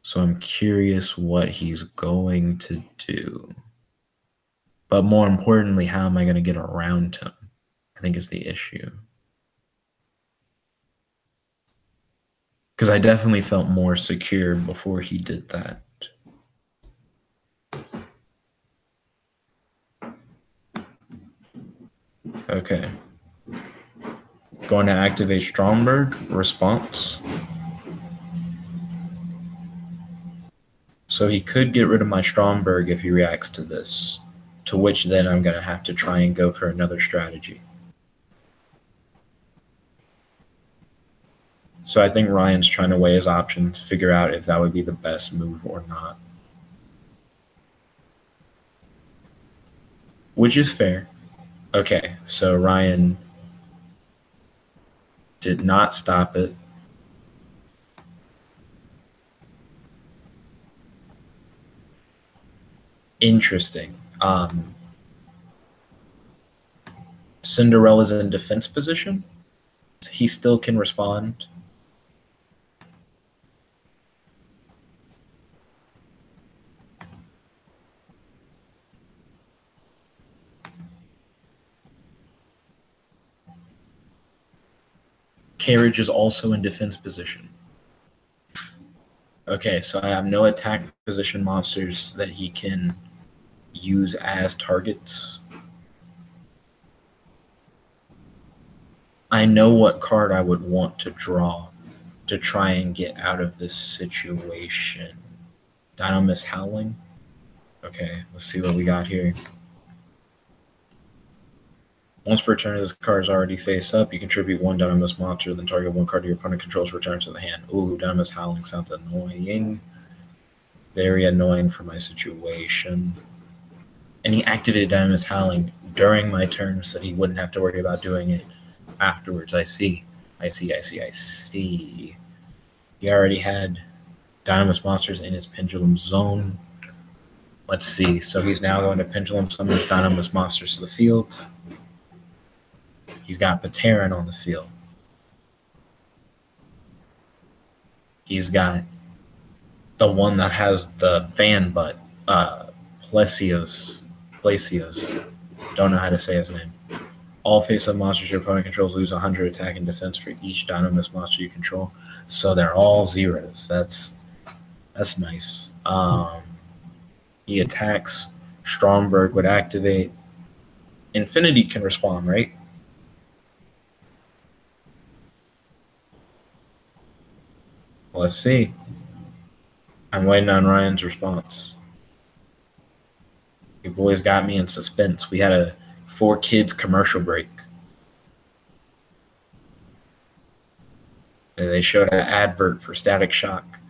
Speaker 1: So I'm curious what he's going to do. But more importantly, how am I going to get around him? I think is the issue. Because I definitely felt more secure before he did that. Okay. Going to activate Stromberg. Response. So he could get rid of my Stromberg if he reacts to this. To which then I'm going to have to try and go for another strategy. So I think Ryan's trying to weigh his options, figure out if that would be the best move or not. Which is fair. Okay, so Ryan did not stop it. Interesting. Cinderella's in defense position. he still can respond. Carriage is also in defense position. Okay, so I have no attack position monsters that he can use as targets. I know what card I would want to draw to try and get out of this situation. Dynamis Howling. Okay, let's see what we got here. Once per turn, this card is already face up. You contribute 1 Dynamis monster, then target 1 card your opponent controls returns to the hand. Ooh, Dynamis Howling sounds annoying. Very annoying for my situation. And he activated Dynamis Howling during my turn so that he wouldn't have to worry about doing it afterwards. I see. He already had Dynamis monsters in his Pendulum Zone. Let's see. So he's now going to Pendulum summon his Dynamis monsters to the field. He's got Pateran on the field. He's got the one that has the fan butt, Plesios. Don't know how to say his name. All face-up monsters your opponent controls lose 100 attack and defense for each Dynamis monster you control. So they're all zeros. That's nice. He attacks. Stromberg would activate. Infinity can respond, right? Let's see. I'm waiting on Ryan's response. You boys got me in suspense. We had a 4Kids commercial break. They showed an advert for Static Shock.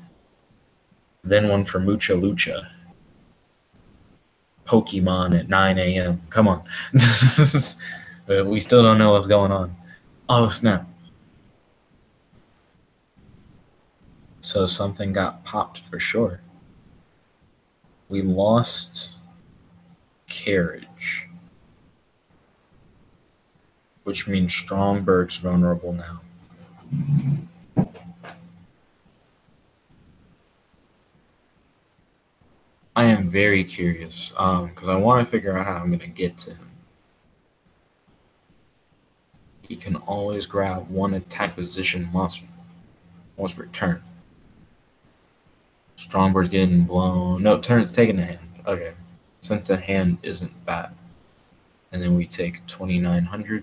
Speaker 1: Then one for Mucha Lucha. Pokemon at 9 a.m. Come on. We still don't know what's going on. Oh, snap. So something got popped for sure. We lost Carriage, which means Stromberg's vulnerable now. I am very curious because I want to figure out how I'm going to get to him. He can always grab 1 attack position monster once per turn. Stromberg's getting blown. No, turn's taking the hand. Okay. Since the hand isn't bad. And then we take 2,900.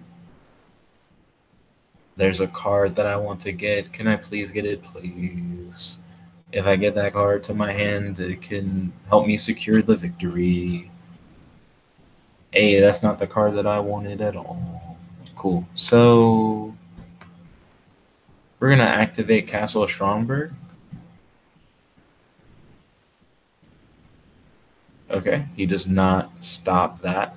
Speaker 1: There's a card that I want to get. Can I please get it? Please. If I get that card to my hand, it can help me secure the victory. Hey, that's not the card that I wanted at all. Cool. So we're going to activate Castle of Stromberg. Okay, he does not stop that.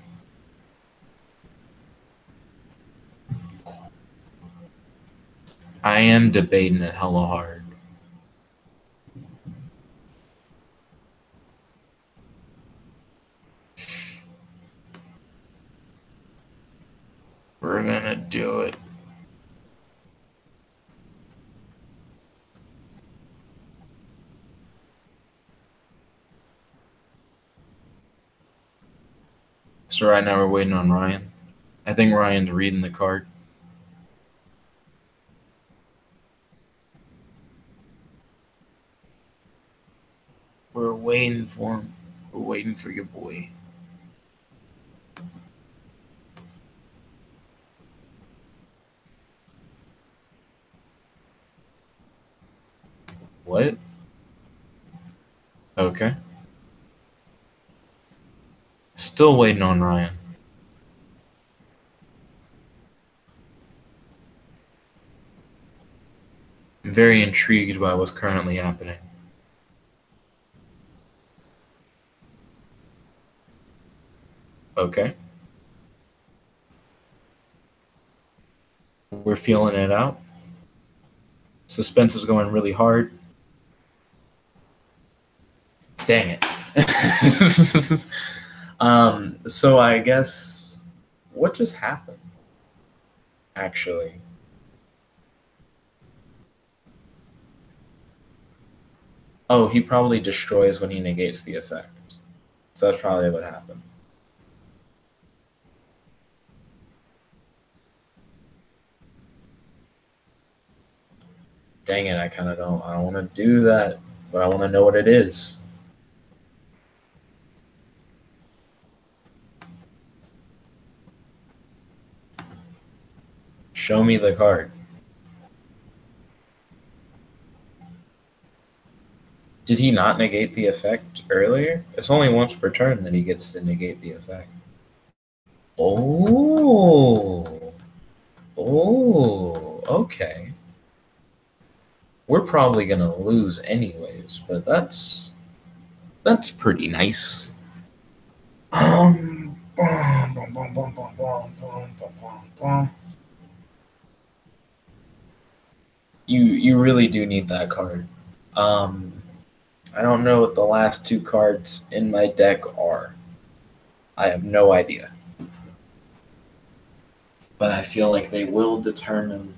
Speaker 1: I am debating it hella hard. We're gonna do it. So right now we're waiting on Ryan. I think Ryan's reading the card. We're waiting for him. We're waiting for your boy. What? Okay. Still waiting on Ryan. I'm very intrigued by what's currently happening. Okay. We're feeling it out. Suspense is going really hard. Dang it. So I guess what just happened? Actually, Oh, he probably destroys when he negates the effect. So that's probably what happened. Dang it, I don't want to do that, but I want to know what it is. Show me the card. Did he not negate the effect earlier? It's only once per turn that he gets to negate the effect. Oh. Oh, okay. We're probably going to lose anyways, but that's pretty nice. You really do need that card. I don't know what the last two cards in my deck are. I have no idea. But I feel like they will determine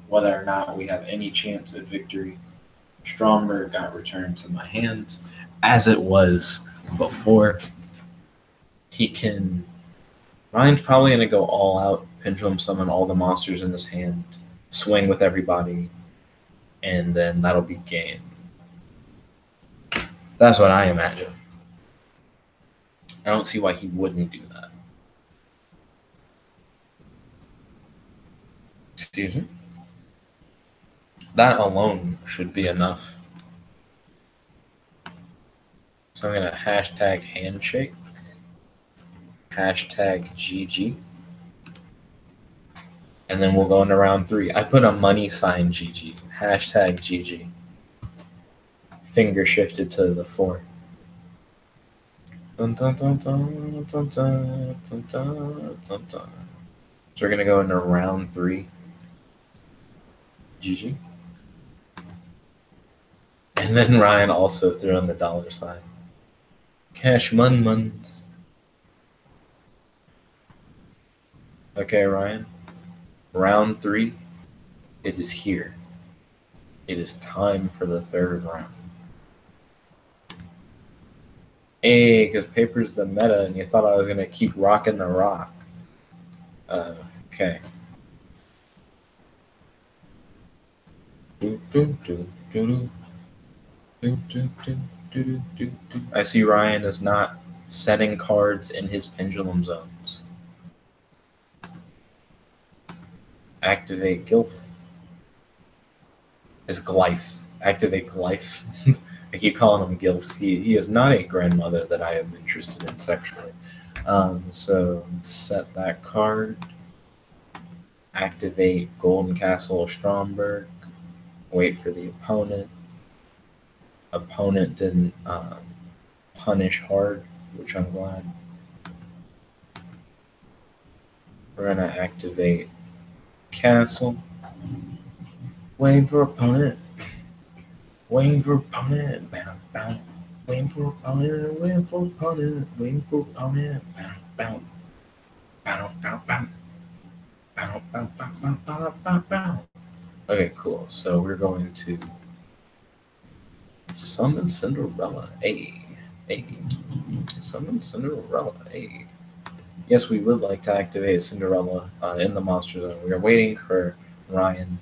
Speaker 1: whether or not we have any chance at victory. Stromberg got returned to my hand, as it was before. Ryan's probably going to go all out, pendulum summon all the monsters in his hand, swing with everybody, and then that'll be game. That's what I imagine. I don't see why he wouldn't do that. Excuse me? That alone should be enough. So I'm going to hashtag handshake, hashtag GG, and then we'll go into round 3. I put a money sign GG, hashtag GG. Finger shifted to the 4. Dun, dun, dun, dun, dun, dun, dun, dun, dun, dun. So we're going to go into round 3. GG. And then Ryan also threw in the $sign. Cash muns. Okay, Ryan. Round 3. It is here. It is time for the 3rd round. Hey, because paper's the meta, and you thought I was going to keep rocking the rock. Okay. I see Ryan is not setting cards in his pendulum zones. Activate Gilf. His Glyph. Activate Glyph. I keep calling him Gilf. He is not a grandmother that I am interested in sexually. So set that card. Activate Golden Castle of Stromberg. Wait for the opponent. Opponent didn't punish hard, which I'm glad. We're going to activate Castle. Waiting for opponent. Waiting for opponent. Bow, bow. Waiting for opponent. Waiting for opponent. Waiting for opponent. Bow, bow. Bow, bow, bow. Bow, bow, bow, bow, bow, bow, bow. Okay, cool. So we're going to summon Cinderella. Summon Cinderella. Yes, we would like to activate Cinderella in the monster zone. We are waiting for Ryan.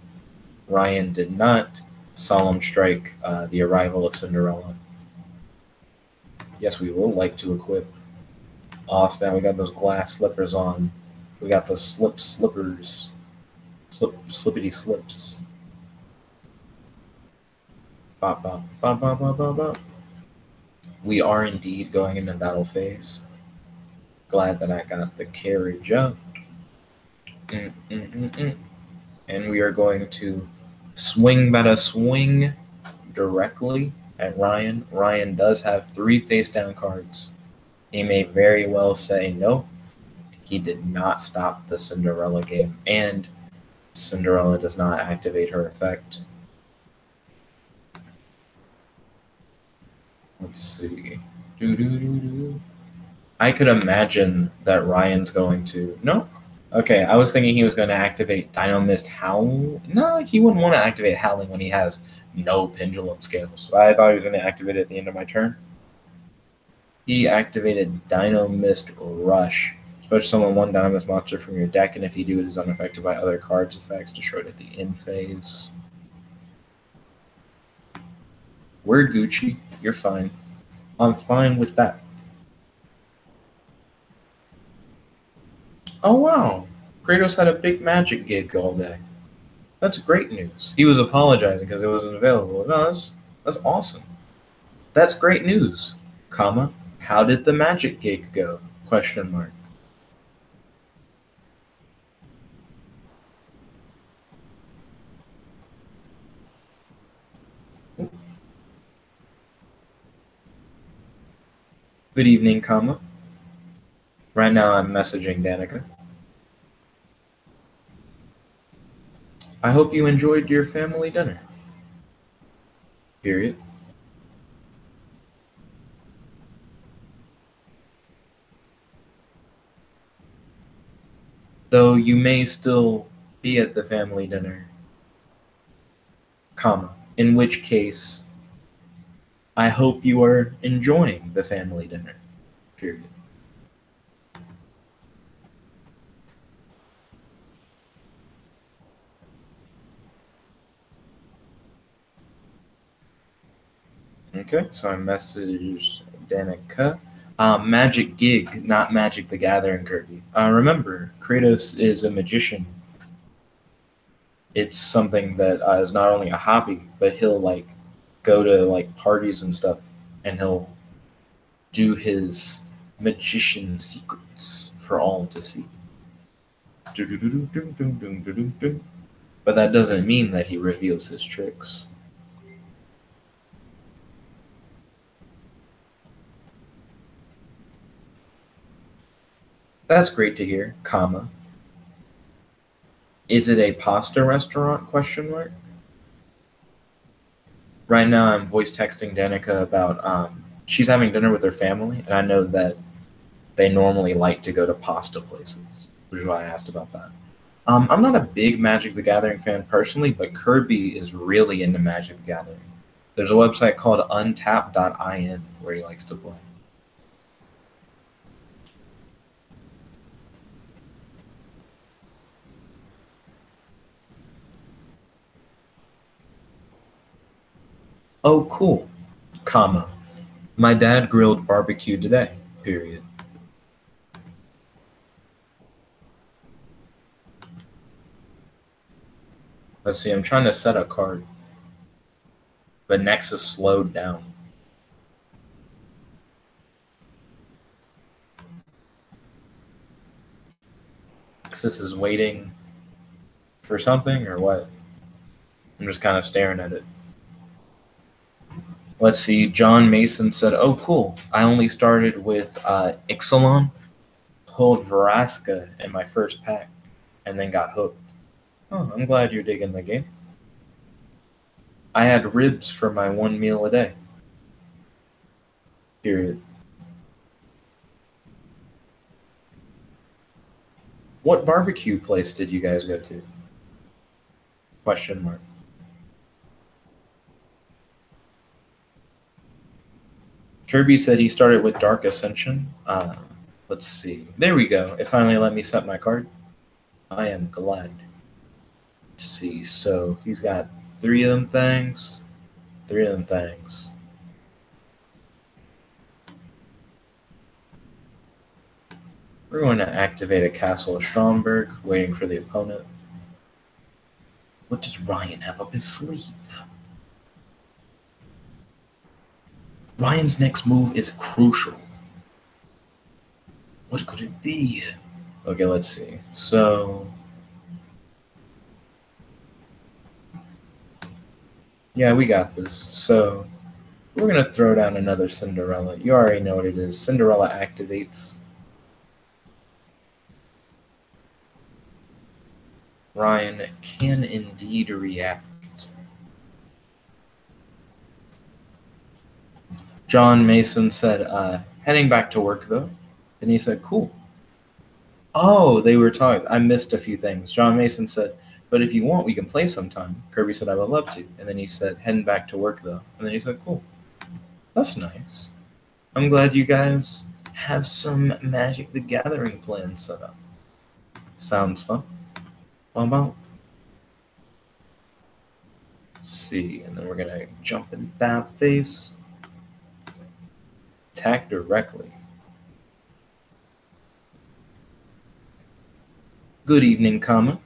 Speaker 1: Ryan did not solemn strike the arrival of Cinderella. Yes, we would like to equip. Now we got those glass slippers on. We got those slippers. Slippity slips. Bop, bop, bop, bop, bop, bop, bop. We are indeed going into battle phase. Glad that I got the carriage up. And we are going to swing directly at Ryan. Ryan does have 3 face down cards. He may very well say no. He did not stop the Cinderella game, and Cinderella does not activate her effect. Let's see. I could imagine that Ryan's going to... No? Okay, I was thinking he was going to activate Dino Mist Howl. No, he wouldn't want to activate Howling when he has No pendulum scales. I thought he was going to activate it at the end of my turn. He activated Dino Mist Rush. Special summon one Dino Mist monster from your deck, and if you do, it is unaffected by other cards' effects destroyed at the end phase. We're Gucci. You're fine. I'm fine with that. Oh, wow. Kratos had a big magic gig all day. That's great news. He was apologizing because it wasn't available. No, that's awesome. That's great news. Comma, how did the magic gig go? Question mark. Good evening, comma. Right now I'm messaging Danica. I hope you enjoyed your family dinner. Period. Though you may still be at the family dinner, comma, in which case I hope you are enjoying the family dinner. Period. Okay, so I messaged Danica. Magic Gig, not Magic the Gathering, Kirby. Remember, Kratos is a magician. It's something that is not only a hobby, but he'll like go to like parties and stuff, and he'll do his magician secrets for all to see. But that doesn't mean that he reveals his tricks. That's great to hear, comma. Is it a pasta restaurant, question mark? Right now I'm voice texting Danica about she's having dinner with her family, and I know that they normally like to go to pasta places, which is why I asked about that. I'm not a big Magic the Gathering fan personally, but Kirby is really into Magic the Gathering. There's a website called untap.in where he likes to play. Oh, cool, comma. My dad grilled barbecue today, period. Let's see, I'm trying to set a card. But Nexus slowed down. Nexus is waiting for something or what? I'm just kind of staring at it. Let's see, John Mason said, oh, cool. I only started with Ixalan, pulled Veraska in my first pack, and then got hooked. Oh, I'm glad you're digging the game. I had ribs for my one meal a day. Period. What barbecue place did you guys go to? Question mark. Kirby said he started with Dark Ascension. Let's see. There we go. It finally let me set my card. I am glad. Let's see. So he's got 3 of them things. 3 of them things. We're going to activate a Castle of Stromberg, waiting for the opponent. What does Ryan have up his sleeve? Ryan's next move is crucial. What could it be? Okay, let's see. So, yeah, we got this. So, we're going to throw down another Cinderella. You already know what it is. Cinderella activates. Ryan can indeed react. John Mason said, heading back to work, though. And he said, cool. Oh, they were talking. I missed a few things. John Mason said, but if you want, we can play sometime. Kirby said, I would love to. And then he said, heading back to work, though. And then he said, cool. That's nice. I'm glad you guys have some Magic the Gathering plans set up. Sounds fun. How about? Let's see, and then we're going to jump in Bat Face. Attack directly. Good evening, Kama.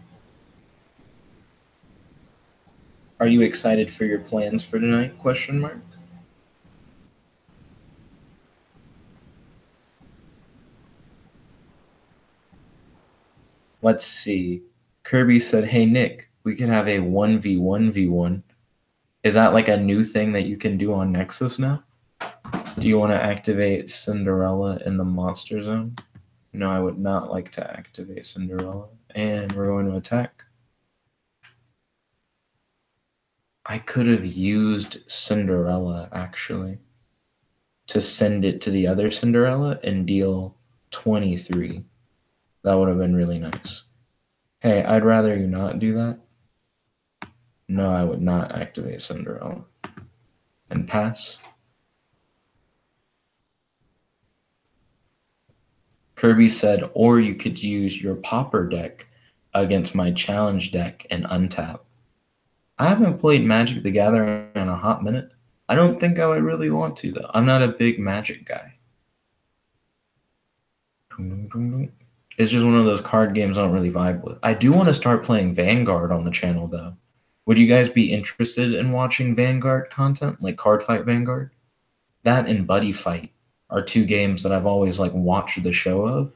Speaker 1: Are you excited for your plans for tonight? Question mark. Let's see. Kirby said, hey, Nick, we could have a 1v1v1. Is that like a new thing that you can do on Nexus now? Do you want to activate Cinderella in the Monster Zone? No, I would not like to activate Cinderella. And we're going to attack. I could have used Cinderella, actually, to send it to the other Cinderella and deal 23. That would have been really nice. Hey, I'd rather you not do that. No, I would not activate Cinderella. And pass. Kirby said, or you could use your Popper deck against my challenge deck and untap. I haven't played Magic the Gathering in a hot minute. I don't think I would really want to, though. I'm not a big Magic guy. It's just one of those card games I don't really vibe with. I do want to start playing Vanguard on the channel, though. Would you guys be interested in watching Vanguard content, like Card Fight Vanguard? That and Buddy Fight are two games that I've always like watched the show of,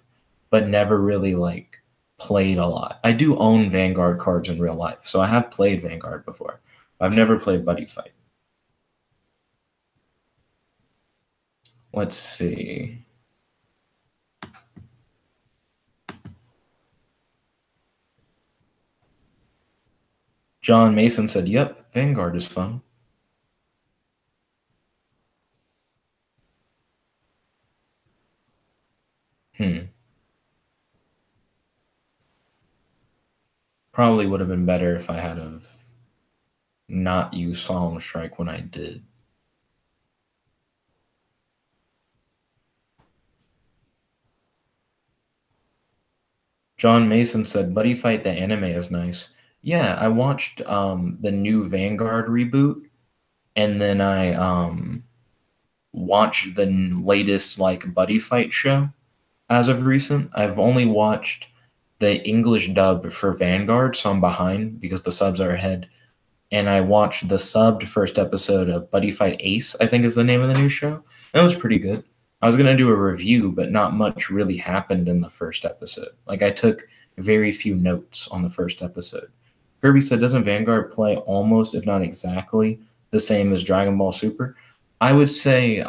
Speaker 1: but never really like played a lot. I do own Vanguard cards in real life, so I have played Vanguard before. I've never played Buddy Fight. Let's see. John Mason said, yep, Vanguard is fun. Probably would have been better if I had have not used Solemn Strike when I did. John Mason said, Buddy Fight the anime is nice. Yeah, I watched the new Vanguard reboot, and then I watched the latest like Buddy Fight show as of recent. I've only watched the English dub for Vanguard, so I'm behind because the subs are ahead. And I watched the subbed first episode of Buddy Fight Ace, I think is the name of the new show. And it was pretty good. I was going to do a review, but not much really happened in the first episode. Like, I took very few notes on the first episode. Kirby said, doesn't Vanguard play almost, if not exactly, the same as Dragon Ball Super? I would say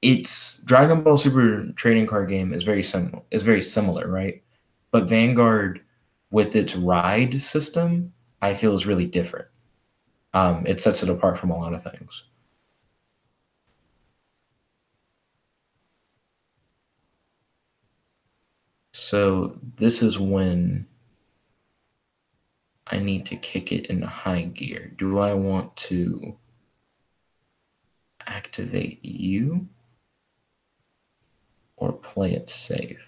Speaker 1: it's Dragon Ball Super trading card game is very similar, right? But Vanguard, with its ride system, I feel is really different. It sets it apart from a lot of things. So this is when I need to kick it into high gear. Do I want to activate you or play it safe?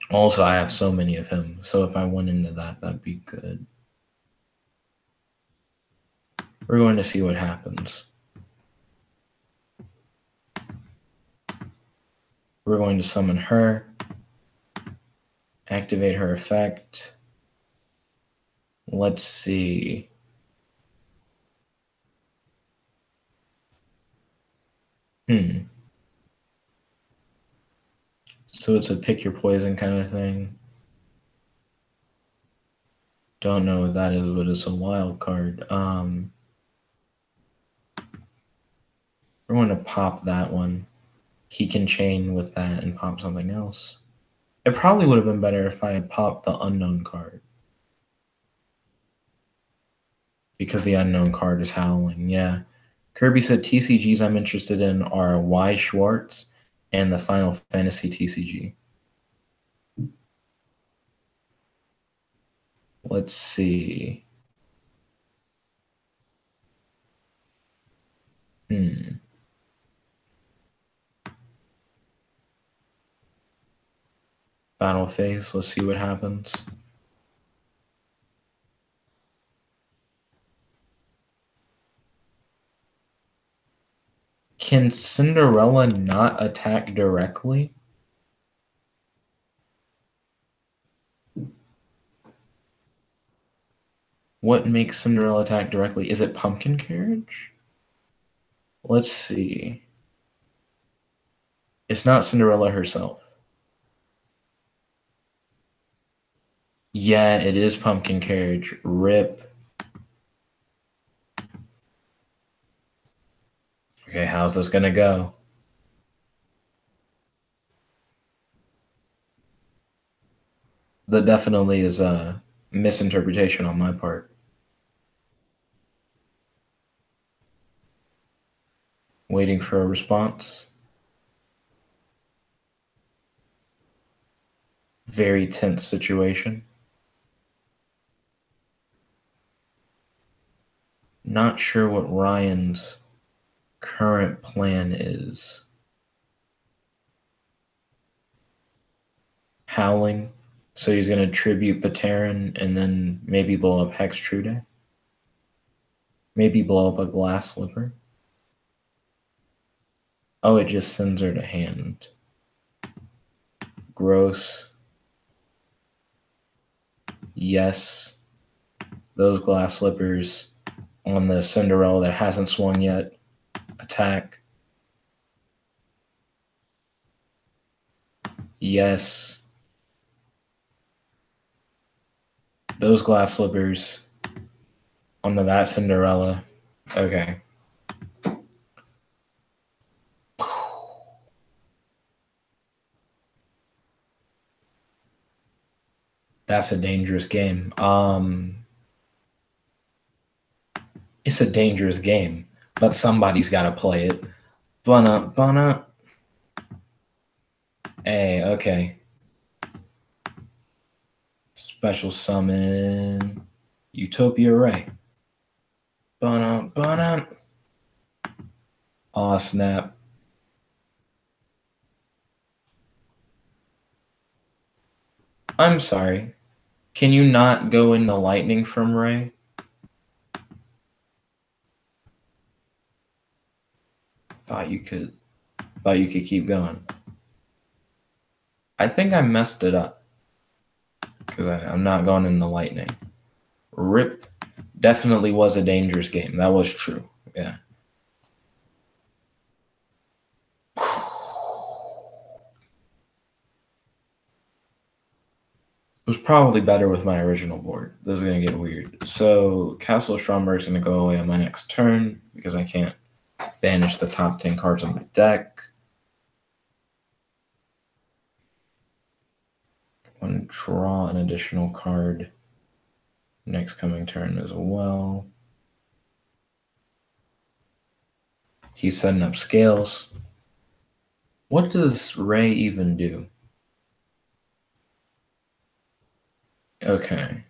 Speaker 1: Also, I have so many of him, so if I went into that, that'd be good. We're going to see what happens. We're going to summon her, activate her effect. Let's see. So it's a pick your poison kind of thing. Don't know what that is, but it's a wild card. We're going to pop that one. He can chain with that and pop something else. It probably would have been better if I had popped the unknown card. Because the unknown card is howling, yeah. Kirby said TCGs I'm interested in are Y Schwartz and the Final Fantasy TCG. Let's see. Battle phase. Let's see what happens. Can Cinderella not attack directly? What makes Cinderella attack directly? Is it Pumpkin Carriage? Let's see. It's not Cinderella herself. Yeah, it is Pumpkin Carriage. RIP. Okay, how's this gonna go? That definitely is a misinterpretation on my part. Waiting for a response. Very tense situation. Not sure what Ryan's current plan is. Howling. So he's going to tribute Pateran and then maybe blow up Hextrude. Maybe blow up a Glass Slipper. Oh, it just sends her to hand. Gross. Yes. Those Glass Slippers on the Cinderella that hasn't swung yet. Attack. Yes. Those Glass Slippers onto that Cinderella. Okay. That's a dangerous game. It's a dangerous game, but somebody's got to play it. Bunna. Hey, okay. Special summon Utopia Ray. Bunna. Aw, snap. I'm sorry. Can you not go into lightning from Ray? Thought you could keep going. I think I messed it up because I'm not going into lightning. RIP definitely was a dangerous game. That was true. Yeah. It was probably better with my original board. This is going to get weird. So Castle of Stromberg is going to go away on my next turn because I can't banish the top 10 cards on my deck. I'm going to draw an additional card next coming turn as well. He's setting up scales. What does Ray even do? Okay.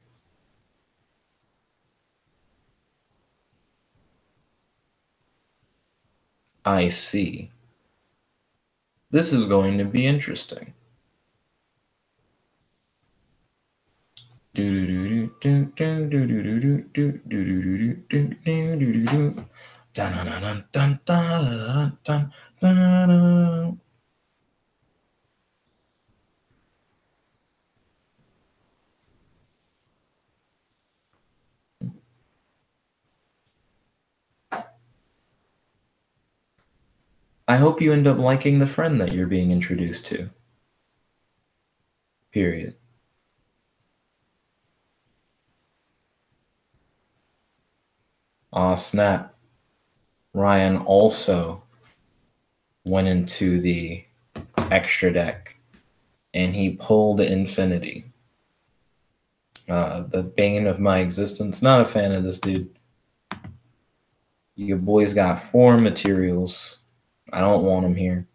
Speaker 1: I see. This is going to be interesting. I hope you end up liking the friend that you're being introduced to. Period. Aw, snap. Ryan also went into the extra deck and he pulled Infinity. The bane of my existence. Not a fan of this dude. Your boy's got 4 materials. I don't want him here.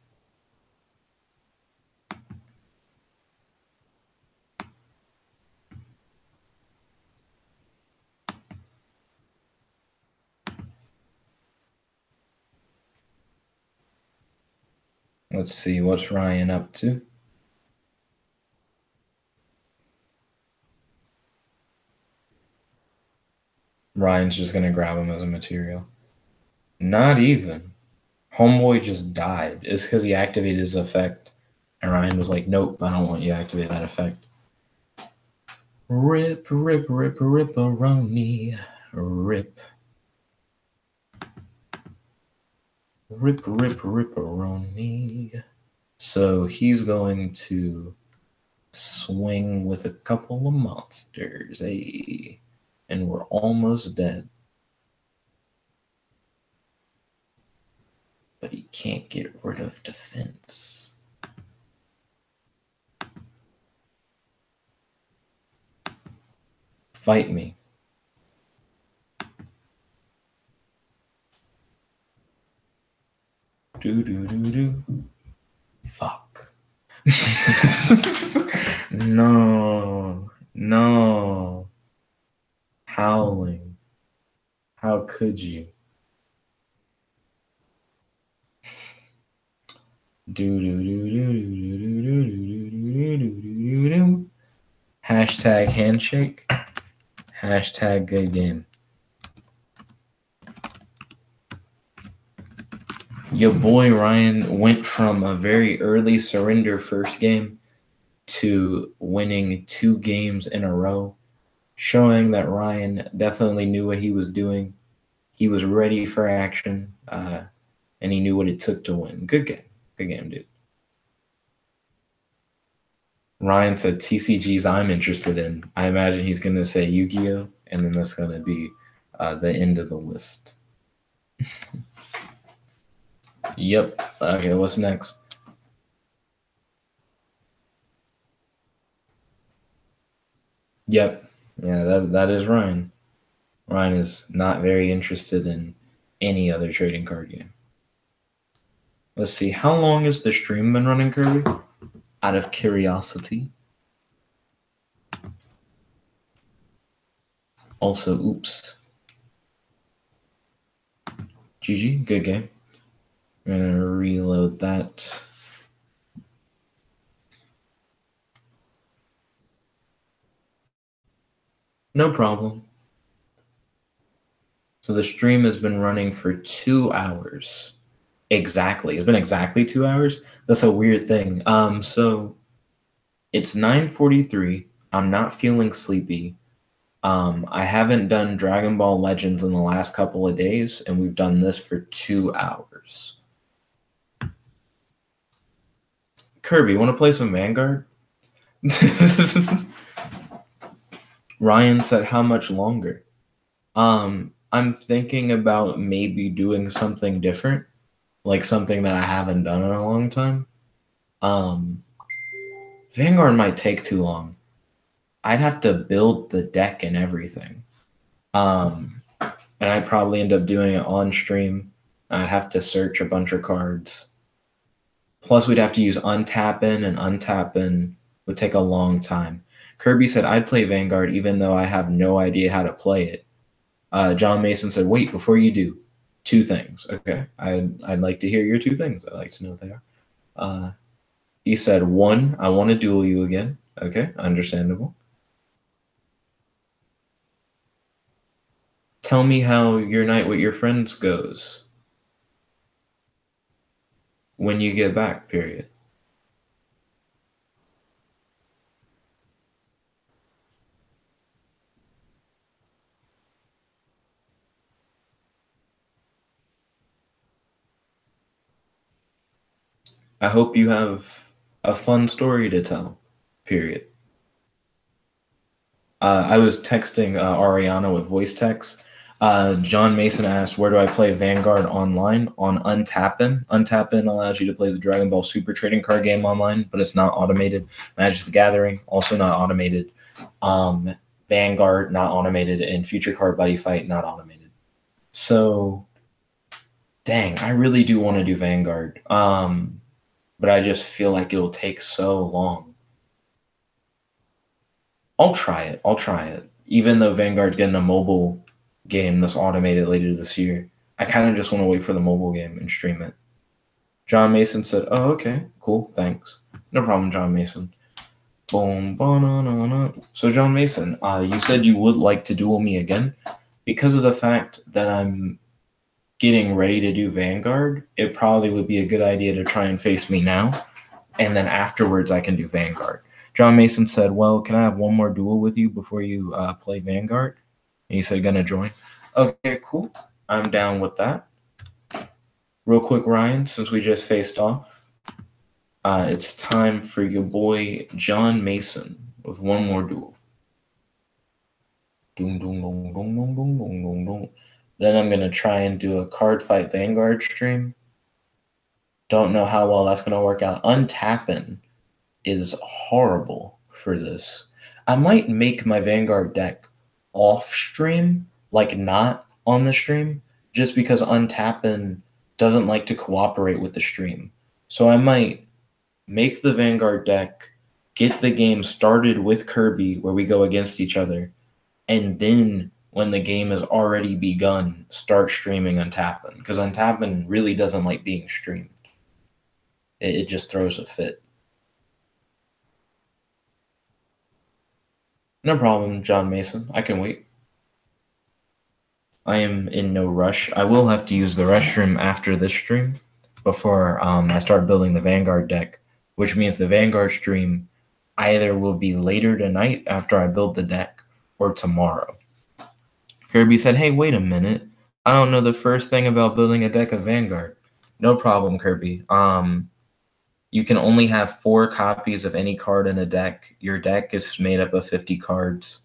Speaker 1: Let's see, what's Ryan up to? Ryan's just going to grab him as a material. Not even. Homeboy just died. It's because he activated his effect. And Ryan was like, nope, I don't want you to activate that effect. Rip, rip, rip, rip-a-roni. Rip. Rip, rip, rip-a-roni. So he's going to swing with a couple of monsters, eh? And we're almost dead. But he can't get rid of defense. Fight me. Do. Fuck. No. Howling. How could you? Do. Hashtag handshake. Hashtag good game. Your boy Ryan went from a very early surrender first game to winning 2 games in a row, showing that Ryan definitely knew what he was doing. He was ready for action, and he knew what it took to win. Good game, dude. Ryan said TCGs I'm interested in. I imagine he's going to say Yu-Gi-Oh! And then that's going to be the end of the list. Yep. Okay, what's next? Yep. Yeah, that is Ryan. Ryan is not very interested in any other trading card game. Let's see. How long has the stream been running, Kirby? Out of curiosity. Also, oops. GG, good game. I'm going to reload that. No problem. So the stream has been running for 2 hours. Exactly. It's been exactly 2 hours. That's a weird thing. So it's 9:43. I'm not feeling sleepy. I haven't done Dragon Ball Legends in the last couple of days, and we've done this for 2 hours. Kirby, want to play some Vanguard? Ryan said, how much longer? I'm thinking about maybe doing something different, like something that I haven't done in a long time. Vanguard might take too long. I'd have to build the deck and everything. And I'd probably end up doing it on stream. I'd have to search a bunch of cards. Plus, we'd have to use untapping, and untapping would take a long time. Kirby said, I'd play Vanguard even though I have no idea how to play it. John Mason said, wait, before you do, 2 things. Okay, I'd like to hear your 2 things. I'd like to know what they are. He said, 1, I want to duel you again. Okay, understandable. Tell me how your night with your friends goes when you get back, period. I hope you have a fun story to tell, period. I was texting Ariana with voice text. John Mason asked, where do I play Vanguard online? On Untappin'. Untappin' allows you to play the Dragon Ball Super trading card game online, but it's not automated. Magic the Gathering, also not automated. Vanguard, not automated. And Future Card Buddy Fight, not automated. So, dang, I really do want to do Vanguard. But I just feel like it'll take so long. I'll try it. Even though Vanguard's getting a mobile game that's automated later this year, I kind of just want to wait for the mobile game and stream it. John Mason said, oh, okay, cool, thanks. No problem, John Mason. Boom, ba-na-na-na. So, John Mason, you said you would like to duel me again. Because of the fact that I'm getting ready to do Vanguard, it probably would be a good idea to try and face me now, and then afterwards I can do Vanguard. John Mason said, well, can I have one more duel with you before you play Vanguard? And he said, gonna join. Okay, cool. I'm down with that. Real quick, Ryan, since we just faced off, it's time for your boy John Mason with one more duel. Doom, doom, doom, doom, doom, doom, doom, doom, doom. Then I'm gonna try and do a card fight Vanguard stream. Don't know how well that's gonna work out. Untapping is horrible for this. I might make my Vanguard deck off stream, like not on the stream, just because Untapping doesn't like to cooperate with the stream. So I might make the Vanguard deck, get the game started with Kirby where we go against each other, and then when the game has already begun, start streaming Untapping, because Untapping really doesn't like being streamed. It just throws a fit. No problem, John Mason. I can wait. I am in no rush. I will have to use the restroom after this stream before I start building the Vanguard deck, which means the Vanguard stream either will be later tonight after I build the deck or tomorrow. Kirby said, hey, wait a minute. I don't know the first thing about building a deck of Vanguard. No problem, Kirby. You can only have 4 copies of any card in a deck. Your deck is made up of 50 cards.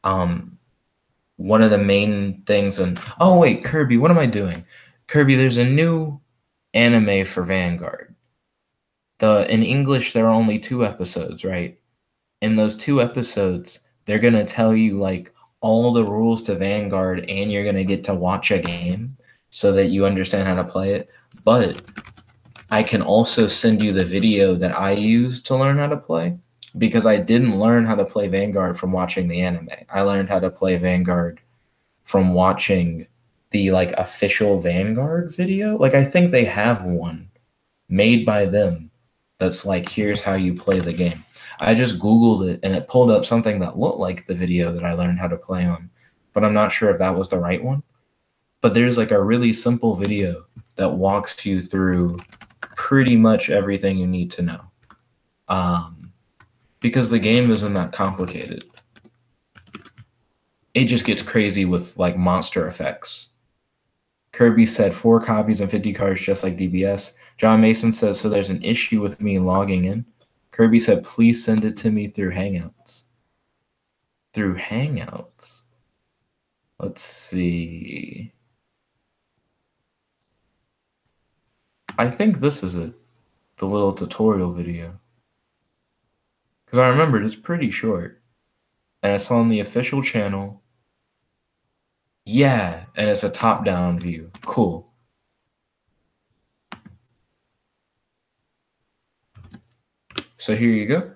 Speaker 1: One of the main things, and oh wait, Kirby, what am I doing? Kirby, there's a new anime for Vanguard. In English, there are only 2 episodes, right? In those 2 episodes, they're gonna tell you like all the rules to Vanguard, and you're gonna get to watch a game so that you understand how to play it. But I can also send you the video that I used to learn how to play, because I didn't learn how to play Vanguard from watching the anime. I learned how to play Vanguard from watching the like official Vanguard video. Like I think they have one made by them that's like, here's how you play the game. I just Googled it and it pulled up something that looked like the video that I learned how to play on, but I'm not sure if that was the right one. But there's like a really simple video that walks you through pretty much everything you need to know. Because the game isn't that complicated. It just gets crazy with like monster effects. Kirby said 4 copies and 50 cards just like DBS. John Mason says, so there's an issue with me logging in. Kirby said, please send it to me through Hangouts. Through Hangouts? Let's see. I think this is it. The little tutorial video. Because I remembered it's pretty short. And it's on the official channel. Yeah, and it's a top-down view. Cool. So here you go.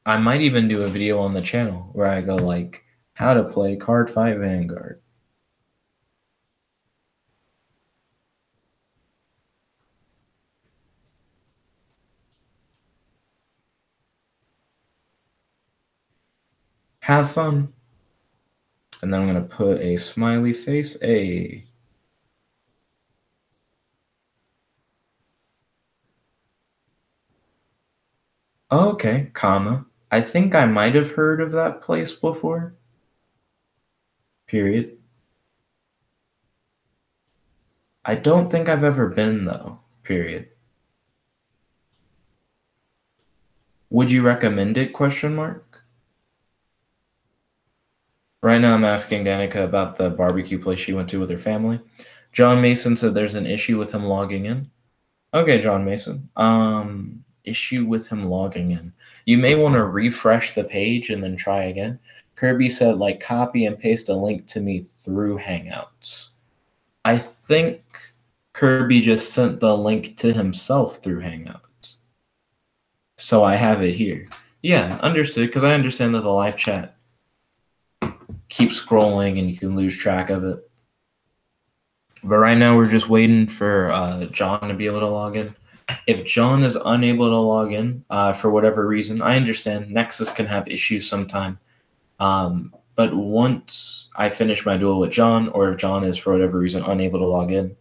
Speaker 1: I might even do a video on the channel where I go like, how to play Card Fight Vanguard. Have fun. And then I'm going to put a smiley face. A. Okay, comma. I think I might have heard of that place before. Period. I don't think I've ever been, though. Period. Would you recommend it? Question mark. Right now I'm asking Danica about the barbecue place she went to with her family. John Mason said there's an issue with him logging in. Okay, John Mason. Issue with him logging in. You may want to refresh the page and then try again. Kirby said, like, copy and paste a link to me through Hangouts. I think Kirby just sent the link to himself through Hangouts. So I have it here. Yeah, understood, because I understand that the live chat keeps scrolling and you can lose track of it. But right now we're just waiting for John to be able to log in. If John is unable to log in for whatever reason, I understand Nexus can have issues sometime. But once I finish my duel with John, or if John is for whatever reason unable to log in,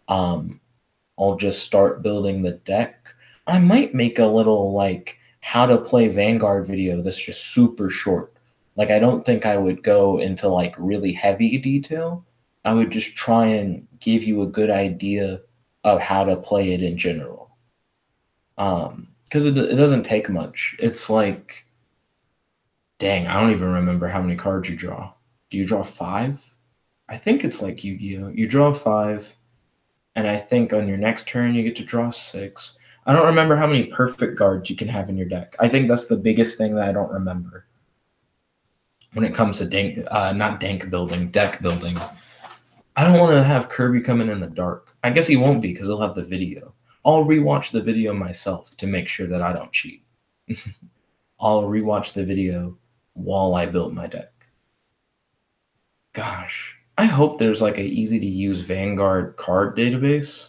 Speaker 1: I'll just start building the deck. I might make a little like how to play Vanguard video that's just super short. Like I don't think I would go into like really heavy detail. I would just try and give you a good idea of how to play it in general. Because it doesn't take much. It's like, dang, I don't even remember how many cards you draw. Do you draw 5? I think it's like Yu-Gi-Oh! You draw 5, and I think on your next turn you get to draw 6. I don't remember how many perfect guards you can have in your deck. I think that's the biggest thing that I don't remember when it comes to deck building. I don't want to have Kirby coming in the dark. I guess he won't be because he'll have the video. I'll rewatch the video myself to make sure that I don't cheat. I'll rewatch the video while I build my deck. Gosh, I hope there's like an easy to use Vanguard card database.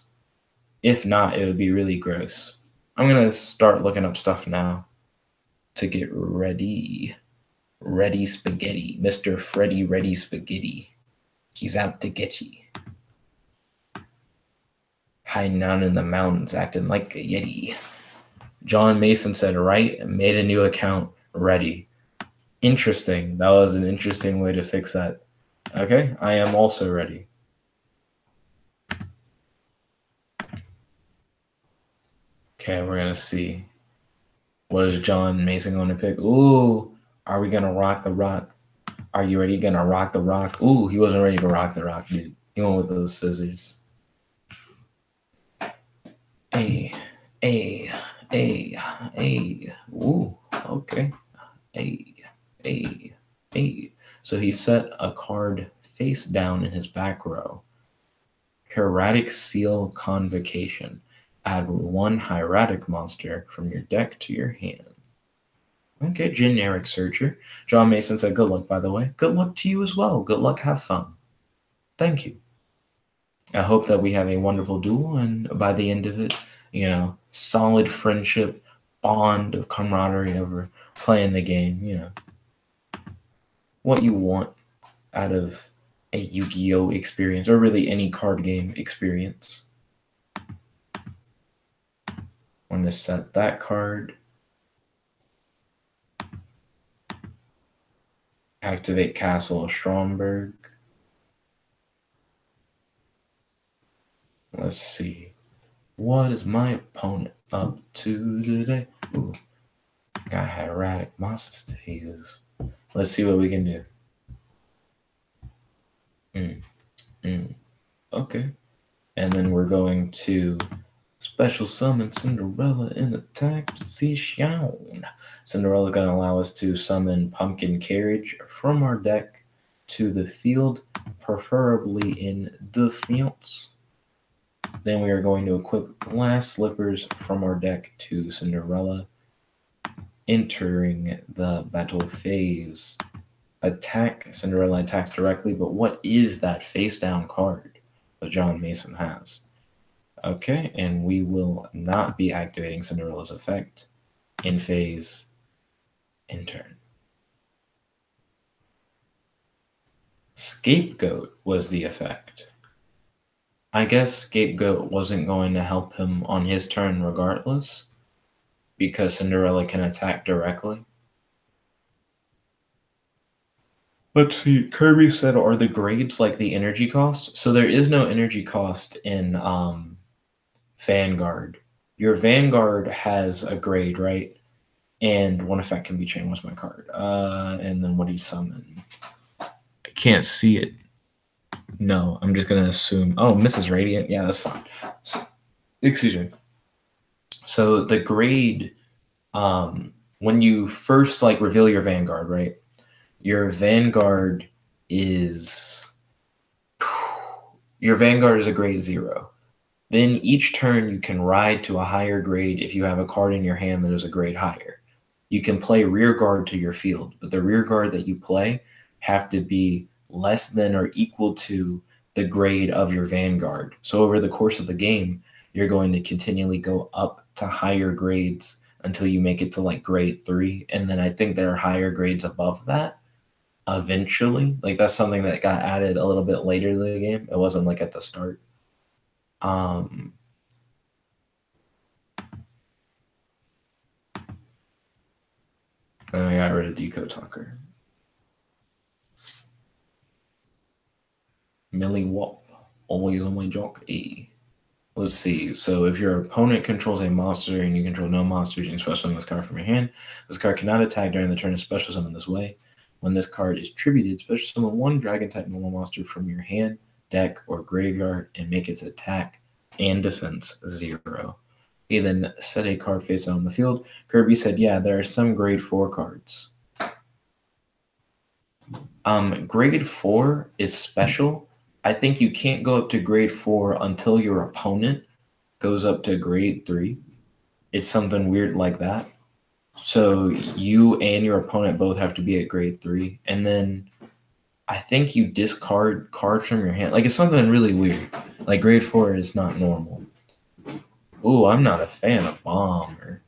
Speaker 1: If not, it would be really gross. I'm going to start looking up stuff now to get ready. Ready Spaghetti. Mr. Freddy Ready Spaghetti. He's out to get you. Hiding out in the mountains, acting like a Yeti. John Mason said, right, and made a new account, ready. Interesting. That was an interesting way to fix that. Okay, I am also ready. Okay, we're going to see. What is John Mason going to pick? Ooh, are we going to rock the rock? Are you ready? Going to rock the rock? Ooh, he wasn't ready to rock the rock, dude. He went with those scissors. Hey. Ooh, okay. Hey. So he set a card face down in his back row. Hieratic Seal Convocation. Add 1 hieratic monster from your deck to your hand. Okay, generic searcher. John Mason said, good luck, by the way. Good luck to you as well. Good luck, have fun. Thank you. I hope that we have a wonderful duel, and by the end of it, you know, solid friendship, bond of camaraderie over playing the game, you know. What you want out of a Yu-Gi-Oh! Experience, or really any card game experience. I'm going to set that card. Activate Castle of Stromberg. Let's see. What is my opponent up to today? Ooh, got hieratic monsters to use. Let's see what we can do. Okay. And then we're going to special summon Cinderella in attack position. Cinderella going to allow us to summon Pumpkin Carriage from our deck to the field, preferably in defense. Then we are going to equip Glass Slippers from our deck to Cinderella, entering the battle phase. Attack. Cinderella attacks directly, but what is that face down card that John Mason has? Okay, and we will not be activating Cinderella's effect in phase, in turn. Scapegoat was the effect. I guess Scapegoat wasn't going to help him on his turn regardless, because Cinderella can attack directly. Let's see, Kirby said, are the grades like the energy cost? So there is no energy cost in Vanguard. Your Vanguard has a grade, right? And one effect can be changed. What's my card? And then what do you summon? I can't see it. No, I'm just going to assume. Oh, Mrs. Radiant. Yeah, that's fine. So, excuse me. So the grade, when you first like reveal your Vanguard, right? Your Vanguard is a grade 0. Then each turn you can ride to a higher grade if you have a card in your hand that is a grade higher. You can play rear guard to your field, but the rear guard that you play have to be less than or equal to the grade of your Vanguard. So over the course of the game, you're going to continually go up to higher grades until you make it to like grade 3. And then I think there are higher grades above that eventually. Like that's something that got added a little bit later in the game. It wasn't like at the start. And I got rid of Deco Talker. Millie Wop, always on my jock. A. Let's see. So if your opponent controls a monster and you control no monsters, you can special summon this card from your hand. This card cannot attack during the turn of special summon this way. When this card is tributed, special summon one dragon type normal monster from your hand, deck, or graveyard and make its attack and defense 0. He then set a card face down on the field. Kirby said, yeah, there are some grade 4 cards. Grade 4 is special. I think you can't go up to grade 4 until your opponent goes up to grade 3. It's something weird like that. So you and your opponent both have to be at grade 3. And then I think you discard cards from your hand. Like it's something really weird. Like grade 4 is not normal. Ooh, I'm not a fan of Bomber.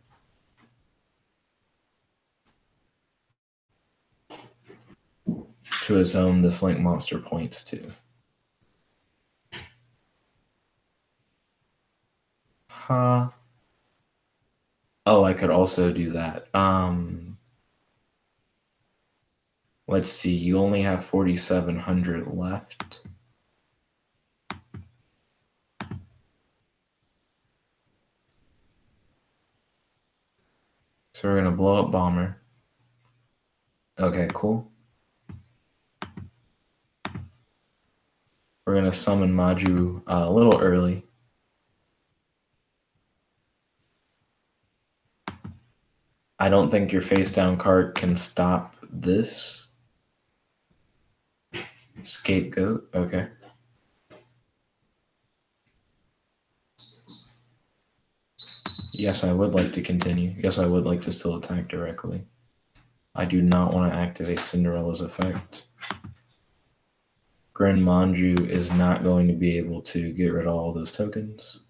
Speaker 1: To his own, this Link monster points to. Huh. Oh, I could also do that. Let's see. You only have 4,700 left. So we're going to blow up Bomber. Okay, cool. We're going to summon Maju a little early. I don't think your face down card can stop this. Scapegoat, okay. Yes, I would like to continue. Yes, I would like to still attack directly. I do not want to activate Cinderella's effect. Gren Manju is not going to be able to get rid of all those tokens.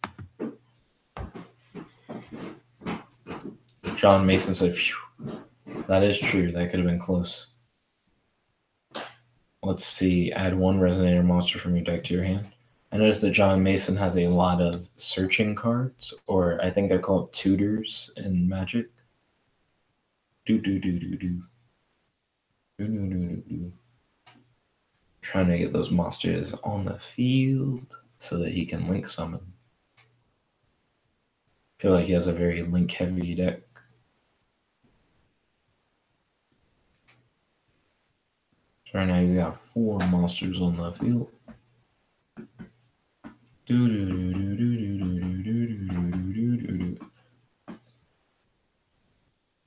Speaker 1: John Mason said, phew. That is true. That could have been close. Let's see. Add one Resonator monster from your deck to your hand. I noticed that John Mason has a lot of searching cards, or I think they're called tutors in Magic. Trying to get those monsters on the field so that he can link summon. I feel like he has a very link heavy deck. So right now you got 4 monsters on the field.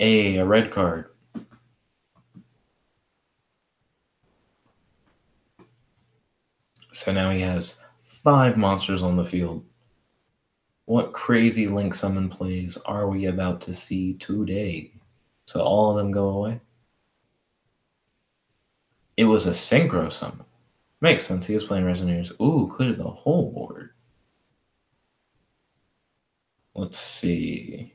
Speaker 1: A red card. So now he has 5 monsters on the field. What crazy link summon plays are we about to see today? So all of them go away? It was a synchro summon. Makes sense. He was playing Resonators. Ooh, cleared the whole board. Let's see.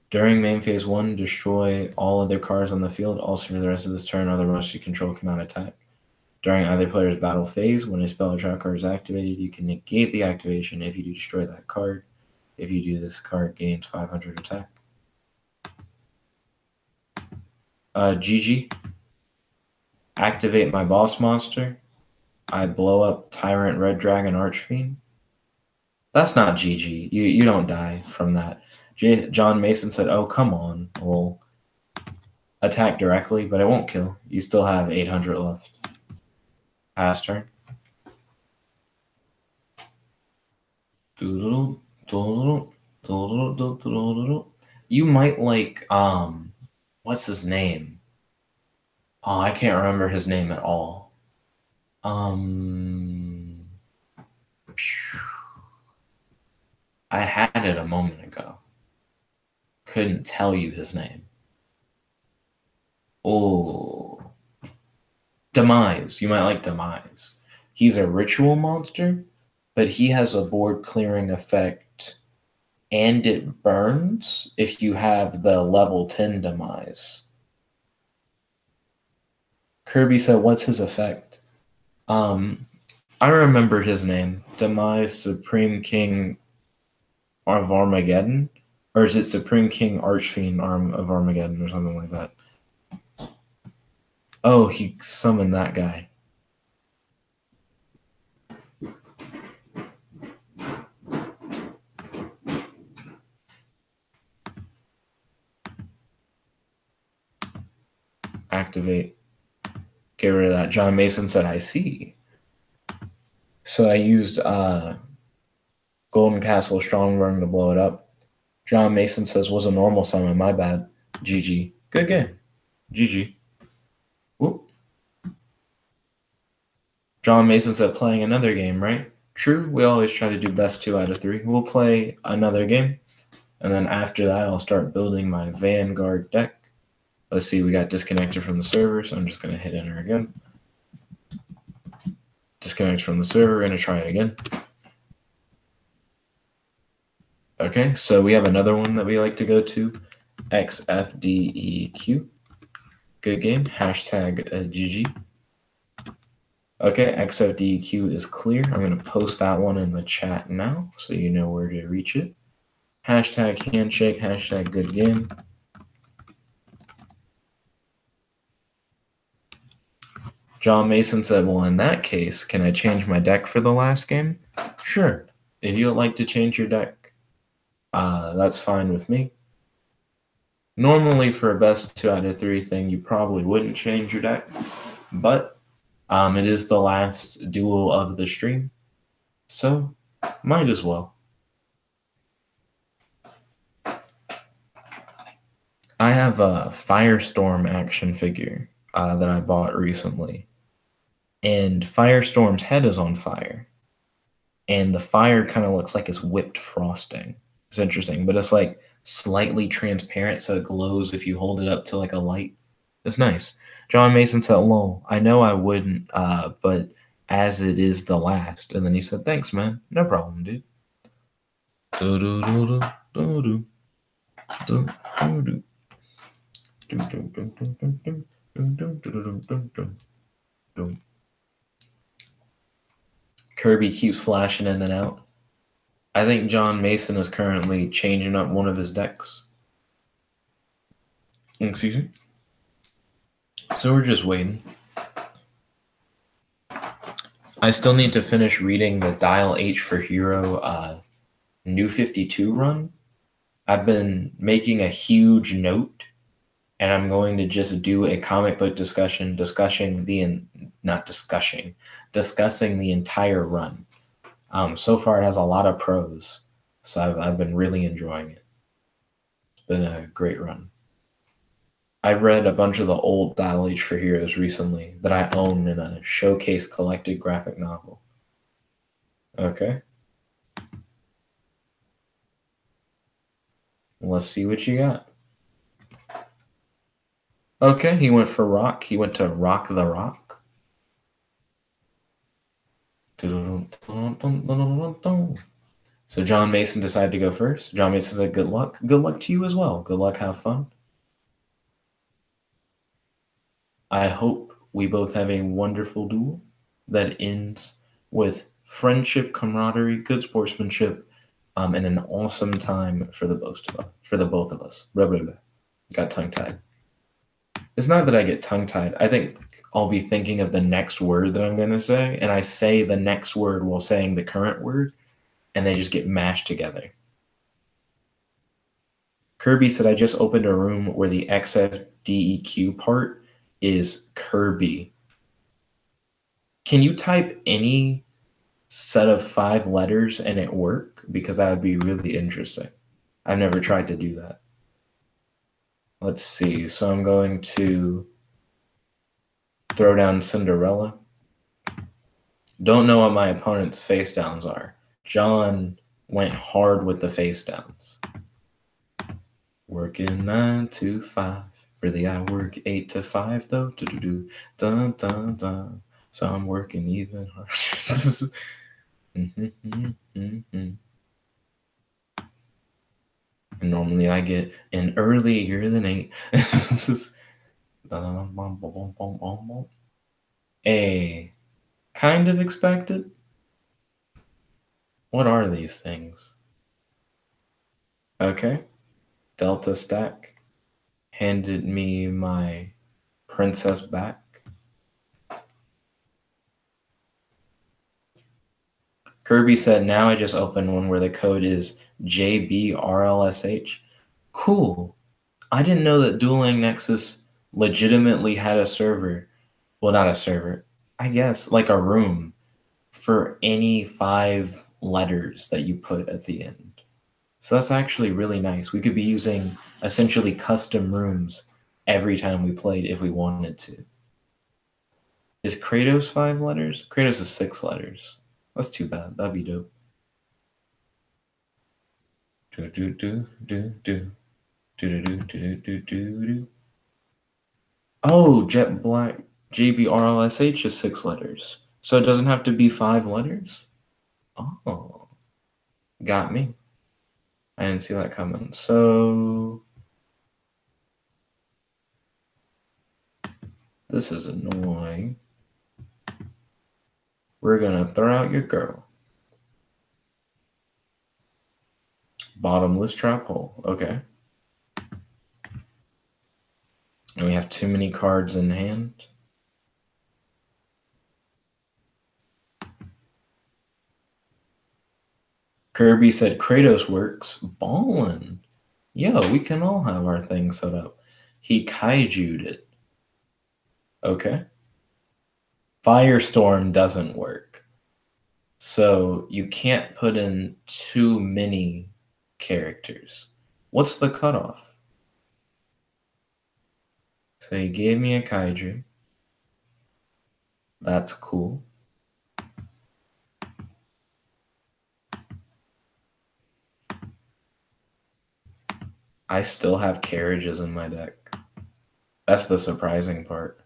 Speaker 1: During main phase 1, destroy all other cards on the field. Also for the rest of this turn, other monsters you control cannot attack. During either player's battle phase, when a spell or trap card is activated, you can negate the activation if you do destroy that card. If you do, this card gains 500 attack. GG. Activate my boss monster. I blow up Tyrant Red Dragon Archfiend. That's not GG. You don't die from that. John Mason said, oh, come on. We'll attack directly, but it won't kill. You still have 800 left. Pass turn. You might like, what's his name? Oh, I can't remember his name at all. I had it a moment ago. Couldn't tell you his name. Oh. Demise. You might like Demise. He's a ritual monster, but he has a board clearing effect, and it burns if you have the level 10 demise. Kirby said, what's his effect? I remember his name. Demise Supreme King of Armageddon? Or is it Supreme King Archfiend of Armageddon or something like that? Oh, he summoned that guy. Activate. Get rid of that. John Mason said, I see. So I used Golden Castle Strongburn to blow it up. John Mason says, was a normal summon. My bad. GG. Good game. GG. Whoop. John Mason said, playing another game, right? True. We always try to do best 2 out of 3. We'll play another game. And then after that, I'll start building my Vanguard deck. Let's see, we got disconnected from the server, so I'm just going to hit enter again. Disconnect from the server, we're going to try it again. Okay, so we have another one that we like to go to, XFDEQ. Good game, hashtag GG. Okay, XFDEQ is clear. I'm going to post that one in the chat now, so you know where to reach it. Hashtag handshake, hashtag good game. John Mason said, well, in that case, can I change my deck for the last game? Sure. If you'd like to change your deck, that's fine with me. Normally, for a best 2 out of 3 thing, you probably wouldn't change your deck, but it is the last duel of the stream, so might as well. I have a Firestorm action figure that I bought recently. And Firestorm's head is on fire. And the fire kind of looks like it's whipped frosting. It's interesting, but it's like slightly transparent, so it glows if you hold it up to like a light. It's nice. John Mason said, lol, I know I wouldn't, but as it is the last. And then he said, thanks, man. No problem, dude. Kirby keeps flashing in and out. I think John Mason is currently changing up one of his decks. Excuse me? So we're just waiting. I still need to finish reading the Dial H for Hero New 52 run. I've been making a huge note, and I'm going to just do a comic book discussing the entire run. So far, it has a lot of pros, so I've been really enjoying it. It's been a great run. I read a bunch of the old Dial H for Heroes recently that I own in a showcase collected graphic novel. Okay. Let's see what you got. Okay, he went for Rock. He went to Rock the Rock. So John Mason decided to go first. John Mason said, good luck. Good luck to you as well. Good luck, have fun. I hope we both have a wonderful duel that ends with friendship, camaraderie, good sportsmanship, and an awesome time for the both of us. Blah, blah, blah. Got tongue-tied. It's not that I get tongue-tied. I think I'll be thinking of the next word that I'm going to say, and I say the next word while saying the current word, and they just get mashed together. Kirby said, I just opened a room where the XFDEQ part is Kirby. Can you type any set of 5 letters and it work? Because that would be really interesting. I've never tried to do that. Let's see. So I'm going to throw down Cinderella. Don't know what my opponent's face downs are. John went hard with the face downs. Working 9 to 5. Really, I work 8 to 5 though. Dun, dun, dun. So I'm working even harder. And normally I get in earlier than 8. This is a kind of expected. What are these things? Okay. Delta stack handed me my princess back. Kirby said, now I just opened one where the code is JBRLSH. Cool. I didn't know that Dueling Nexus legitimately had a server. Well, not a server. I guess like a room for any 5 letters that you put at the end. So that's actually really nice. We could be using essentially custom rooms every time we played if we wanted to. Is Kratos 5 letters? Kratos is 6 letters. That's too bad. That'd be dope. Do do do do do do do do do do do. Oh, Jet Black JBRLSH is 6 letters. So it doesn't have to be 5 letters? Oh. Got me. I didn't see that coming. So this is annoying. We're gonna throw out your girl. Bottomless trap hole. Okay. And we have too many cards in hand. Kirby said Kratos works. Ballin'. Yo, we can all have our thing set up. He kaiju'd it. Okay. Firestorm doesn't work. So you can't put in too many characters. What's the cutoff? So he gave me a kaiju. That's cool. I still have carriages in my deck. That's the surprising part.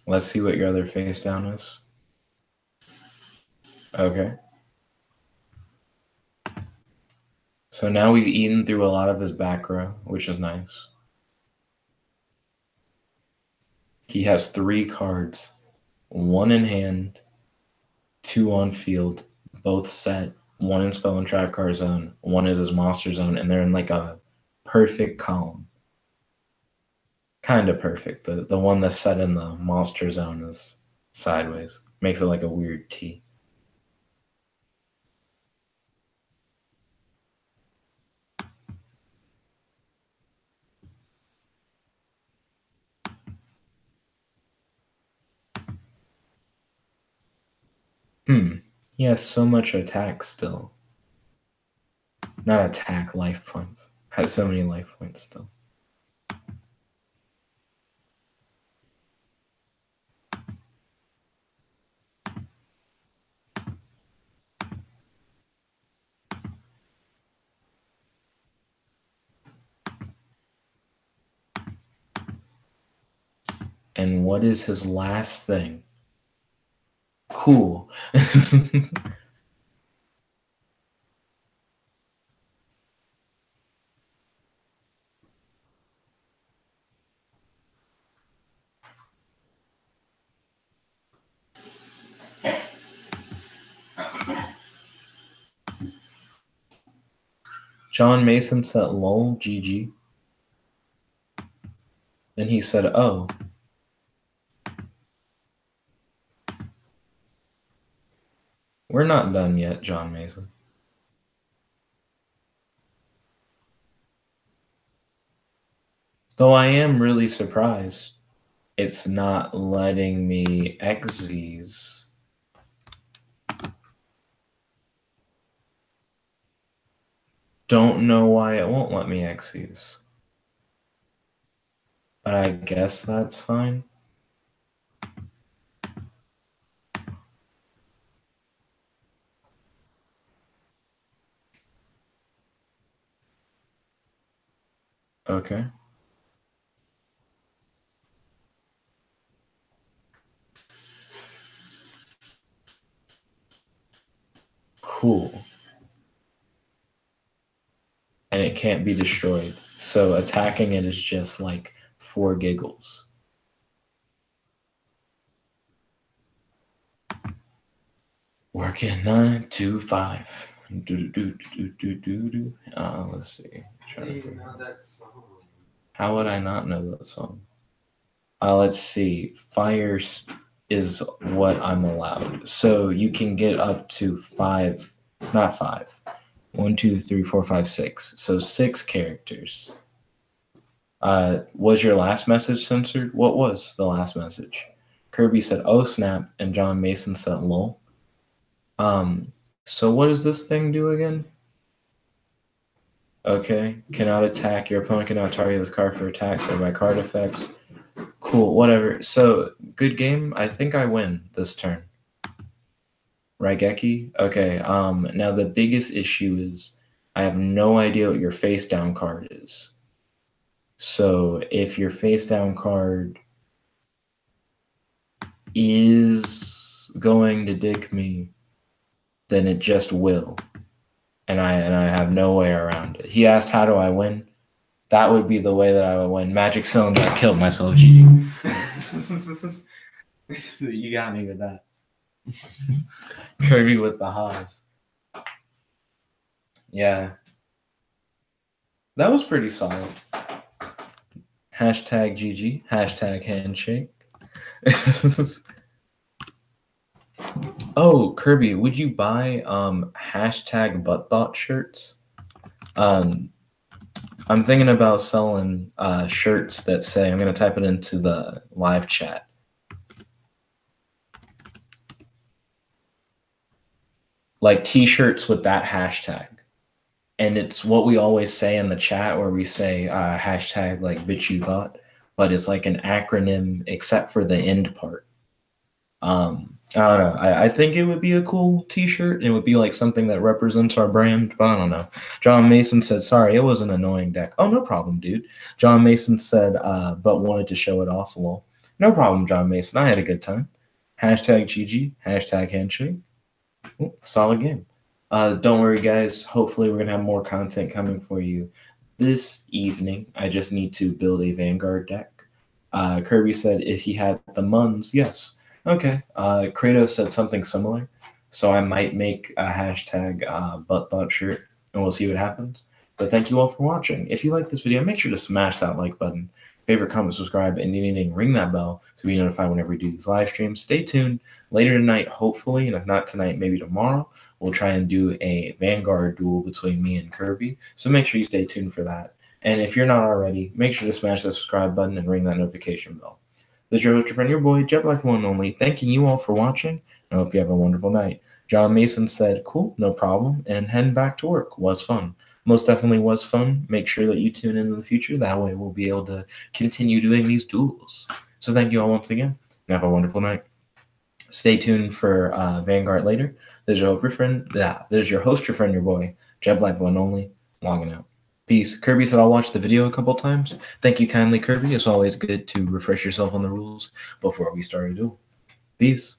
Speaker 1: Let's see what your other face down is. Okay. So now we've eaten through a lot of his back row, which is nice. He has 3 cards, 1 in hand, 2 on field, both set, 1 in spell and trap card zone, 1 is his monster zone, and they're in like a perfect column. Kind of perfect. The one that's set in the monster zone is sideways. Makes it like a weird T. He has so much attack still. Not attack, life points. Has so many life points still. And what is his last thing? Cool. John Mason said lol GG. Then he said, oh. We're not done yet, John Mason. Though I am really surprised it's not letting me Xyz. Don't know why it won't let me Xyz. But I guess that's fine. Okay. Cool. And it can't be destroyed. So attacking it is just like 4 giggles. Working 9 to 5. Let's see.
Speaker 2: How do you know that song?
Speaker 1: How would I not know that song? Let's see. Fire is what I'm allowed. So you can get up to 5, not 5. 1, 2, 3, 4, 5, 6. So 6 characters. Was your last message censored? What was the last message? Kirby said, "Oh snap," and John Mason said, "Lol." So what does this thing do again? Okay, cannot attack. Your opponent cannot target this card for attacks or by card effects. Cool, whatever. So, good game. I think I win this turn. Right, Geki? Okay, now the biggest issue is I have no idea what your face down card is. So, if your face down card is going to dick me, then it just will. And I have no way around it. He asked, how do I win? That would be the way that I would win. Magic Cylinder, I killed myself, GG. You got me with that. Kirby with the Haas. Yeah. That was pretty solid. Hashtag GG. Hashtag handshake. Oh, Kirby, would you buy hashtag butt thought shirts? I'm thinking about selling shirts that say, I'm going to type it into the live chat. Like t-shirts with that hashtag. And it's what we always say in the chat where we say hashtag like bitch you thought, but it's like an acronym except for the end part. I don't know. I think it would be a cool t-shirt. It would be like something that represents our brand, but I don't know. John Mason said, sorry, it was an annoying deck. Oh, no problem, dude. John Mason said, but wanted to show it off, lol. No problem, John Mason. I had a good time. Hashtag GG. Hashtag handshake. Ooh, solid game. Don't worry, guys. Hopefully we're going to have more content coming for you this evening. I just need to build a Vanguard deck. Kirby said if he had the Muns, yes. Okay. Kratos said something similar, so I might make a hashtag butt thought shirt, and we'll see what happens. But thank you all for watching. If you like this video, make sure to smash that like button, favorite, comment, subscribe, and anything, ring that bell to be notified whenever we do these live streams. Stay tuned. Later tonight, hopefully, and if not tonight, maybe tomorrow, we'll try and do a Vanguard duel between me and Kirby. So make sure you stay tuned for that. And if you're not already, make sure to smash the subscribe button and ring that notification bell. This is your host, your friend, your boy, Jet Black the One and Only, thanking you all for watching. I hope you have a wonderful night. John Mason said, cool, no problem, and heading back to work was fun. Most definitely was fun. Make sure that you tune in the future. That way we'll be able to continue doing these duels. So thank you all once again, and have a wonderful night. Stay tuned for Vanguard later. There's your host, your friend. There's your host, your friend, your boy, Jet Black the One and Only, logging out. Peace. Kirby said I'll watch the video a couple times. Thank you kindly, Kirby. It's always good to refresh yourself on the rules before we start a duel. Peace.